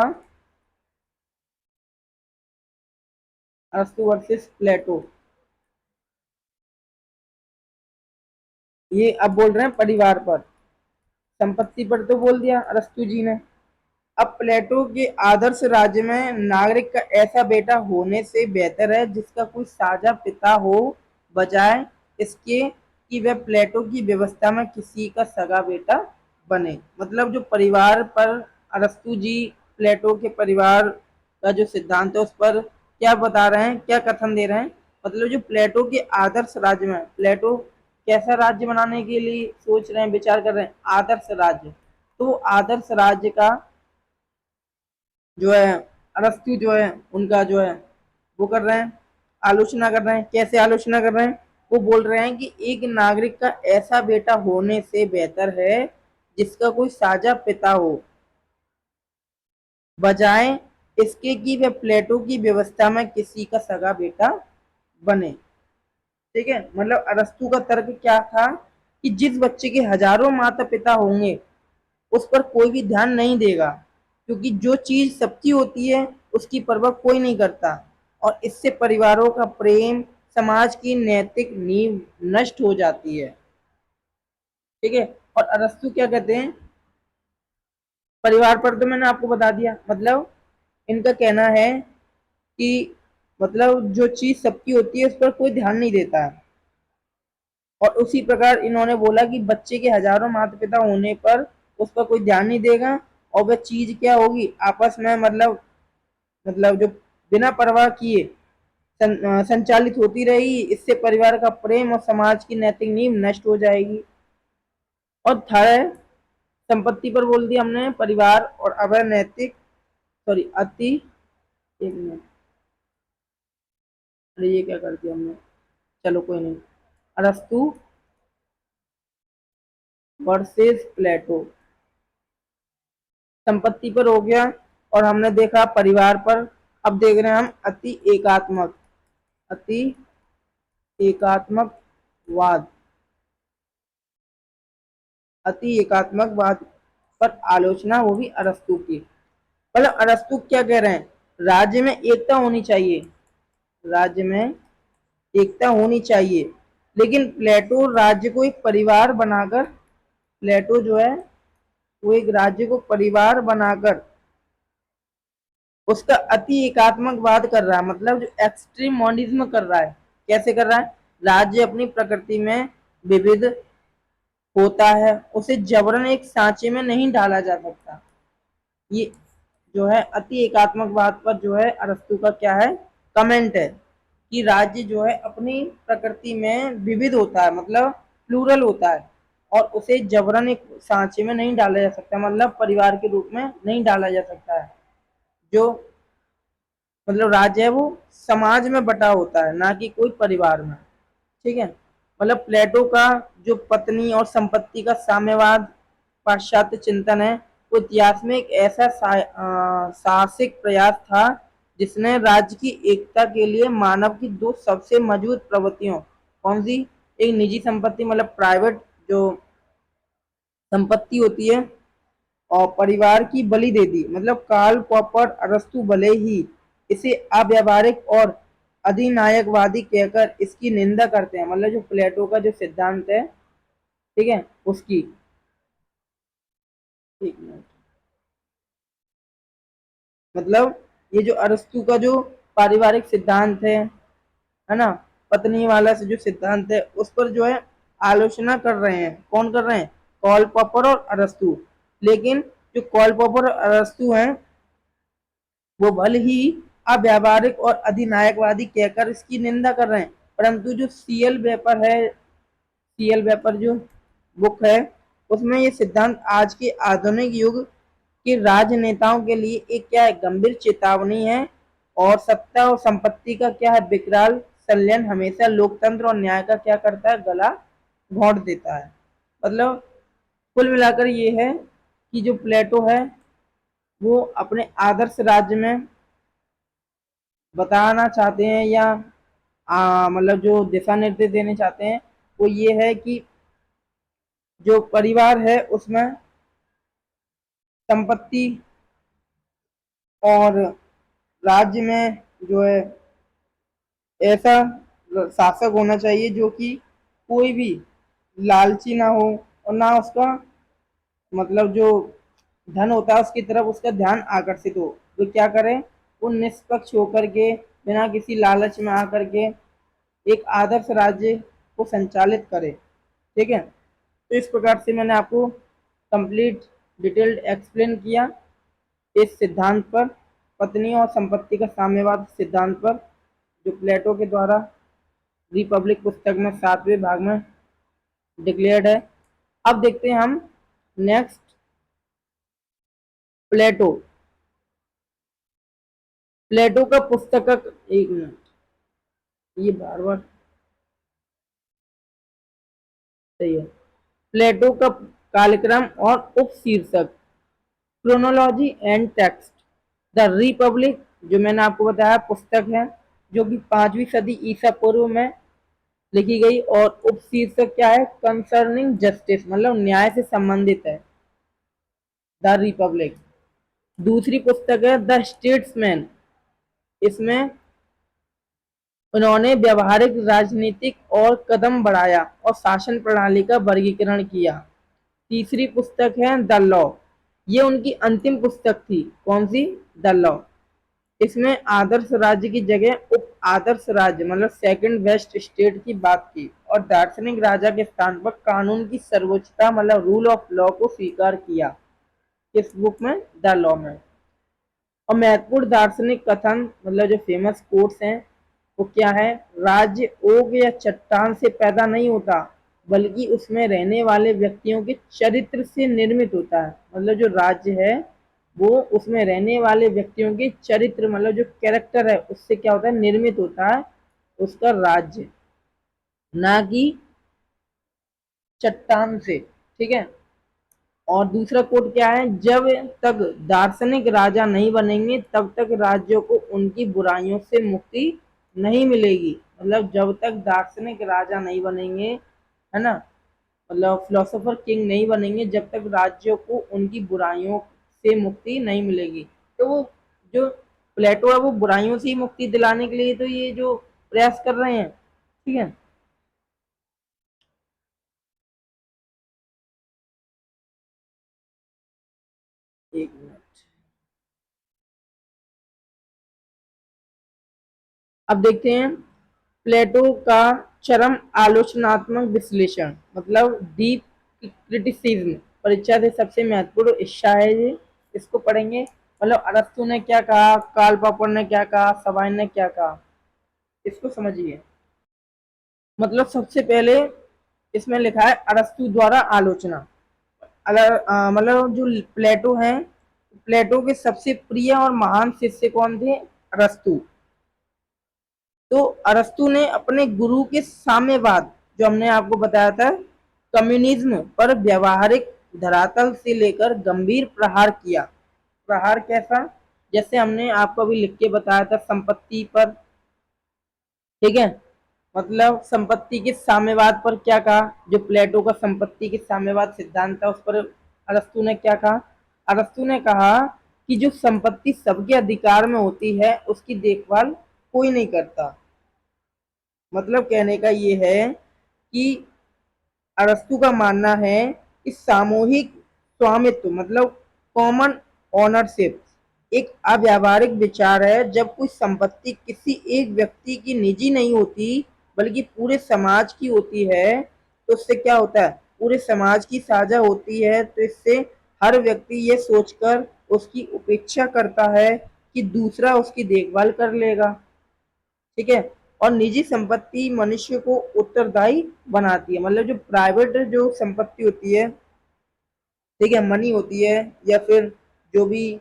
अरस्तु वर्सेस प्लेटो। ये अब बोल रहे हैं परिवार पर, संपत्ति पर तो बोल दिया अरस्तु जी ने। अब प्लेटो के आदर्श राज्य में नागरिक का ऐसा बेटा होने से बेहतर है जिसका कोई साझा पिता हो, बजाय इसके कि वह प्लेटो की व्यवस्था में किसी का सगा बेटा बने। मतलब जो परिवार पर अरस्तु जी प्लेटो के परिवार का जो सिद्धांत है उस पर क्या बता रहे हैं, क्या कथन दे रहे हैं? मतलब जो प्लेटो के आदर्श राज्य में, प्लेटो कैसा राज्य बनाने के लिए सोच रहे हैं, विचार कर रहे हैं? आदर्श राज्य। तो आदर्श राज्य का जो है अरस्तु जो है उनका जो है वो कर रहे हैं, आलोचना कर रहे हैं। कैसे आलोचना कर रहे हैं? वो बोल रहे हैं कि एक नागरिक का ऐसा बेटा होने से बेहतर है जिसका कोई साझा पिता हो, बजाय इसके कि वह प्लेटो की व्यवस्था में किसी का सगा बेटा बने। ठीक है, मतलब अरस्तु का तर्क क्या था कि जिस बच्चे के हजारों माता पिता होंगे उस पर कोई भी ध्यान नहीं देगा, क्योंकि जो चीज सबकी होती है उसकी परवाह कोई नहीं करता, और इससे परिवारों का प्रेम, समाज की नैतिक नींव नष्ट हो जाती है। ठीक है, और अरस्तु क्या कहते हैं, परिवार पर तो मैंने आपको बता दिया, मतलब इनका कहना है कि मतलब जो चीज सबकी होती है उस पर कोई ध्यान नहीं देता है, और उसी प्रकार इन्होंने बोला कि बच्चे के हजारों माता पिता होने पर उस पर कोई ध्यान नहीं देगा, और वह चीज क्या होगी आपस में, मतलब जो बिना परवाह किए संचालित होती रहेगी, इससे परिवार का प्रेम और समाज की नैतिक नींव नष्ट हो जाएगी। और थर्ड, संपत्ति पर बोल दिया हमने, परिवार और अवैनैतिक, सॉरी अति, एक मिनट, अरे ये क्या कर दिया हमने, चलो कोई नहीं, अरस्तु वर्सेस प्लेटो, संपत्ति पर हो गया, और हमने देखा परिवार पर। अब देख रहे हैं हम अति एकात्मकवाद, अति एकात्मकवाद पर आलोचना, वो भी अरस्तु की। मतलब अरस्तु क्या कह रहे हैं, राज्य में एकता होनी चाहिए, राज्य में एकता होनी चाहिए, लेकिन प्लेटो राज्य को एक परिवार बनाकर, प्लेटो जो है वो एक राज्य को परिवार बनाकर उसका अति एकात्मकवाद कर रहा है, मतलब जो एक्सट्रीम मॉडर्निज्म कर रहा है। कैसे कर रहा है, राज्य अपनी प्रकृति में विविध होता है, उसे जबरन एक सांचे में नहीं डाला जा सकता। ये जो है अति एकात्मकवाद पर जो है अरस्तु का क्या है, कमेंट है कि राज्य जो है अपनी प्रकृति में विविध होता है, मतलब प्लूरल होता है, और उसे जबरन एक सांचे में नहीं डाला जा सकता, मतलब परिवार के रूप में नहीं डाला जा सकता है। जो मतलब राज्य है वो समाज में बटा होता है, ना कि कोई परिवार में। ठीक है, मतलब प्लेटो का जो पत्नी और संपत्ति का साम्यवाद पाश्चात्य चिंतन है, वो इतिहास में एक ऐसा साहसिक प्रयास था जिसने राज्य की एकता के लिए मानव की दो सबसे मजबूत प्रवृत्तियों, कौन सी, एक निजी संपत्ति मतलब प्राइवेट जो संपत्ति होती है, और परिवार की बलि दे दी। मतलब कार्ल पॉपर अरस्तु भले ही इसे अव्यावहारिक और अधिनायकवादी कहकर इसकी निंदा करते हैं, मतलब जो प्लेटो का जो सिद्धांत है, ठीक है, उसकी, एक मिनट, मतलब ये जो अरस्तु का जो पारिवारिक सिद्धांत है ना, पत्नी वाला से जो सिद्धांत है उस पर जो है आलोचना कर रहे हैं, कौन कर रहे हैं, कॉल पॉपर और अरस्तु। लेकिन जो कॉल पॉपर और अरस्तु हैं वो भले ही अव्यावहारिक और अधिनायकवादी कहकर इसकी निंदा कर रहे हैं, परंतु जो सीएल वेपर है, सीएल वेपर जो बुक है, उसमें ये सिद्धांत आज के आधुनिक युग के राजनेताओं के लिए एक क्या है, गंभीर चेतावनी है, और सत्ता और संपत्ति का क्या है, विकराल संलयन हमेशा लोकतंत्र और न्याय का क्या करता है, गला घोंट देता है। मतलब कुल मिलाकर ये है कि जो प्लेटो है वो अपने आदर्श राज्य में बताना चाहते हैं, या मतलब जो दिशा निर्देश देने चाहते हैं वो ये है कि जो परिवार है उसमें संपत्ति और राज्य में जो है ऐसा शासक होना चाहिए जो कि कोई भी लालची ना हो, और ना उसका मतलब जो धन होता है उसकी तरफ उसका ध्यान आकर्षित हो। तो क्या करे, वो निष्पक्ष होकर के बिना किसी लालच में आकर के एक आदर्श राज्य को संचालित करे। ठीक है, तो इस प्रकार से मैंने आपको कंप्लीट डिटेल्ड एक्सप्लेन किया इस सिद्धांत पर, पत्नी और संपत्ति का साम्यवाद सिद्धांत पर, जो प्लेटो के द्वारा रिपब्लिक पुस्तक में 7वें भाग में डिक्लेयर्ड है। अब देखते हैं हम नेक्स्ट, प्लेटो, प्लेटो का पुस्तक का, एक मिनट, ये बार बार सही है। प्लेटो का कालक्रम और उपशीर्षक, chronology and text, the Republic, जो मैंने आपको बताया पुस्तक है, जो कि 5वीं सदी ईसा पूर्व में लिखी गई, और उपशीर्षक क्या है, कंसर्निंग जस्टिस, मतलब न्याय से संबंधित है, द रिपब्लिक। दूसरी पुस्तक है द स्टेट्समैन, इसमें उन्होंने व्यवहारिक राजनीतिक और कदम बढ़ाया और शासन प्रणाली का वर्गीकरण किया। तीसरी पुस्तक है द लॉ, ये उनकी अंतिम पुस्तक थी, कौन सी, द लॉ। इसमें आदर्श राज्य की जगह उप आदर्श राज्य मतलब सेकंड बेस्ट स्टेट की बात की, और दार्शनिक राजा के स्थान पर कानून की सर्वोच्चता मतलब रूल ऑफ लॉ को स्वीकार किया, इस बुक में, द लॉ में। और महत्वपूर्ण दार्शनिक कथन मतलब जो फेमस कोट्स हैं वो क्या है, राज्य ओग या चट्टान से पैदा नहीं होता, बल्कि उसमें रहने वाले व्यक्तियों के चरित्र से निर्मित होता है। मतलब जो राज्य है वो उसमें रहने वाले व्यक्तियों के चरित्र मतलब जो कैरेक्टर है उससे क्या होता है, निर्मित होता है उसका राज्य, ना कि चट्टान से। ठीक है। और दूसरा कोड क्या है, जब तक दार्शनिक राजा नहीं बनेंगे तब तक राज्यों को उनकी बुराइयों से मुक्ति नहीं मिलेगी। मतलब जब तक दार्शनिक राजा नहीं बनेंगे, है ना, मतलब फिलोसोफर किंग नहीं बनेंगे, जब तक राज्यों को उनकी बुराइयों से मुक्ति नहीं मिलेगी। तो वो जो प्लेटो है वो बुराइयों से ही मुक्ति दिलाने के लिए तो ये जो प्रयास कर रहे हैं। ठीक है। एक मिनट, अब देखते हैं प्लेटो का चरम आलोचनात्मक विश्लेषण मतलब डीप क्रिटिसिज्म, परीक्षा से सबसे महत्वपूर्ण हिस्सा है ये, इसको पढ़ेंगे। मतलब अरस्तु ने क्या कहा, कार्ल पॉपर ने क्या कहा, सबाइन ने क्या कहा, इसको समझिए। मतलब सबसे पहले इसमें लिखा है अरस्तु द्वारा आलोचना। अगर मतलब जो प्लेटो है, प्लेटो के सबसे प्रिय और महान शिष्य कौन थे, अरस्तु। तो अरस्तु ने अपने गुरु के साम्यवाद, जो हमने आपको बताया था, कम्युनिज्म पर व्यवहारिक धरातल से लेकर गंभीर प्रहार किया। प्रहार कैसा, जैसे हमने आपको अभी लिख के बताया था संपत्ति पर। ठीक है। मतलब संपत्ति के साम्यवाद पर क्या कहा, जो प्लेटो का संपत्ति के साम्यवाद सिद्धांत था उस पर अरस्तु ने क्या कहा। अरस्तु ने कहा कि जो संपत्ति सबके अधिकार में होती है उसकी देखभाल कोई नहीं करता। मतलब कहने का ये है कि अरस्तु का मानना है कि सामूहिक स्वामित्व मतलब कॉमन ओनरशिप एक अव्यावहारिक विचार है। जब कोई संपत्ति किसी एक व्यक्ति की निजी नहीं होती बल्कि पूरे समाज की होती है तो उससे क्या होता है, पूरे समाज की साझा होती है, तो इससे हर व्यक्ति ये सोचकर उसकी उपेक्षा करता है कि दूसरा उसकी देखभाल कर लेगा। ठीक है। और निजी संपत्ति मनुष्य को उत्तरदायी बनाती है। मतलब जो प्राइवेट जो संपत्ति होती है, ठीक है, मनी होती है, या फिर जो भी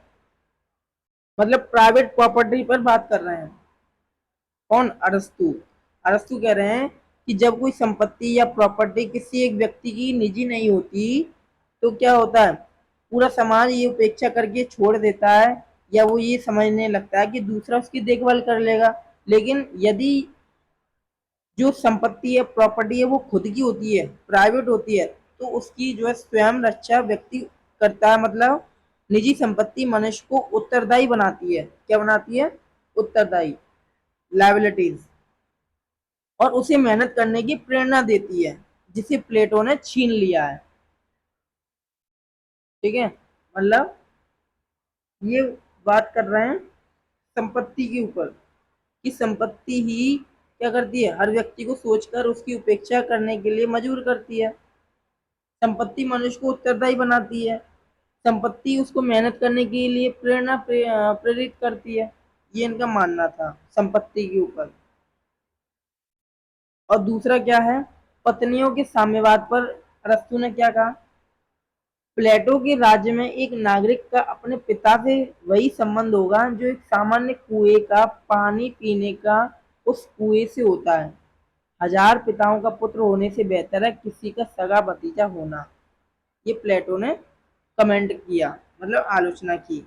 मतलब प्राइवेट प्रॉपर्टी पर बात कर रहे हैं, कौन, अरस्तु। अरस्तु कह रहे हैं कि जब कोई संपत्ति या प्रॉपर्टी किसी एक व्यक्ति की निजी नहीं होती तो क्या होता है, पूरा समाज ये उपेक्षा करके छोड़ देता है, या वो ये समझने लगता है कि दूसरा उसकी देखभाल कर लेगा। लेकिन यदि जो संपत्ति है, प्रॉपर्टी है, वो खुद की होती है, प्राइवेट होती है, तो उसकी जो है स्वयं रक्षा व्यक्ति करता है। मतलब निजी संपत्ति मनुष्य को उत्तरदायी बनाती है, क्या बनाती है, उत्तरदायी, लायबिलिटीज, और उसे मेहनत करने की प्रेरणा देती है, जिसे प्लेटो ने छीन लिया है। ठीक है। मतलब ये बात कर रहे हैं संपत्ति के ऊपर, कि संपत्ति ही क्या करती है, हर व्यक्ति को सोचकर उसकी उपेक्षा करने के लिए मजबूर करती है। संपत्ति मनुष्य को उत्तरदायी बनाती है, संपत्ति उसको मेहनत करने के लिए प्रेरित करती है। ये इनका मानना था संपत्ति के ऊपर। और दूसरा क्या है, पत्नियों के साम्यवाद पर अरस्तु ने क्या कहा, प्लेटो के राज्य में एक नागरिक का अपने पिता से वही संबंध होगा जो एक सामान्य कुएं का पानी पीने का उस कुएं से होता है। हजार पिताओं का पुत्र होने से बेहतर है किसी का सगा भतीजा होना। ये प्लेटो ने कमेंट किया, मतलब आलोचना की।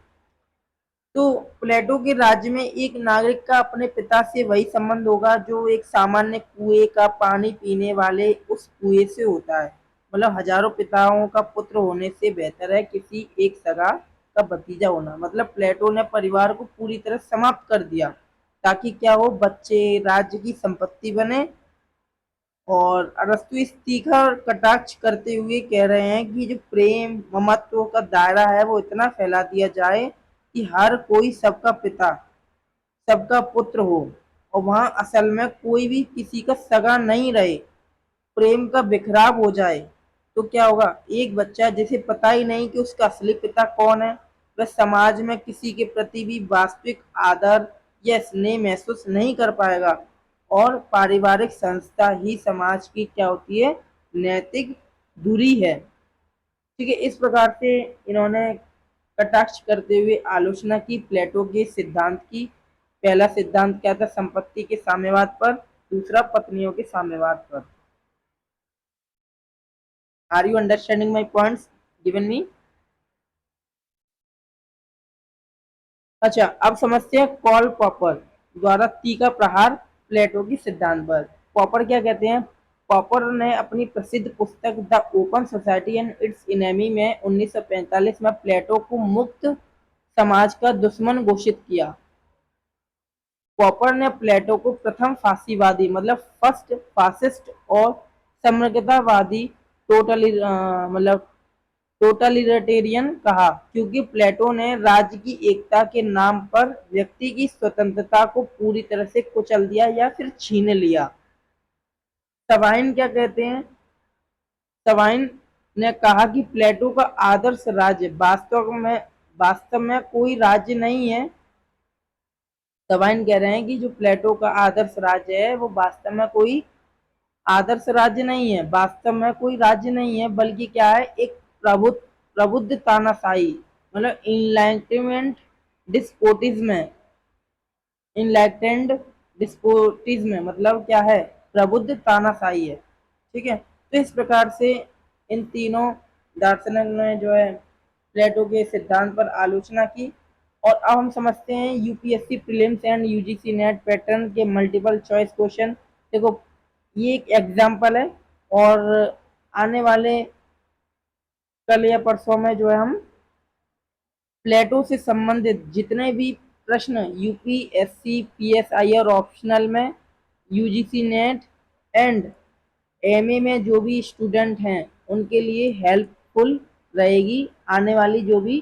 तो प्लेटो के राज्य में एक नागरिक का अपने पिता से वही संबंध होगा जो एक सामान्य कुएं का पानी पीने वाले उस कुएं से होता है। मतलब हजारों पिताओं का पुत्र होने से बेहतर है किसी एक सगा का भतीजा होना। मतलब प्लेटो ने परिवार को पूरी तरह समाप्त कर दिया ताकि क्या हो, बच्चे राज्य की संपत्ति बने। और अरस्तु इस तीखा कटाक्ष करते हुए कह रहे हैं कि जो प्रेम ममत्व का दायरा है वो इतना फैला दिया जाए कि हर कोई सबका पिता सबका पुत्र हो और वहां असल में कोई भी किसी का सगा नहीं रहे, प्रेम का बिखराव हो जाए। तो क्या होगा, एक बच्चा जिसे पता ही नहीं कि उसका असली पिता कौन है, वह समाज में किसी के प्रति भी वास्तविक आदर या स्नेह महसूस नहीं कर पाएगा। और पारिवारिक संस्था ही समाज की क्या होती है, नैतिक दूरी है। ठीक है, इस प्रकार से इन्होंने कटाक्ष करते हुए आलोचना की प्लेटो के सिद्धांत की। पहला सिद्धांत क्या था, संपत्ति के साम्यवाद पर। दूसरा पत्नियों के साम्यवाद पर। Are you understanding my points given me? अच्छा, अब समझते हैं कॉल पॉपर द्वारा तीखा प्रहार प्लेटो की सिद्धांत पर। पॉपर क्या कहते हैं? पॉपर ने अपनी प्रसिद्ध पुस्तक the open society and it's enemy में 1945 में प्लेटो को मुक्त समाज का दुश्मन घोषित किया। पॉपर ने प्लेटो को प्रथम फांसीवादी, मतलब फर्स्ट फासिस्ट और साम्यवादी, टोटली मतलब टोटलिटेरियन कहा, क्योंकि प्लेटो ने राज्य की एकता के नाम पर व्यक्ति की स्वतंत्रता को पूरी तरह से कुचल दिया या फिर छीन लिया। सवाइन क्या कहते हैं? सवाइन ने कहा कि प्लेटो का आदर्श राज्य वास्तव में कोई राज्य नहीं है। सवाइन कह रहे हैं कि जो प्लेटो का आदर्श राज्य है वो वास्तव में कोई आदर्श राज्य नहीं है, वास्तव में कोई राज्य नहीं है, बल्कि क्या है, एक प्रबुद्ध तानाशाही, मतलब डिस्पोटिज्म है। इनलाइटेंड डिस्पोटिज्म मतलब क्या है, प्रबुद्ध तानाशाही है। ठीक है, तो इस प्रकार से इन तीनों दार्शनिक ने जो है प्लेटो के सिद्धांत पर आलोचना की। और अब हम समझते हैं UPSC prelims and UGC net pattern के मल्टीपल चॉइस क्वेश्चन। देखो, ये एक एग्जाम्पल है और आने वाले कल या परसों में जो है हम प्लेटो से संबंधित जितने भी प्रश्न यूपीएससी पीएसआई और ऑप्शनल में, यूजीसी नेट एंड एमए में जो भी स्टूडेंट हैं उनके लिए हेल्पफुल रहेगी आने वाली जो भी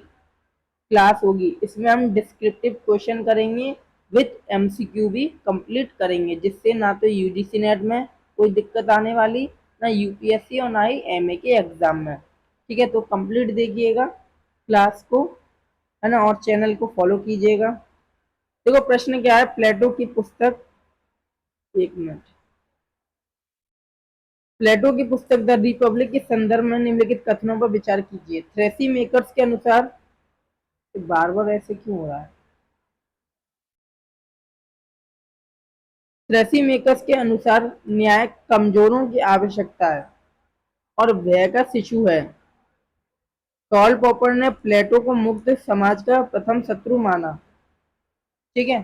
क्लास होगी। इसमें हम डिस्क्रिप्टिव क्वेश्चन करेंगे, विथ एमसीक्यू भी कंप्लीट करेंगे, जिससे ना तो यूजीसी नेट में कोई दिक्कत आने वाली, ना यूपीएससी और ना ही एमए के एग्जाम में। ठीक है, तो कंप्लीट देखिएगा क्लास को, है ना, और चैनल को फॉलो कीजिएगा। देखो प्रश्न क्या है, प्लेटो की पुस्तक, एक मिनट, प्लेटो की पुस्तक द रिपब्लिक के संदर्भ में निम्नलिखित कथनों पर विचार कीजिए। थ्रेसी मेकर्स के अनुसार, बार बार ऐसे क्यों हो रहा है, थ्रेसी मेकर्स के अनुसार न्याय कमजोरों की आवश्यकता है और भय का शिशु है। कार्ल पॉपर ने प्लेटो को मुक्त समाज का प्रथम शत्रु माना। ठीक है,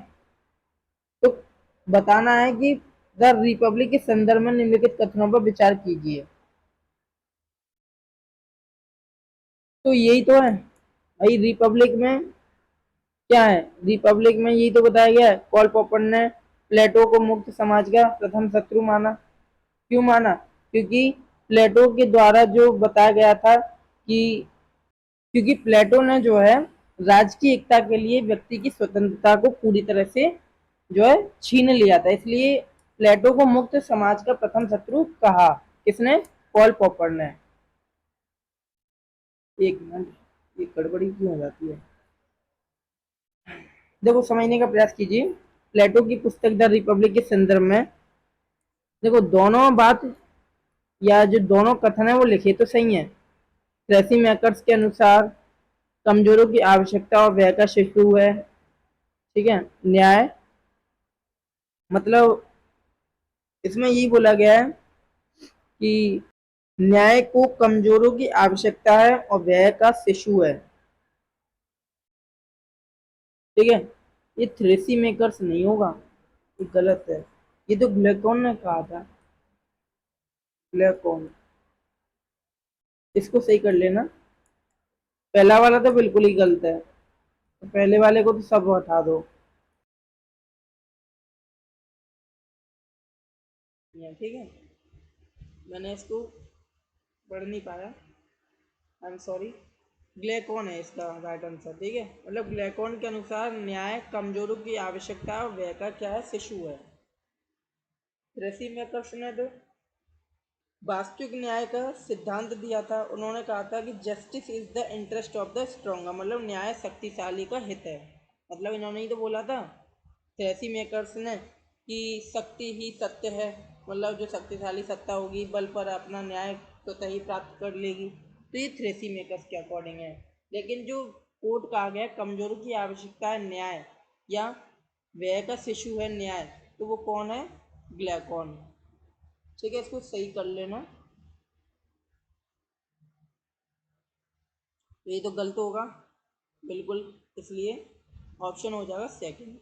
तो बताना है कि द रिपब्लिक के संदर्भ में निम्नलिखित कथनों पर विचार कीजिए। तो यही तो है भाई, रिपब्लिक में क्या है, रिपब्लिक में यही तो बताया गया है, कॉल पॉपर ने प्लेटो को मुक्त समाज का प्रथम शत्रु माना। क्यों माना? क्योंकि प्लेटो के द्वारा जो बताया गया था कि, क्योंकि प्लेटो ने जो है राज्य की एकता के लिए व्यक्ति की स्वतंत्रता को पूरी तरह से जो है छीन लिया था, इसलिए प्लेटो को मुक्त समाज का प्रथम शत्रु कहा। किसने? पॉल पॉपर ने। एक मिनट, ये गड़बड़ी क्यों हो जाती है, देखो समझने का प्रयास कीजिए। प्लेटो की पुस्तक द रिपब्लिक के संदर्भ में देखो दोनों बात या जो दोनों कथन है वो लिखे तो सही है। ट्रेसी मैकर्स के अनुसार कमजोरों की आवश्यकता और व्यय का शिशु है। ठीक है, न्याय मतलब इसमें यही बोला गया है कि न्याय को कमजोरों की आवश्यकता है और वह का शिशु है। ठीक है, ये थ्रेसी मेकर्स नहीं होगा, ये गलत है। ये तो ग्लेकॉन ने कहा था, ग्लेकॉन। इसको सही कर लेना। पहला वाला तो बिल्कुल ही गलत है, तो पहले वाले को तो सब हटा दो। ठीक है, मैंने इसको पढ़ नहीं पाया, आई एम सॉरी। ग्लेकॉन है इसका राइट आंसर। ठीक है, मतलब ग्लेकॉन के अनुसार न्याय कमजोरों की आवश्यकता और वह का क्या है, शिशु है। थ्रेसी मेकर्स ने तो वास्तविक न्याय का सिद्धांत दिया था। उन्होंने कहा था कि justice is the interest of the stronger, मतलब न्याय शक्तिशाली का हित है। मतलब इन्होंने ही तो बोला था थ्रेसी मेकर्स ने कि शक्ति ही सत्य है, मतलब जो शक्तिशाली सत्ता होगी बल पर अपना न्याय स्वतः ही प्राप्त कर लेगी। तो ये थ्रेसी मेकर्स के अकॉर्डिंग है। लेकिन जो कोर्ट कहा गया कमजोरों की आवश्यकता है न्याय या व्यय का शिशु है न्याय, तो वो कौन है, ग्लैकॉन। ठीक है, इसको सही कर लेना। तो ये तो गलत होगा बिल्कुल, इसलिए ऑप्शन हो जाएगा सेकंड,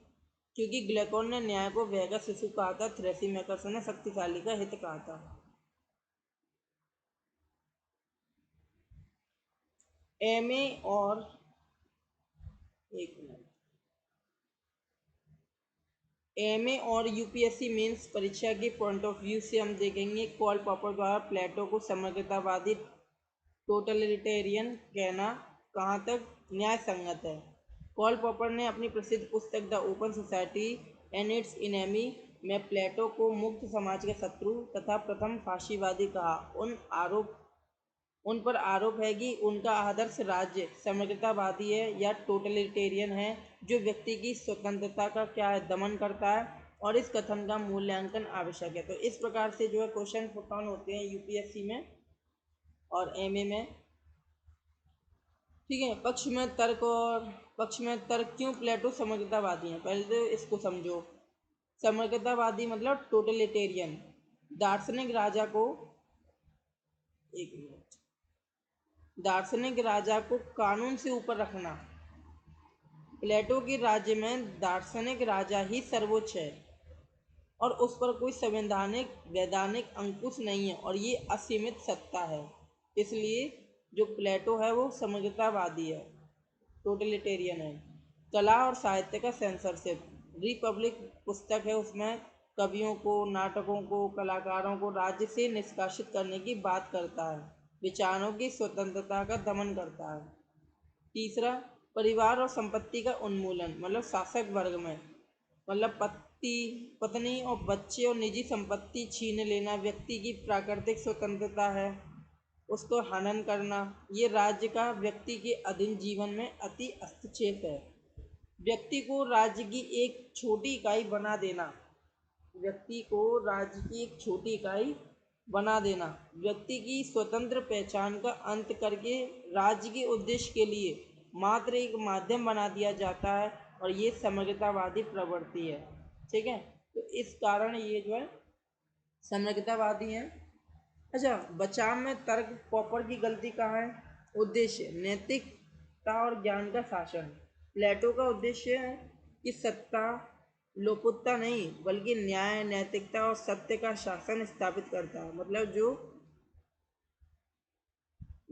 क्योंकि ग्लेकॉन ने न्याय को व्यय का शिशु कहा था, थ्रेसी मेकर्स ने शक्तिशाली का हित कहा था। एमए और एक मिनट, एमए और यूपीएससी मेंस परीक्षा के पॉइंट ऑफ व्यू से हम देखेंगे कॉल पॉपर द्वारा प्लेटो को समग्रतावादी टोटलिटेरियन कहना कहाँ तक न्याय संगत है। कॉल पॉपर ने अपनी प्रसिद्ध पुस्तक the open society and it's enemy में प्लेटो को मुक्त समाज के शत्रु तथा प्रथम फाशीवादी कहा। उन पर आरोप है कि उनका आदर्श राज्य समग्रतावादी है या टोटलिटेरियन है, जो व्यक्ति की स्वतंत्रता का क्या है, दमन करता है, और इस कथन का मूल्यांकन आवश्यक है। तो इस प्रकार से जो है क्वेश्चन पुट ऑन होते हैं यूपीएससी में और एमए में। ठीक है, पक्ष में तर्क क्यों प्लेटो समग्रतावादी है, पहले तो इसको समझो। समग्रतावादी मतलब टोटलिटेरियन, दार्शनिक राजा को, एक मिनट, दार्शनिक राजा को कानून से ऊपर रखना। प्लेटो के राज्य में दार्शनिक राजा ही सर्वोच्च है और उस पर कोई संवैधानिक वैधानिक अंकुश नहीं है और ये असीमित सत्ता है। इसलिए जो प्लेटो है वो समग्रतावादी है, टोटलिटेरियन है। कला और साहित्य का सेंसरशिप, रिपब्लिक पुस्तक है, उसमें कवियों को, नाटकों को, कलाकारों को राज्य से निष्कासित करने की बात करता है, विचारों की स्वतंत्रता का दमन करता है। तीसरा, परिवार और संपत्ति का उन्मूलन, मतलब शासक वर्ग में, मतलब पति पत्नी और बच्चे और निजी संपत्ति छीन लेना व्यक्ति की प्राकृतिक स्वतंत्रता है, उसको हनन करना, ये राज्य का व्यक्ति के अधीन जीवन में अति हस्तक्षेप है। व्यक्ति को राज्य की एक छोटी इकाई बना देना, व्यक्ति को राज्य की एक छोटी इकाई बना देना, व्यक्ति की स्वतंत्र पहचान का अंत करके राज्य के उद्देश्य के लिए मात्र एक माध्यम बना दिया जाता है, और ये समग्रतावादी प्रवृत्ति है। ठीक है, तो इस कारण ये जो है समग्रतावादी हैं। अच्छा, बचाव में तर्क पॉपर की गलती कहाँ है, उद्देश्य नैतिकता और ज्ञान का शासन। प्लेटो का उद्देश्य है कि सत्ता लोकुत्ता नहीं बल्कि न्याय, नैतिकता और सत्य का शासन स्थापित करता है। मतलब जो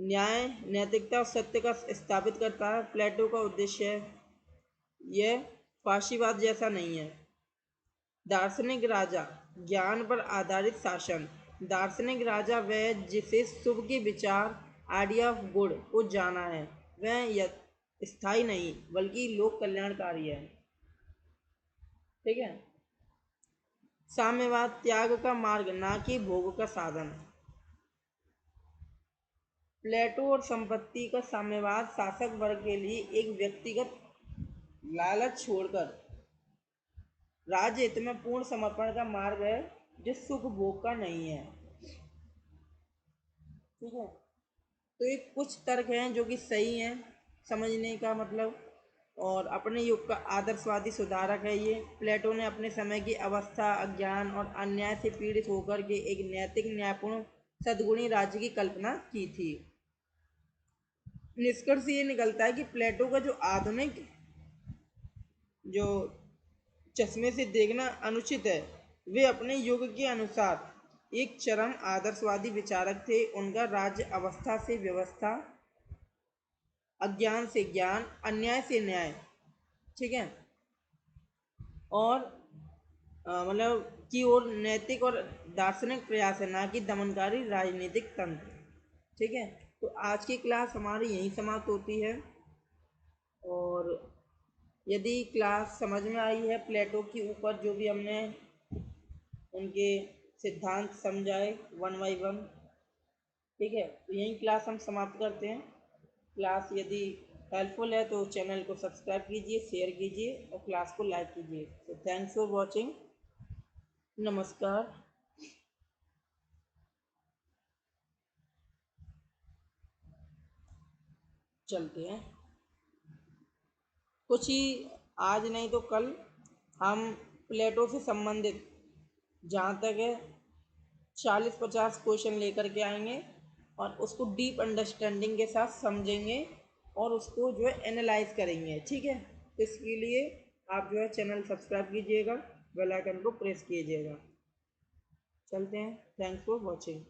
न्याय, नैतिकता और सत्य का स्थापित करता है, प्लेटो का उद्देश्य है। यह फाशीवाद जैसा नहीं है। दार्शनिक राजा, ज्ञान पर आधारित शासन। दार्शनिक राजा वह जिसे शुभ के विचार, आइडिया ऑफ गुड को जाना है, वह स्थायी नहीं बल्कि लोक कल्याणकारी है। ठीक है, साम्यवाद, त्याग का मार्ग ना कि भोग का साधन। प्लेटो और संपत्ति का साम्यवाद शासक वर्ग के लिए एक व्यक्तिगत लालच छोड़कर राज्य हित में पूर्ण समर्पण का मार्ग है, जो सुख भोग का नहीं है। ठीक है, तो ये कुछ तर्क हैं जो कि सही हैं समझने का मतलब, और अपने युग का आदर्शवादी सुधारक है ये। प्लेटो ने अपने समय की अवस्था, अज्ञान और अन्याय से पीड़ित होकर के एक नैतिक, न्यायपूर्ण, सद्गुणी राज्य की कल्पना की थी। निष्कर्ष ये निकलता है कि प्लेटो का जो आधुनिक जो चश्मे से देखना अनुचित है, वे अपने युग के अनुसार एक चरम आदर्शवादी विचारक थे। उनका राज्य अवस्था से व्यवस्था, अज्ञान से ज्ञान, अन्याय से न्याय, ठीक है, और मतलब की ओर नैतिक और दार्शनिक प्रयास है, ना कि दमनकारी राजनीतिक तंत्र। ठीक है, तो आज की क्लास हमारी यहीं समाप्त होती है। और यदि क्लास समझ में आई है, प्लेटो के ऊपर जो भी हमने उनके सिद्धांत समझाए वन बाई वन, ठीक है, तो यही क्लास हम समाप्त करते हैं। क्लास यदि हेल्पफुल है तो चैनल को सब्सक्राइब कीजिए, शेयर कीजिए और क्लास को लाइक कीजिए। तो थैंक्स फॉर वॉचिंग। नमस्कार। चलते हैं, कुछ ही, आज नहीं तो कल हम प्लेटो से संबंधित जहाँ तक है 40-50 क्वेश्चन लेकर के आएंगे और उसको डीप अंडरस्टैंडिंग के साथ समझेंगे और उसको जो है एनालाइज करेंगे। ठीक है, तो इसके लिए आप जो है चैनल सब्सक्राइब कीजिएगा, बेल आइकन को प्रेस कीजिएगा। चलते हैं, थैंक्स फॉर वॉचिंग।